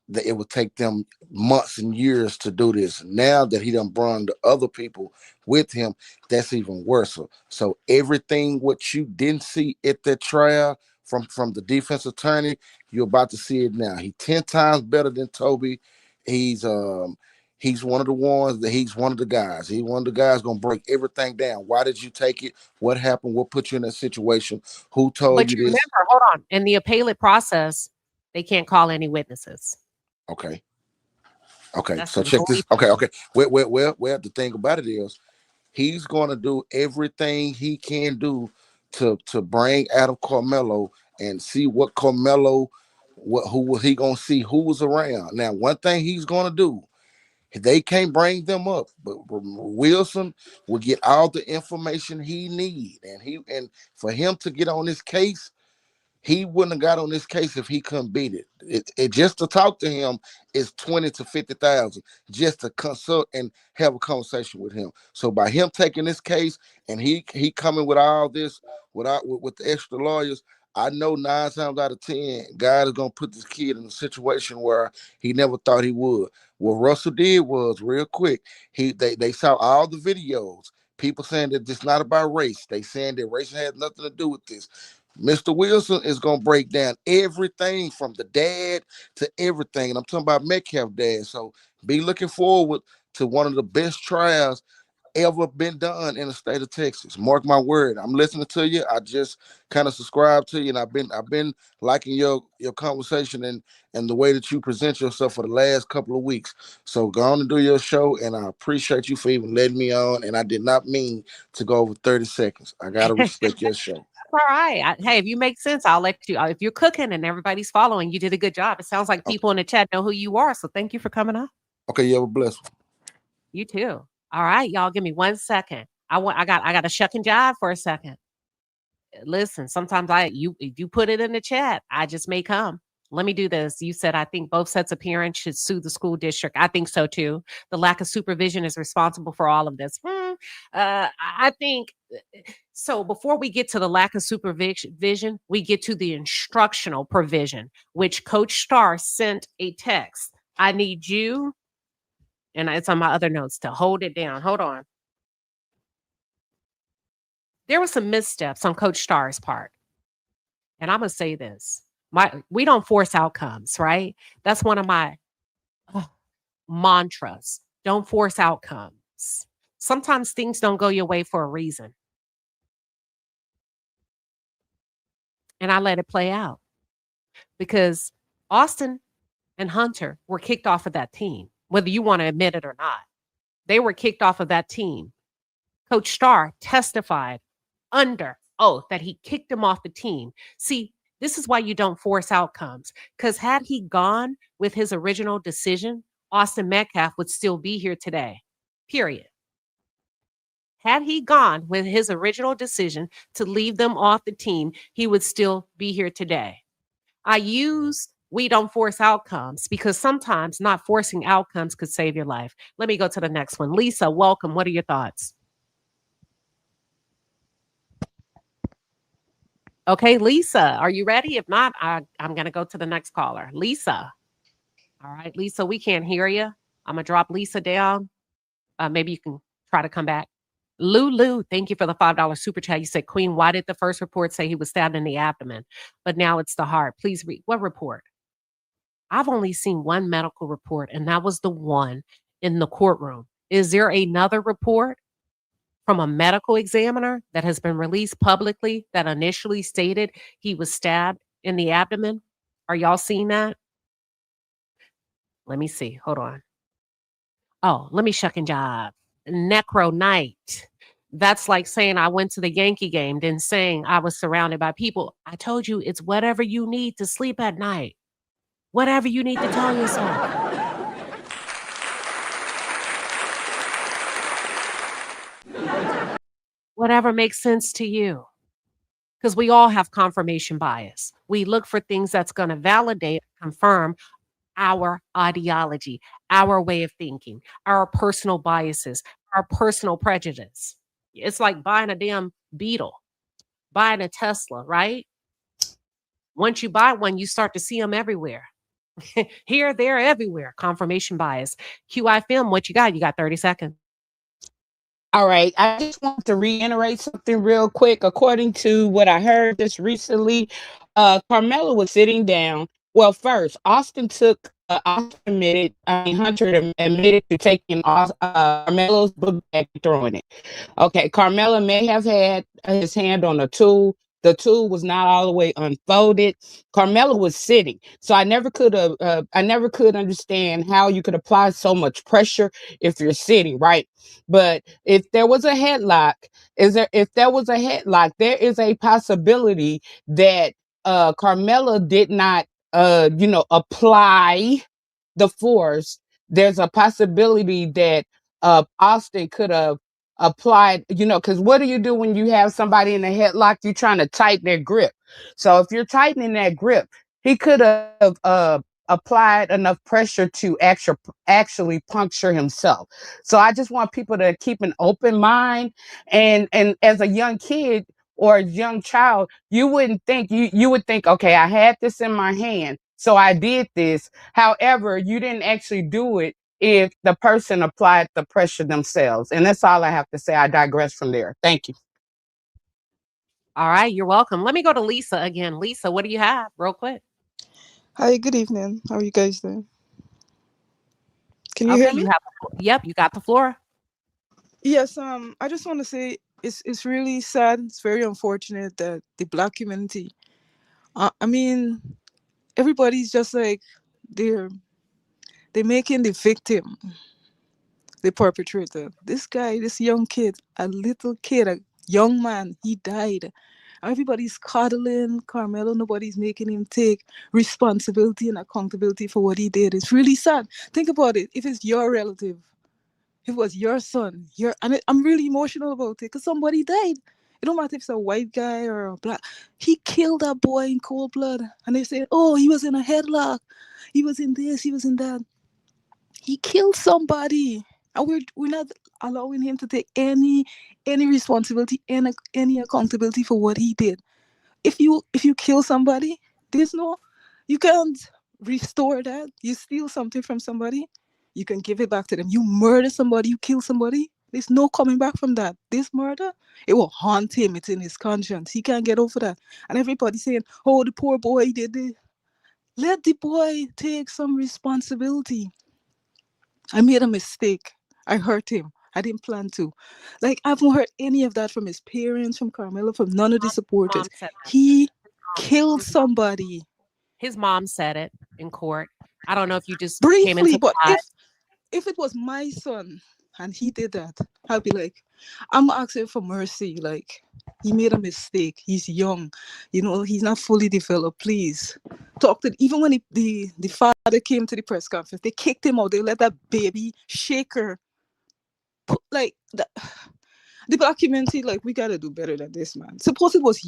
that it would take them months and years to do this. Now that he done brought the other people with him, that's even worse. So everything what you didn't see at that trial from the defense attorney, you're about to see it now. He's 10 times better than Toby. He's one of the ones that he's one of the guys. He's one of the guys gonna break everything down. Why did you take it? What happened? What put you in that situation? Who told But you you this? remember, hold on, in the appellate process, they can't call any witnesses. Okay. That's So the check only this. Okay. Well, the thing about it is he's going to do everything he can do to bring Adam Carmelo and see what Carmelo, who was he going to see who was around. Now, one thing he's going to do, they can't bring them up, but Wilson will get all the information he need, and for him to get on this case, he wouldn't have got on this case if he couldn't beat it. It just to talk to him is 20 to 50,000 just to consult and have a conversation with him. So by him taking this case and he coming with all this with the extra lawyers, I know 9 times out of 10, God is gonna put this kid in a situation where he never thought he would. What Russell did was real quick. They saw all the videos. People saying that it's not about race. They saying that race has nothing to do with this. Mr. Wilson is going to break down everything from the dad to everything. And I'm talking about Metcalf dad. So be looking forward to one of the best trials ever been done in the state of Texas. Mark my word. I'm listening to you. I just kind of subscribe to you, and I've been liking your conversation and the way that you present yourself for the last couple of weeks. So go on and do your show, and I appreciate you for even letting me on. And I did not mean to go over 30 seconds. I gotta respect your show. all right. Hey, if you make sense, I'll let you. If you're cooking and everybody's following, you did a good job. It sounds like people in the chat know who you are. So thank you for coming on. Okay, you have a blessed one. You too. All right, y'all. Give me 1 second. I got to shuck and jive for a second. Listen, sometimes if you put it in the chat, I just may come. Let me do this. You said, I think both sets of parents should sue the school district. I think so too. The lack of supervision is responsible for all of this. I think so. Before we get to the lack of supervision, we get to the instructional provision, which Coach Starr sent a text. I need you, and it's on my other notes, to hold it down. Hold on. There were some missteps on Coach Starr's part. And I'm going to say this. We don't force outcomes, right? That's one of my mantras. Don't force outcomes. Sometimes things don't go your way for a reason. And I let it play out because Austin and Hunter were kicked off of that team, whether you want to admit it or not. They were kicked off of that team. Coach Starr testified under oath that he kicked him off the team. See, this is why you don't force outcomes, because had he gone with his original decision, Austin Metcalf would still be here today, period. Had he gone with his original decision to leave them off the team, he would still be here today. I use we don't force outcomes because sometimes not forcing outcomes could save your life. Let me go to the next one. Lisa, welcome. What are your thoughts? Okay, Lisa, are you ready? If not, I'm going to go to the next caller. Lisa. All right, Lisa, we can't hear you. I'm going to drop Lisa down. Maybe you can try to come back. Lulu, thank you for the $5 super chat. You said, Queen, why did the first report say he was stabbed in the abdomen, but now it's the heart? Please read. What report? I've only seen one medical report, and that was the one in the courtroom. Is there another report from a medical examiner that has been released publicly that initially stated he was stabbed in the abdomen? Are y'all seeing that? Let me see. Hold on. Oh, let me shuck and jive. Necro night. That's like saying I went to the Yankee game, then saying I was surrounded by people. I told you it's whatever you need to sleep at night. Whatever you need to tell yourself. Whatever makes sense to you. Because we all have confirmation bias. We look for things that's going to validate, confirm our ideology, our way of thinking, our personal biases, our personal prejudice. It's like buying a damn Beetle, buying a Tesla, right? Once you buy one, you start to see them everywhere. Here, there, everywhere. Confirmation bias. QI Film, what you got? You got 30 seconds. All right. I just want to reiterate something real quick. According to what I heard just recently, Karmelo was sitting down. Well, first, Hunter admitted to taking Carmelo's book bag and throwing it. Okay, Karmelo may have had his hand on a tool. The tool was not all the way unfolded. Karmelo was sitting, so I never could understand how you could apply so much pressure if you're sitting, right? But if there was a headlock, there is a possibility that Karmelo did not, apply the force. There's a possibility that Austin could have applied, because what do you do when you have somebody in a headlock? You're trying to tighten their grip. So if you're tightening that grip, he could have applied enough pressure to actually puncture himself. So I just want people to keep an open mind, and as a young kid or a young child, you wouldn't think you would think, okay, I had this in my hand, so I did this. However, you didn't actually do it if the person applied the pressure themselves. And that's all I have to say. I digress from there. Thank you. All right, you're welcome. Let me go to Lisa again. Lisa, what do you have real quick? Hi, good evening. How are you guys doing? Can you Okay, hear me? Yep, you got the floor. Yes, I just want to say it's really sad. It's very unfortunate that the Black community, I mean, everybody's just like they're making the victim the perpetrator. This guy, this young kid, a little kid, a young man, he died. Everybody's coddling Karmelo. Nobody's making him take responsibility and accountability for what he did. It's really sad. Think about it. If it's your relative, if it was your son, I'm really emotional about it because somebody died. It don't matter if it's a white guy or a black. He killed that boy in cold blood. And they say, oh, he was in a headlock. He was in this, he was in that. He killed somebody. And we're not allowing him to take any responsibility, any accountability for what he did. If you kill somebody, you can't restore that. You steal something from somebody, you can give it back to them. You murder somebody, you kill somebody, there's no coming back from that. This murder, it will haunt him. It's in his conscience. He can't get over that. And everybody's saying, oh, the poor boy did this. Let the boy take some responsibility. I made a mistake. I hurt him. I didn't plan to. Like, I haven't heard any of that from his parents, from Karmelo, from none of the supporters. He killed somebody. His mom said it in court. I don't know if you just briefly, came into but if it was my son and he did that, I'd be like, I'm asking for mercy. Like, he made a mistake. He's young. He's not fully developed. Please talk to. Even when the father came to the press conference, they kicked him out. They let that baby shaker. Like the black community, like, we gotta do better than this, man. Suppose it was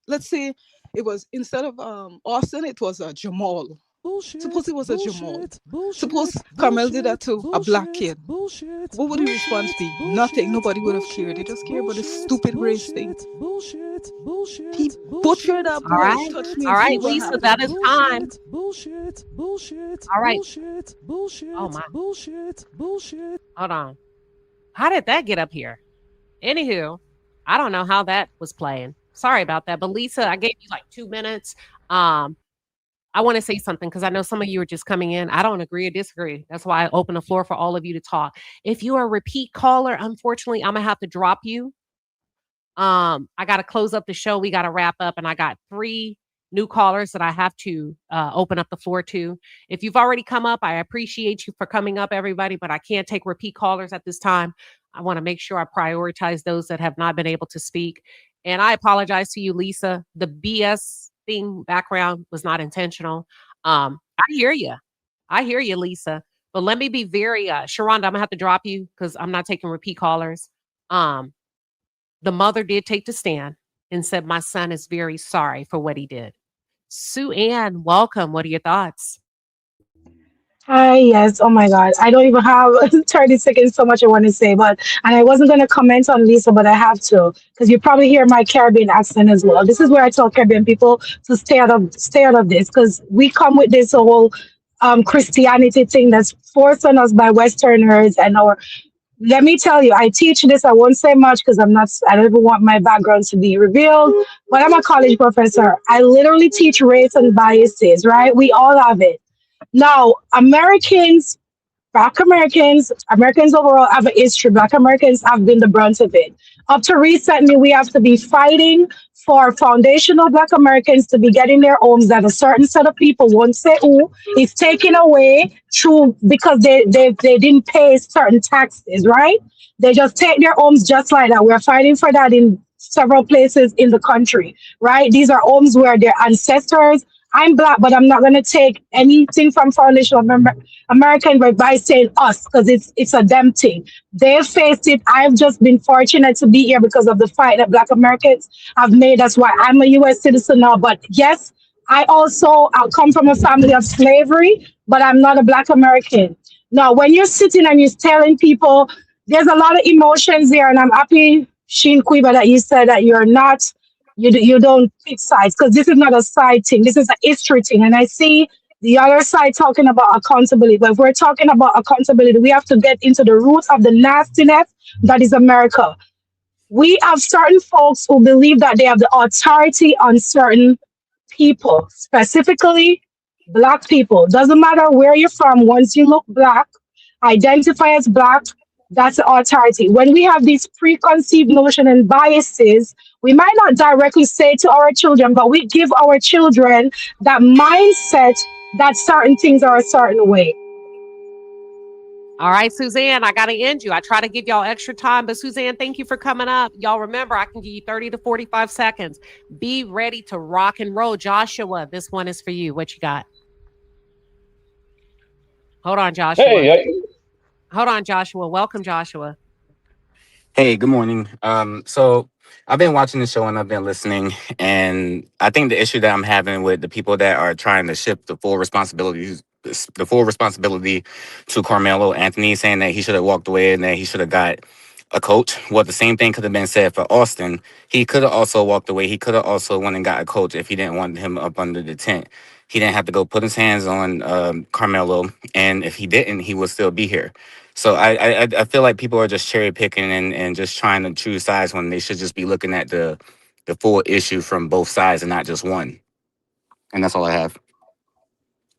let's say it was, instead of Austin, it was a Jamal. Bullshit. Suppose it was a Jamal. Suppose Karmelo did that to a black kid. What would the response be? Nothing. Nobody would have cared. They just care about this stupid race thing. He butchered that boy. All right, Touch me. all right, Lisa, that is time. All right. Oh my. Hold on. How did that get up here? Anywho, I don't know how that was playing. Sorry about that. But Lisa, I gave you like 2 minutes. I want to say something because I know some of you are just coming in. I don't agree or disagree. That's why I open the floor for all of you to talk. If you are a repeat caller, unfortunately, I'm going to have to drop you. I got to close up the show. We got to wrap up. And I got 3 new callers that I have to open up the floor to. If you've already come up, I appreciate you for coming up, everybody, but I can't take repeat callers at this time. I want to make sure I prioritize those that have not been able to speak. And I apologize to you, Lisa. The BS thing background was not intentional. I hear you. I hear you, Lisa. But let me be very, Sharonda, I'm gonna have to drop you because I'm not taking repeat callers. The mother did take the stand and said, my son is very sorry for what he did. Sue Ann, welcome. What are your thoughts? Hi, yes. Oh my God. I don't even have 30 seconds, so much I want to say, and I wasn't going to comment on Lisa, but I have to, because you probably hear my Caribbean accent as well. This is where I tell Caribbean people to stay out of this, because we come with this whole Christianity thing that's forced on us by Westerners let me tell you, I teach this. I won't say much because I don't even want my background to be revealed, but I'm a college professor. I literally teach race and biases, right? We all have it. Now, Black Americans overall have a history. Black Americans have been the brunt of it. Up to recently, we have to be fighting for foundational Black Americans to be getting their homes that a certain set of people, won't say who, is taken away because they didn't pay certain taxes, right? They just take their homes just like that. We're fighting for that in several places in the country, right? These are homes where their ancestors. I'm Black, but I'm not going to take anything from foundational American by saying us, because it's a them thing. They faced it. I've just been fortunate to be here because of the fight that Black Americans have made. That's why I'm a U.S. citizen now. But yes, I come from a family of slavery, but I'm not a Black American. Now, when you're sitting and you're telling people, there's a lot of emotions there, and I'm happy, Sheen Quiver, that you said that you're not. You don't pick sides, because this is not a side thing. This is a history thing. And I see the other side talking about accountability. But if we're talking about accountability, we have to get into the root of the nastiness that is America. We have certain folks who believe that they have the authority on certain people, specifically Black people. Doesn't matter where you're from. Once you look Black, identify as Black, that's the authority. When we have these preconceived notion and biases, we might not directly say to our children, but we give our children that mindset that certain things are a certain way. All right, Suzanne, I got to end you. I try to give y'all extra time, but Suzanne, thank you for coming up. Y'all remember, I can give you 30 to 45 seconds. Be ready to rock and roll. Joshua, this one is for you. What you got? Hold on, Joshua. Hold on, Joshua. Welcome, Joshua. Hey, good morning. So I've been watching the show and I've been listening, and I think the issue that I'm having with the people that are trying to shift the full responsibility to Carmelo Anthony, saying that he should have walked away and that he should have got a coach. Well, the same thing could have been said for Austin. He could have also walked away. He could have also went and got a coach if he didn't want him up under the tent. He didn't have to go put his hands on Carmelo, and if he didn't, he would still be here. So I feel like people are just cherry picking and just trying to choose sides when they should just be looking at the full issue from both sides and not just one. And that's all I have.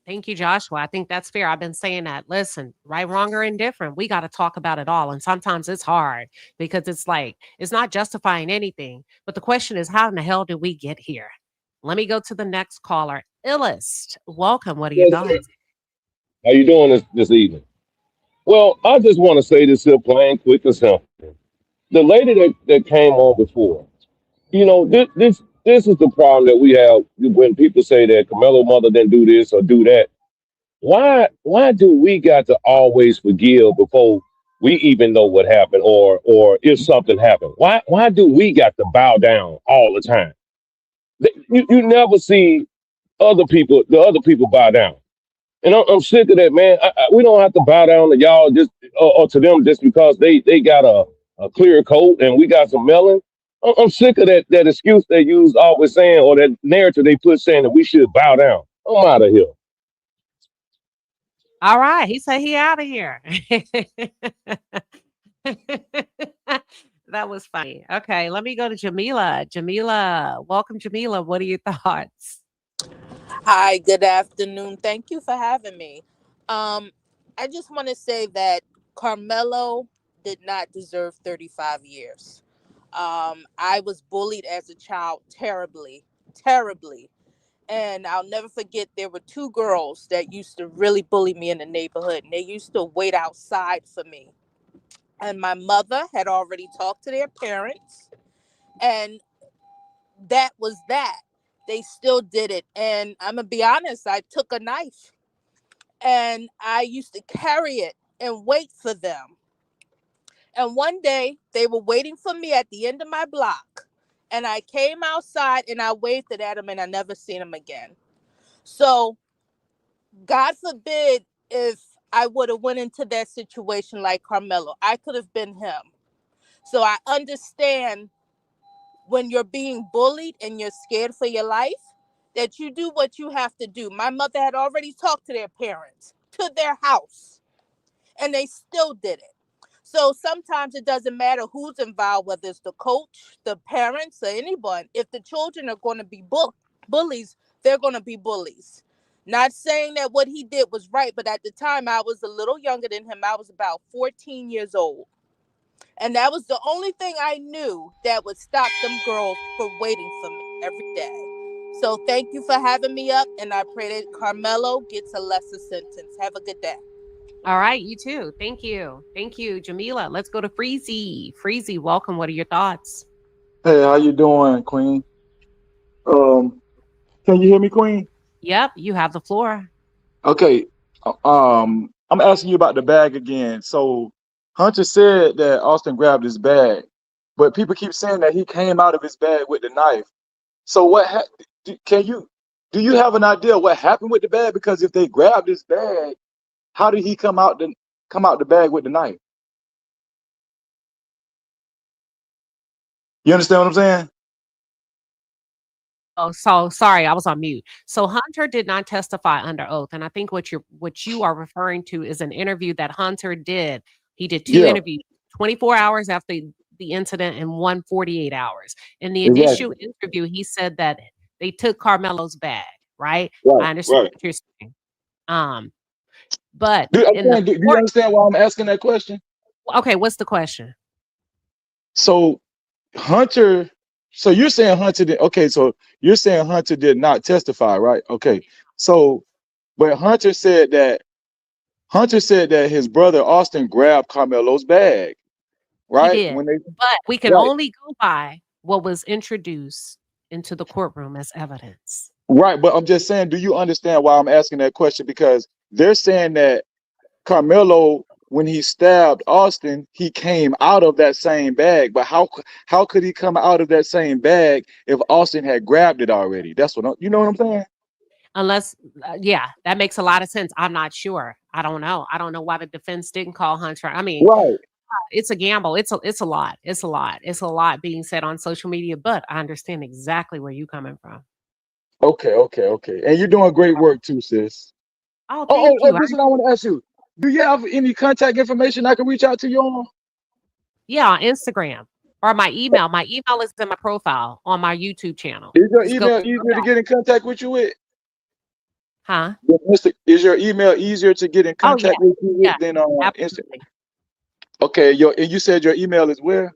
Thank you, Joshua. I think that's fair. I've been saying that. Listen, right, wrong, or indifferent, we got to talk about it all. And sometimes it's hard because it's like, it's not justifying anything. But the question is, how in the hell did we get here? Let me go to the next caller. Illest, welcome. What are your Yes, sir. thoughts? How you doing this evening? Well, I just want to say this here plain, quick, and simple. The lady that came on before, this is the problem that we have when people say that Carmelo mother didn't do this or do that. Why do we got to always forgive before we even know what happened or if something happened? Why do we got to bow down all the time? You never see the other people bow down. And I'm sick of that, man. We don't have to bow down to y'all just or to them just because they got a clear coat and we got some melon. I'm sick of that excuse they use always saying, or that narrative they put saying that we should bow down. I'm out of here. All right. He said he out of here. That was funny. Okay, let me go to Jamila. Jamila, welcome, Jamila. What are your thoughts? Hi, good afternoon. Thank you for having me. I just want to say that Carmelo did not deserve 35 years. I was bullied as a child terribly, terribly. And I'll never forget there were two girls that used to really bully me in the neighborhood, and they used to wait outside for me. And my mother had already talked to their parents, and that was that. They still did it. And I'm going to be honest, I took a knife and I used to carry it and wait for them. And one day they were waiting for me at the end of my block. And I came outside and I waved at them and I never seen them again. So God forbid if I would have went into that situation like Carmelo. I could have been him. So I understand when you're being bullied and you're scared for your life, that you do what you have to do. My mother had already talked to their parents, to their house, and they still did it. So sometimes it doesn't matter who's involved, whether it's the coach, the parents, or anyone. If the children are going to be bullies, they're going to be bullies. Not saying that what he did was right, but at the time I was a little younger than him. I was about 14 years old. And that was the only thing I knew that would stop them girls from waiting for me every day. So thank you for having me up, and I pray that Carmelo gets a lesser sentence. Have a good day. All right, you too. Thank you. Thank you, Jamila. Let's go to Freezy. Freezy, welcome. What are your thoughts? Hey, how you doing, Queen? Um, can you hear me, Queen? Yep, you have the floor. Okay. I'm asking you about the bag again. So Hunter said that Austin grabbed his bag, but people keep saying that he came out of his bag with the knife. So do you have an idea what happened with the bag? Because if they grabbed his bag, how did he come out the bag with the knife? You understand what I'm saying? Oh, so sorry, I was on mute. So Hunter did not testify under oath, and I think what you are referring to is an interview that Hunter did. He did two Yeah, interviews, 24 hours after the incident and 148 hours. In the initial exactly. interview, he said that they took Carmelo's bag, right? Right, I understand right. what you're saying. Um, but I'm in the saying, do you court, understand why I'm asking that question? okay, what's the question? So Hunter, so you're saying Hunter did, okay, so you're saying Hunter did not testify, right? Okay. So, but Hunter said that his brother Austin grabbed Carmelo's bag, He right? did, When they but we can right, only go by what was introduced into the courtroom as evidence. right. But I'm just saying, do you understand why I'm asking that question? Because they're saying that Carmelo when he stabbed Austin, he came out of that same bag. But how could he come out of that same bag if Austin had grabbed it already? That's you know what I'm saying? Unless, yeah, that makes a lot of sense. I'm not sure. I don't know. I don't know why the defense didn't call Hunter. I mean, Right. it's a gamble. It's a lot. It's a lot. It's a lot being said on social media, but I understand exactly where you're coming from. Okay. And you're doing great work too, sis. Oh, thank you. This is what I want to ask you. Do you have any contact information I can reach out to you on? Yeah, on Instagram or my email. My email is in my profile on my YouTube channel. Is your Just go, email easier to get in contact with you with? huh? Is your email easier to get in Oh yeah, contact with you yeah, with than on Instagram? absolutely. Okay, and you said your email is where?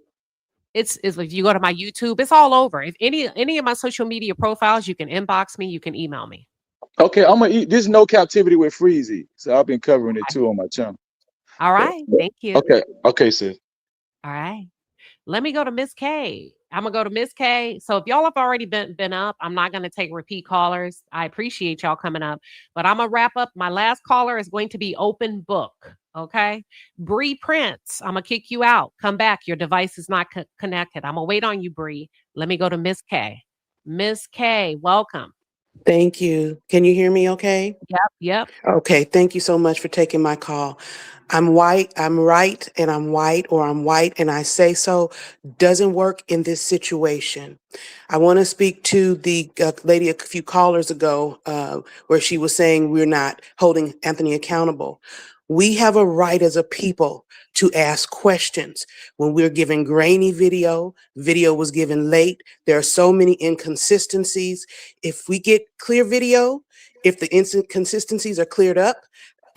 It's if you go to my YouTube, it's all over. If any of my social media profiles, you can inbox me, you can email me. Okay, I'm gonna eat this no captivity with Freezy. So I've been covering it too on my channel. All right, thank you. Okay, sis. All right. Let me go to Miss K. I'm gonna go to Miss K. So if y'all have already been up, I'm not gonna take repeat callers. I appreciate y'all coming up, but I'm gonna wrap up. My last caller is going to be open book. Okay, Bree Prince. I'm gonna kick you out. Come back. Your device is not connected. I'm gonna wait on you, Bree. Let me go to Miss K. Miss K, welcome. Thank you. Can you hear me okay? Yep. Okay, thank you so much for taking my call. I'm white, I'm right, and I'm white, or I'm white, and I say so doesn't work in this situation. I want to speak to the lady a few callers ago where she was saying we're not holding Anthony accountable. We have a right as a people to ask questions. When we're given grainy video was given late. There are so many inconsistencies. If we get clear video, if the inconsistencies are cleared up,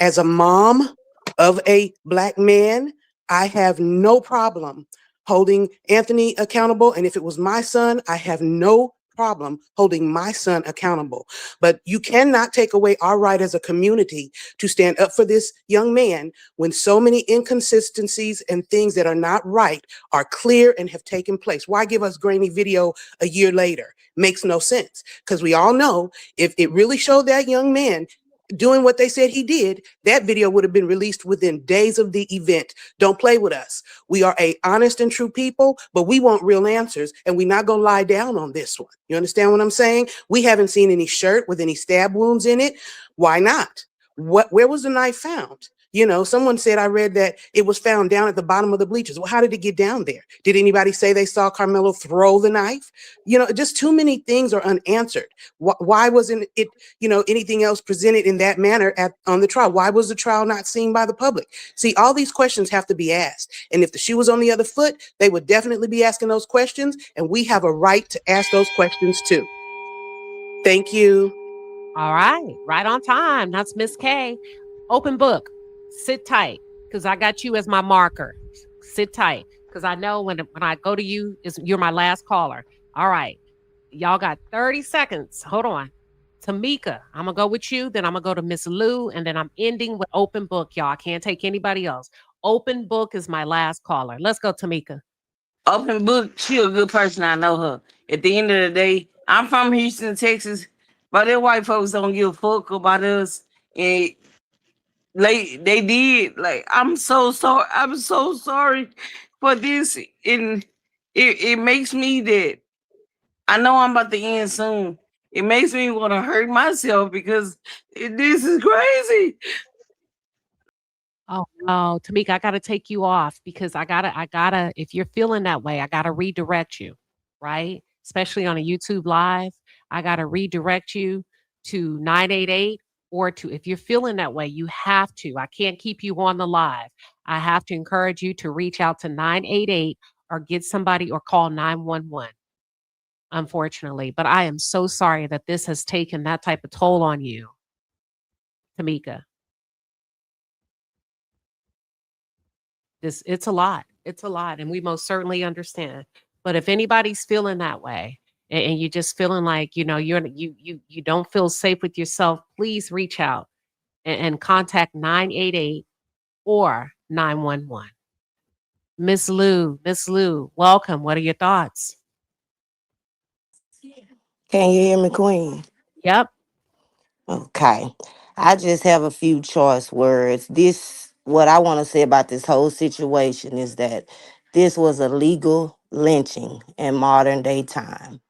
as a mom of a Black man, I have no problem holding Anthony accountable. And if it was my son, I have no problem holding my son accountable. But you cannot take away our right as a community to stand up for this young man when so many inconsistencies and things that are not right are clear and have taken place. Why give us grainy video a year later? Makes no sense, because we all know if it really showed that young man doing what they said he did, that video would have been released within days of the event. Don't play with us. We are a honest and true people, but we want real answers, and we're not going to lie down on this one. You understand what I'm saying? We haven't seen any shirt with any stab wounds in it. Why not? Where was the knife found? You know, someone said, I read that it was found down at the bottom of the bleachers. Well, how did it get down there? Did anybody say they saw Karmelo throw the knife? You know, just too many things are unanswered. Why wasn't it, anything else presented in that manner on the trial? Why was the trial not seen by the public? See, all these questions have to be asked. And if the shoe was on the other foot, they would definitely be asking those questions. And we have a right to ask those questions too. Thank you. All right on time. That's Miss K. Open book. Sit tight, because I got you as my marker. Sit tight, because I know when I go to you, you're my last caller. All right. Y'all got 30 seconds. Hold on. Tamika, I'm going to go with you. Then I'm going to go to Miss Lou. And then I'm ending with open book, y'all. I can't take anybody else. Open book is my last caller. Let's go, Tamika. Open book, she a good person. I know her. At the end of the day, I'm from Houston, Texas, but them white folks don't give a fuck about us. And they did. Like, I'm so sorry. I'm so sorry for this. And it makes me that I know I'm about to end soon. It makes me want to hurt myself because this is crazy. Oh, no, Tamika, I gotta take you off because I gotta, if you're feeling that way, I gotta redirect you, right? Especially on a YouTube live. I gotta redirect you to 988 or to, if you're feeling that way, you have to. I can't keep you on the live. I have to encourage you to reach out to 988 or get somebody or call 911, unfortunately. But I am so sorry that this has taken that type of toll on you, Tamika. It's a lot. It's a lot, and we most certainly understand. But if anybody's feeling that way, and you're just feeling like you don't feel safe with yourself, please reach out and contact 988 or 911. Miss Lou, welcome. What are your thoughts? Can you hear me, Queen? Yep. Okay. I just have a few choice words. This what I want to say about this whole situation is that this was a legal lynching in modern day time.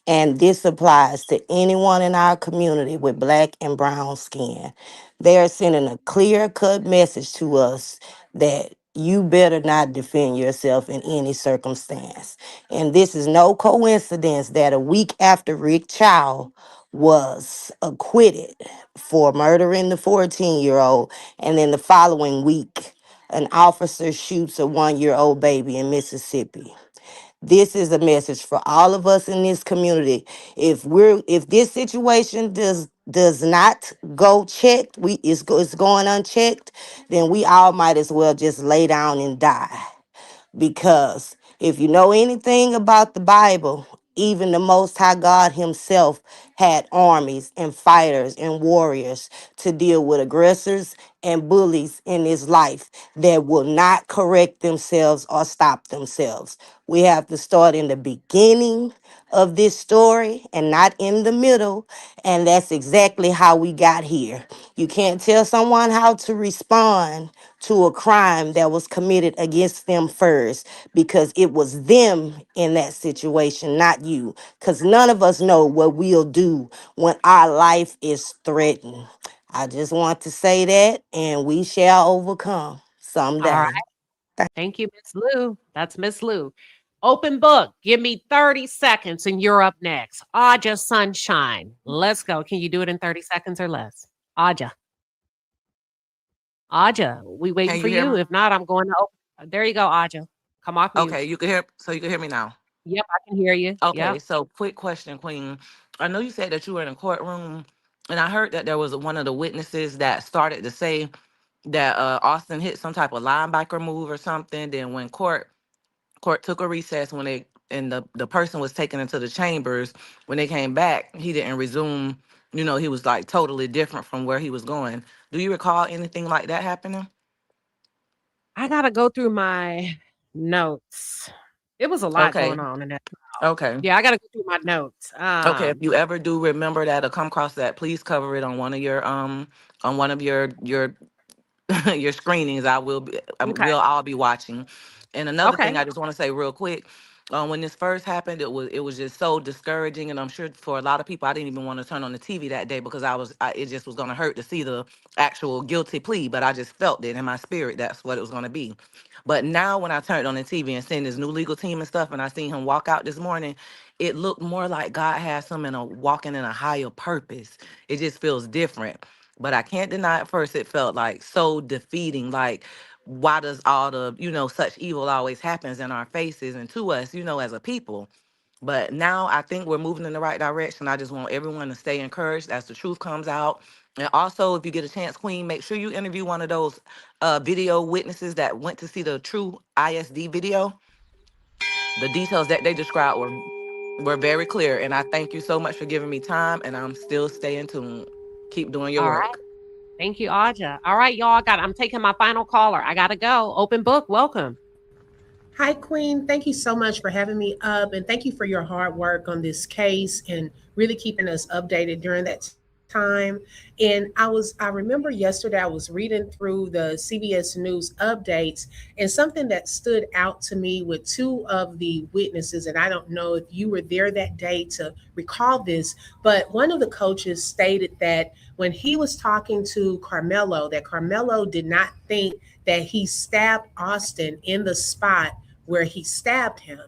And this applies to anyone in our community with black and brown skin. They are sending a clear cut message to us that you better not defend yourself in any circumstance. And this is no coincidence that a week after Rick Chow was acquitted for murdering the 14-year-old, and then the following week, an officer shoots a 1-year-old baby in Mississippi. This is a message for all of us in this community. If this situation does not go checked, it's going unchecked, then we all might as well just lay down and die. Because if you know anything about the Bible, even the Most High God Himself had armies and fighters and warriors to deal with aggressors and bullies in His life that will not correct themselves or stop themselves. We have to start in the beginning of this story and not in the middle. And that's exactly how we got here. You can't tell someone how to respond to a crime that was committed against them first, because it was them in that situation, not you. Because none of us know what we'll do when our life is threatened. I just want to say that, and we shall overcome All right. someday. Thank you, Miss Lou. That's Miss Lou. Open book. Give me 30 seconds and you're up next. Aja Sunshine. Let's go. Can you do it in 30 seconds or less? Aja. Aja, we waiting Can for you hear you. me? If not, I'm going to open. There you go, Aja. Come off mute. Okay, you can hear. So you can hear me now. Yep, I can hear you. Okay, Yep. so quick question, Queen. I know you said that you were in a courtroom, and I heard that there was one of the witnesses that started to say that Austin hit some type of linebacker move or something. Then when court took a recess, when they and the person was taken into the chambers, when they came back, he didn't resume. He was like totally different from where he was going. Do you recall anything like that happening? I got to go through my notes. It was a lot Okay, going on in that. okay. Yeah, I got to go through my notes. Okay, if you ever do remember that or come across that, please cover it on one of your your screenings. I will be Okay. we'll all be watching. And another thing Okay. I just want to say real quick, when this first happened, it was just so discouraging, and I'm sure for a lot of people, I didn't even want to turn on the TV that day because it just was going to hurt to see the actual guilty plea, but I just felt it in my spirit that's what it was going to be. But now when I turned on the TV and seen this new legal team and stuff, and I seen him walk out this morning, it looked more like God has him walking in a higher purpose. It just feels different. But I can't deny at first it felt like so defeating. Like, why does all the, such evil always happens in our faces and to us, as a people? But now I think we're moving in the right direction. I just want everyone to stay encouraged as the truth comes out. And also, if you get a chance, Queen, make sure you interview one of those video witnesses that went to see the true ISD video. The details that they described were very clear. And I thank you so much for giving me time. And I'm still staying tuned. Keep doing your All right. work. Thank you, Aja. All right, y'all. I'm taking my final caller. I gotta go. Open book. Welcome. Hi, Queen. Thank you so much for having me up, and thank you for your hard work on this case and really keeping us updated during that time. And I remember yesterday I was reading through the CBS News updates, and something that stood out to me with two of the witnesses, and I don't know if you were there that day to recall this, but one of the coaches stated that when he was talking to Carmelo, that Carmelo did not think that he stabbed Austin in the spot where he stabbed him.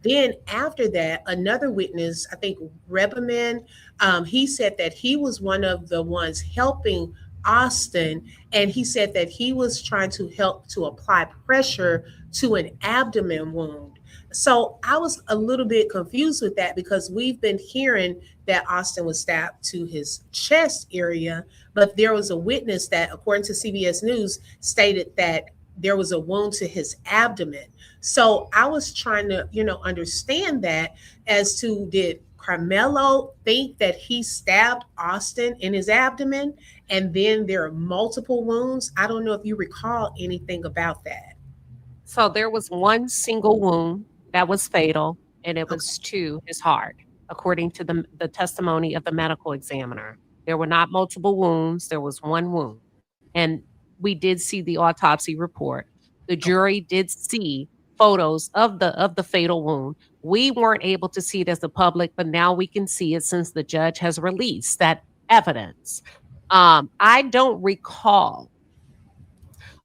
Then after that, another witness, I think Reberman, he said that he was one of the ones helping Austin, and he said that he was trying to help to apply pressure to an abdomen wound. So I was a little bit confused with that because we've been hearing that Austin was stabbed to his chest area, but there was a witness that, according to CBS News, stated that there was a wound to his abdomen. So I was trying to, understand that as to did Carmelo think that he stabbed Austin in his abdomen and then there are multiple wounds? I don't know if you recall anything about that. So there was one single wound that was fatal, and it Okay. was to his heart, according to the testimony of the medical examiner. There were not multiple wounds. There was one wound. And we did see the autopsy report. The jury did see photos of the fatal wound. We weren't able to see it as the public, but now we can see it since the judge has released that evidence. I don't recall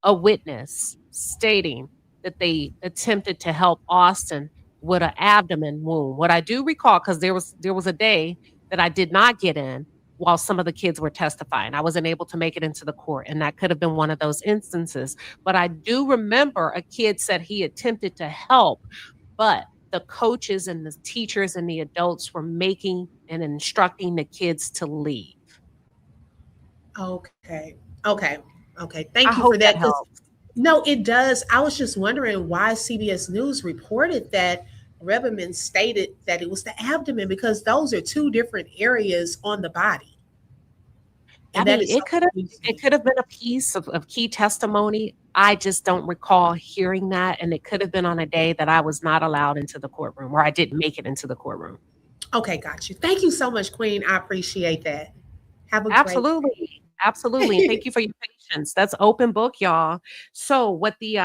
a witness stating that they attempted to help Austin with an abdomen wound. What I do recall, because there was a day that I did not get in while some of the kids were testifying. I wasn't able to make it into the court, and that could have been one of those instances. But I do remember a kid said he attempted to help, but the coaches and the teachers and the adults were making and instructing the kids to leave. Okay. Okay. Okay. I Thank you for hope that that. Because helps. no, it does. I was just wondering why CBS News reported that Reverman stated that it was the abdomen, because those are two different areas on the body. I And that mean, is so it confusing. could have been a piece of key testimony. I just don't recall hearing that, and it could have been on a day that I was not allowed into the courtroom, or I didn't make it into the courtroom. Okay, got you. Thank you so much, Queen. I appreciate that. Have a great Absolutely. Absolutely. And day. thank you for your patience. That's open book, y'all. So what the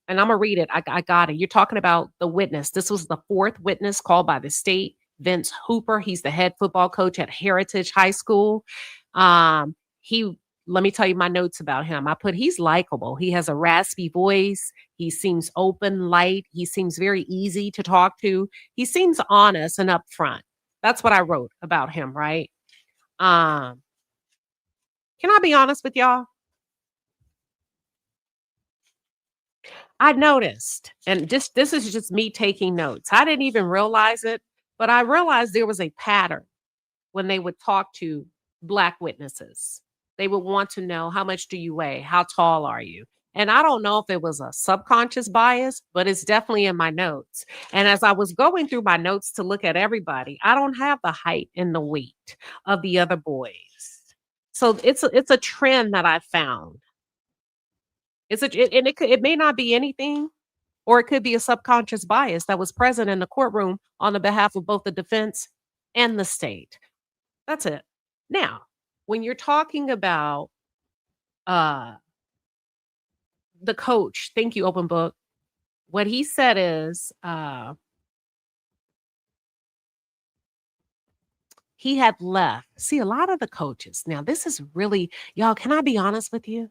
and I'm gonna read it. I got it. You're talking about the witness. This was the fourth witness called by the state, Vince Hooper. He's the head football coach at Heritage High School. He Let me tell you my notes about him. I put he's likable. He has a raspy voice. He seems open, light. He seems very easy to talk to. He seems honest and upfront. That's what I wrote about him, right? Um, can I be honest with y'all? I noticed, and this is just me taking notes. I didn't even realize it, but I realized there was a pattern when they would talk to Black witnesses. They would want to know, how much do you weigh? How tall are you? And I don't know if it was a subconscious bias, but it's definitely in my notes. And as I was going through my notes to look at everybody, I don't have the height and the weight of the other boys. So it's a trend that I found. It may not be anything, or it could be a subconscious bias that was present in the courtroom on the behalf of both the defense and the state. That's it. Now, when you're talking about uh the coach, thank you, open book. What he said is he had left. See, a lot of the coaches. Now, this is really, y'all, can I be honest with you?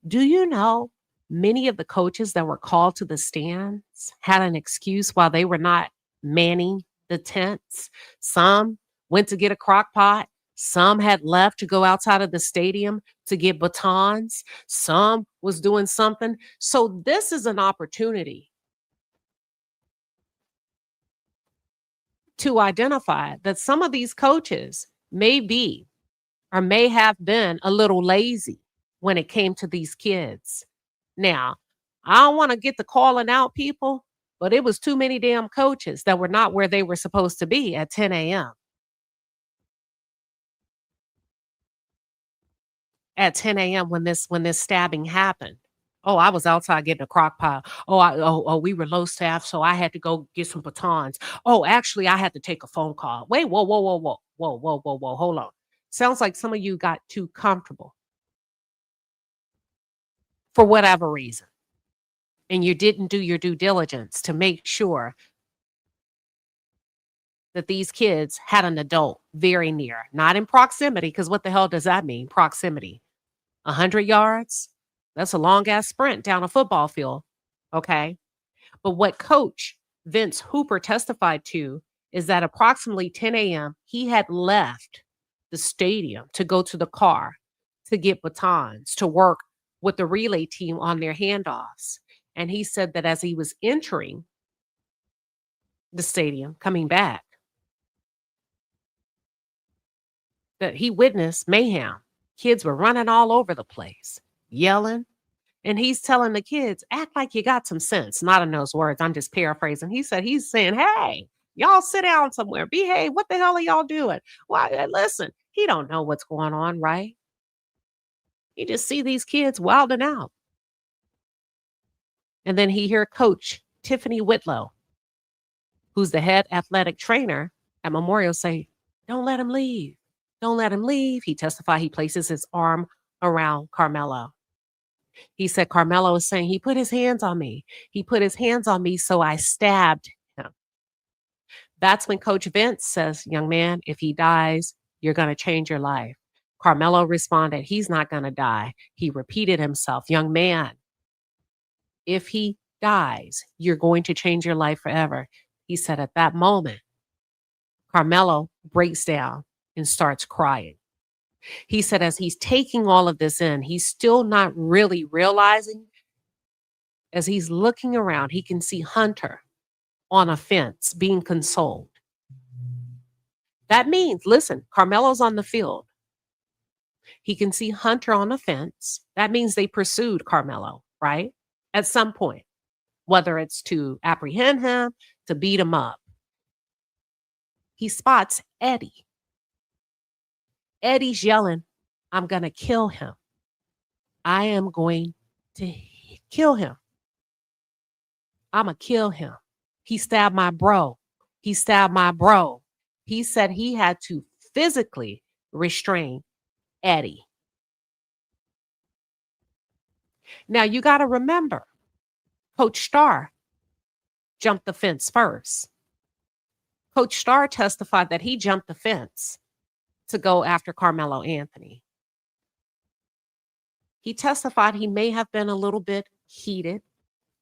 Do you know many of the coaches that were called to the stands had an excuse while they were not manning the tents? Some went to get a crock pot. Some had left to go outside of the stadium to get batons. Some was doing something. So this is an opportunity to identify that some of these coaches may be or may have been a little lazy when it came to these kids. Now, I don't want to get the calling out people, but it was too many damn coaches that were not where they were supposed to be at 10 a.m. At 10 a.m. when this stabbing happened. Oh, I was outside getting a crock pot. We were low staff, so I had to go get some batons. Oh, actually, I had to take a phone call. Wait, whoa, whoa, whoa, whoa, whoa, whoa, whoa, whoa. Hold on. Sounds like some of you got too comfortable for whatever reason, and you didn't do your due diligence to make sure that these kids had an adult very near, not in proximity, because what the hell does that mean, proximity? 100 yards? That's a long ass sprint down a football field. Okay. But what coach Vince Hooper testified to is that approximately 10 a.m., he had left the stadium to go to the car to get batons, to work with the relay team on their handoffs. And he said that as he was entering the stadium, coming back, that he witnessed mayhem. Kids were running all over the place, yelling. And he's telling the kids, act like you got some sense. Not in those words. I'm just paraphrasing. He's saying, hey, y'all sit down somewhere. Behave. What the hell are y'all doing? Why? Listen, he don't know what's going on, right? You just see these kids wilding out. And then he hear Coach Tiffany Whitlow, who's the head athletic trainer at Memorial, say, don't let him leave. Don't let him leave. He testified he places his arm around Karmelo. He said, Karmelo is saying he put his hands on me. He put his hands on me, so I stabbed him. That's when Coach Vince says, young man, if he dies, you're going to change your life. Karmelo responded, he's not going to die. He repeated himself, young man, if he dies, you're going to change your life forever. He said at that moment, Karmelo breaks down and starts crying. He said as he's taking all of this in, he's still not really realizing. As he's looking around, he can see Hunter on a fence being consoled. That means, listen, Karmelo's on the field. He can see Hunter on a fence. That means they pursued Karmelo, right? At some point, whether it's to apprehend him, to beat him up. He spots Eddie. Eddie's yelling, I'm going to kill him. I am going to kill him. I'm going to kill him. He stabbed my bro. He stabbed my bro. He said he had to physically restrain Eddie. Now, you got to remember, Coach Starr jumped the fence first. Coach Starr testified that he jumped the fence to go after Karmelo Anthony. He testified he may have been a little bit heated.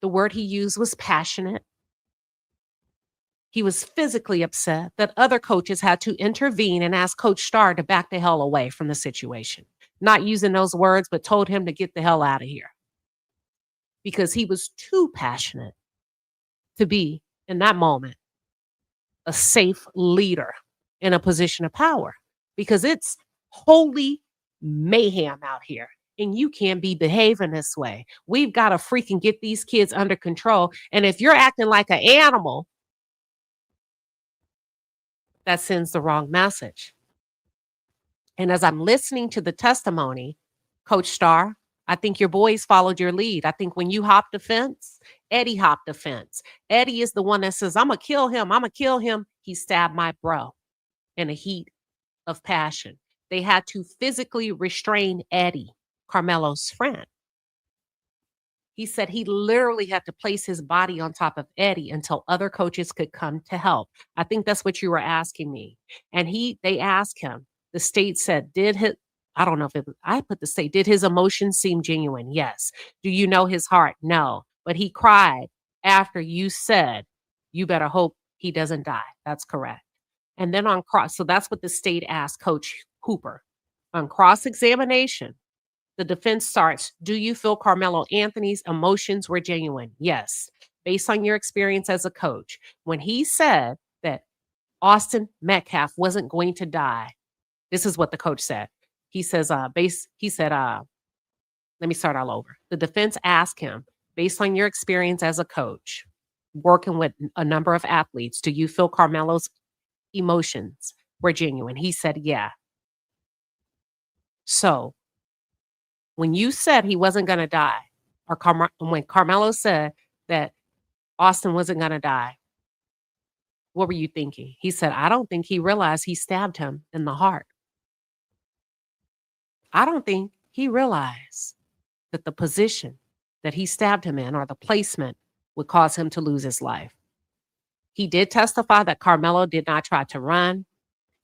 The word he used was passionate. He was physically upset that other coaches had to intervene and ask Coach Starr to back the hell away from the situation. Not using those words, but told him to get the hell out of here. Because he was too passionate to be, in that moment, a safe leader in a position of power. Because it's holy mayhem out here. And you can't be behaving this way. We've got to freaking get these kids under control. And if you're acting like an animal, that sends the wrong message. And as I'm listening to the testimony, Coach Starr, I think your boys followed your lead. I think when you hopped the fence, Eddie hopped the fence. Eddie is the one that says, I'm going to kill him. I'm going to kill him. He stabbed my bro in a heat of passion. They had to physically restrain Eddie, Karmelo's friend. He said he literally had to place his body on top of Eddie until other coaches could come to help. I think that's what you were asking me. And they asked him, the state said, I don't know if I put the state, did his emotions seem genuine? Yes. Do you know his heart? No. But he cried after you said, you better hope he doesn't die. That's correct. And then so that's what the state asked Coach Hooper. On cross-examination, the defense starts, do you feel Karmelo Anthony's emotions were genuine? Yes. Based on your experience as a coach, when he said that Austin Metcalf wasn't going to die, this is what the coach said. He says, let me start all over. The defense asked him, based on your experience as a coach, working with a number of athletes, do you feel Karmelo's emotions were genuine? He said, yeah. So when you said he wasn't going to die, or when Karmelo said that Austin wasn't going to die, what were you thinking? He said, I don't think he realized he stabbed him in the heart. I don't think he realized that the position that he stabbed him in or the placement would cause him to lose his life. He did testify that Karmelo did not try to run.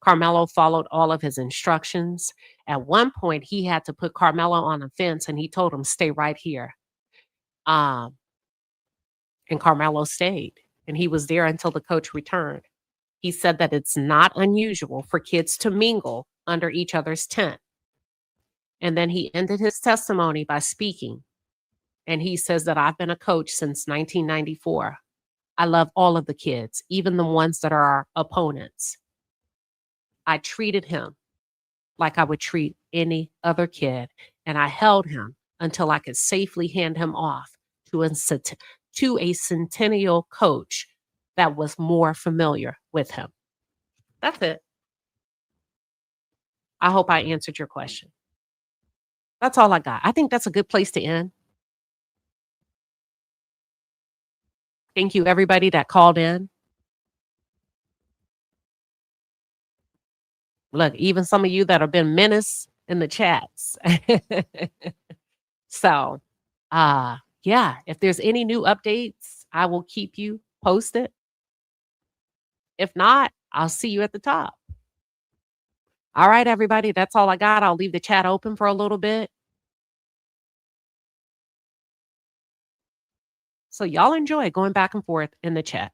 Karmelo followed all of his instructions. At one point, he had to put Karmelo on a fence and he told him, stay right here. And Karmelo stayed and he was there until the coach returned. He said that it's not unusual for kids to mingle under each other's tent. And then he ended his testimony by speaking. And he says that I've been a coach since 1994. I love all of the kids, even the ones that are our opponents. I treated him like I would treat any other kid, and I held him until I could safely hand him off to a centennial coach that was more familiar with him. That's it. I hope I answered your question. That's all I got. I think that's a good place to end. Thank you, everybody that called in. Look, even some of you that have been menace in the chats. So Yeah, if there's any new updates, I will keep you posted. If not, I'll see you at the top. All right, everybody, that's all I got. I'll leave the chat open for a little bit. So y'all enjoy going back and forth in the chat.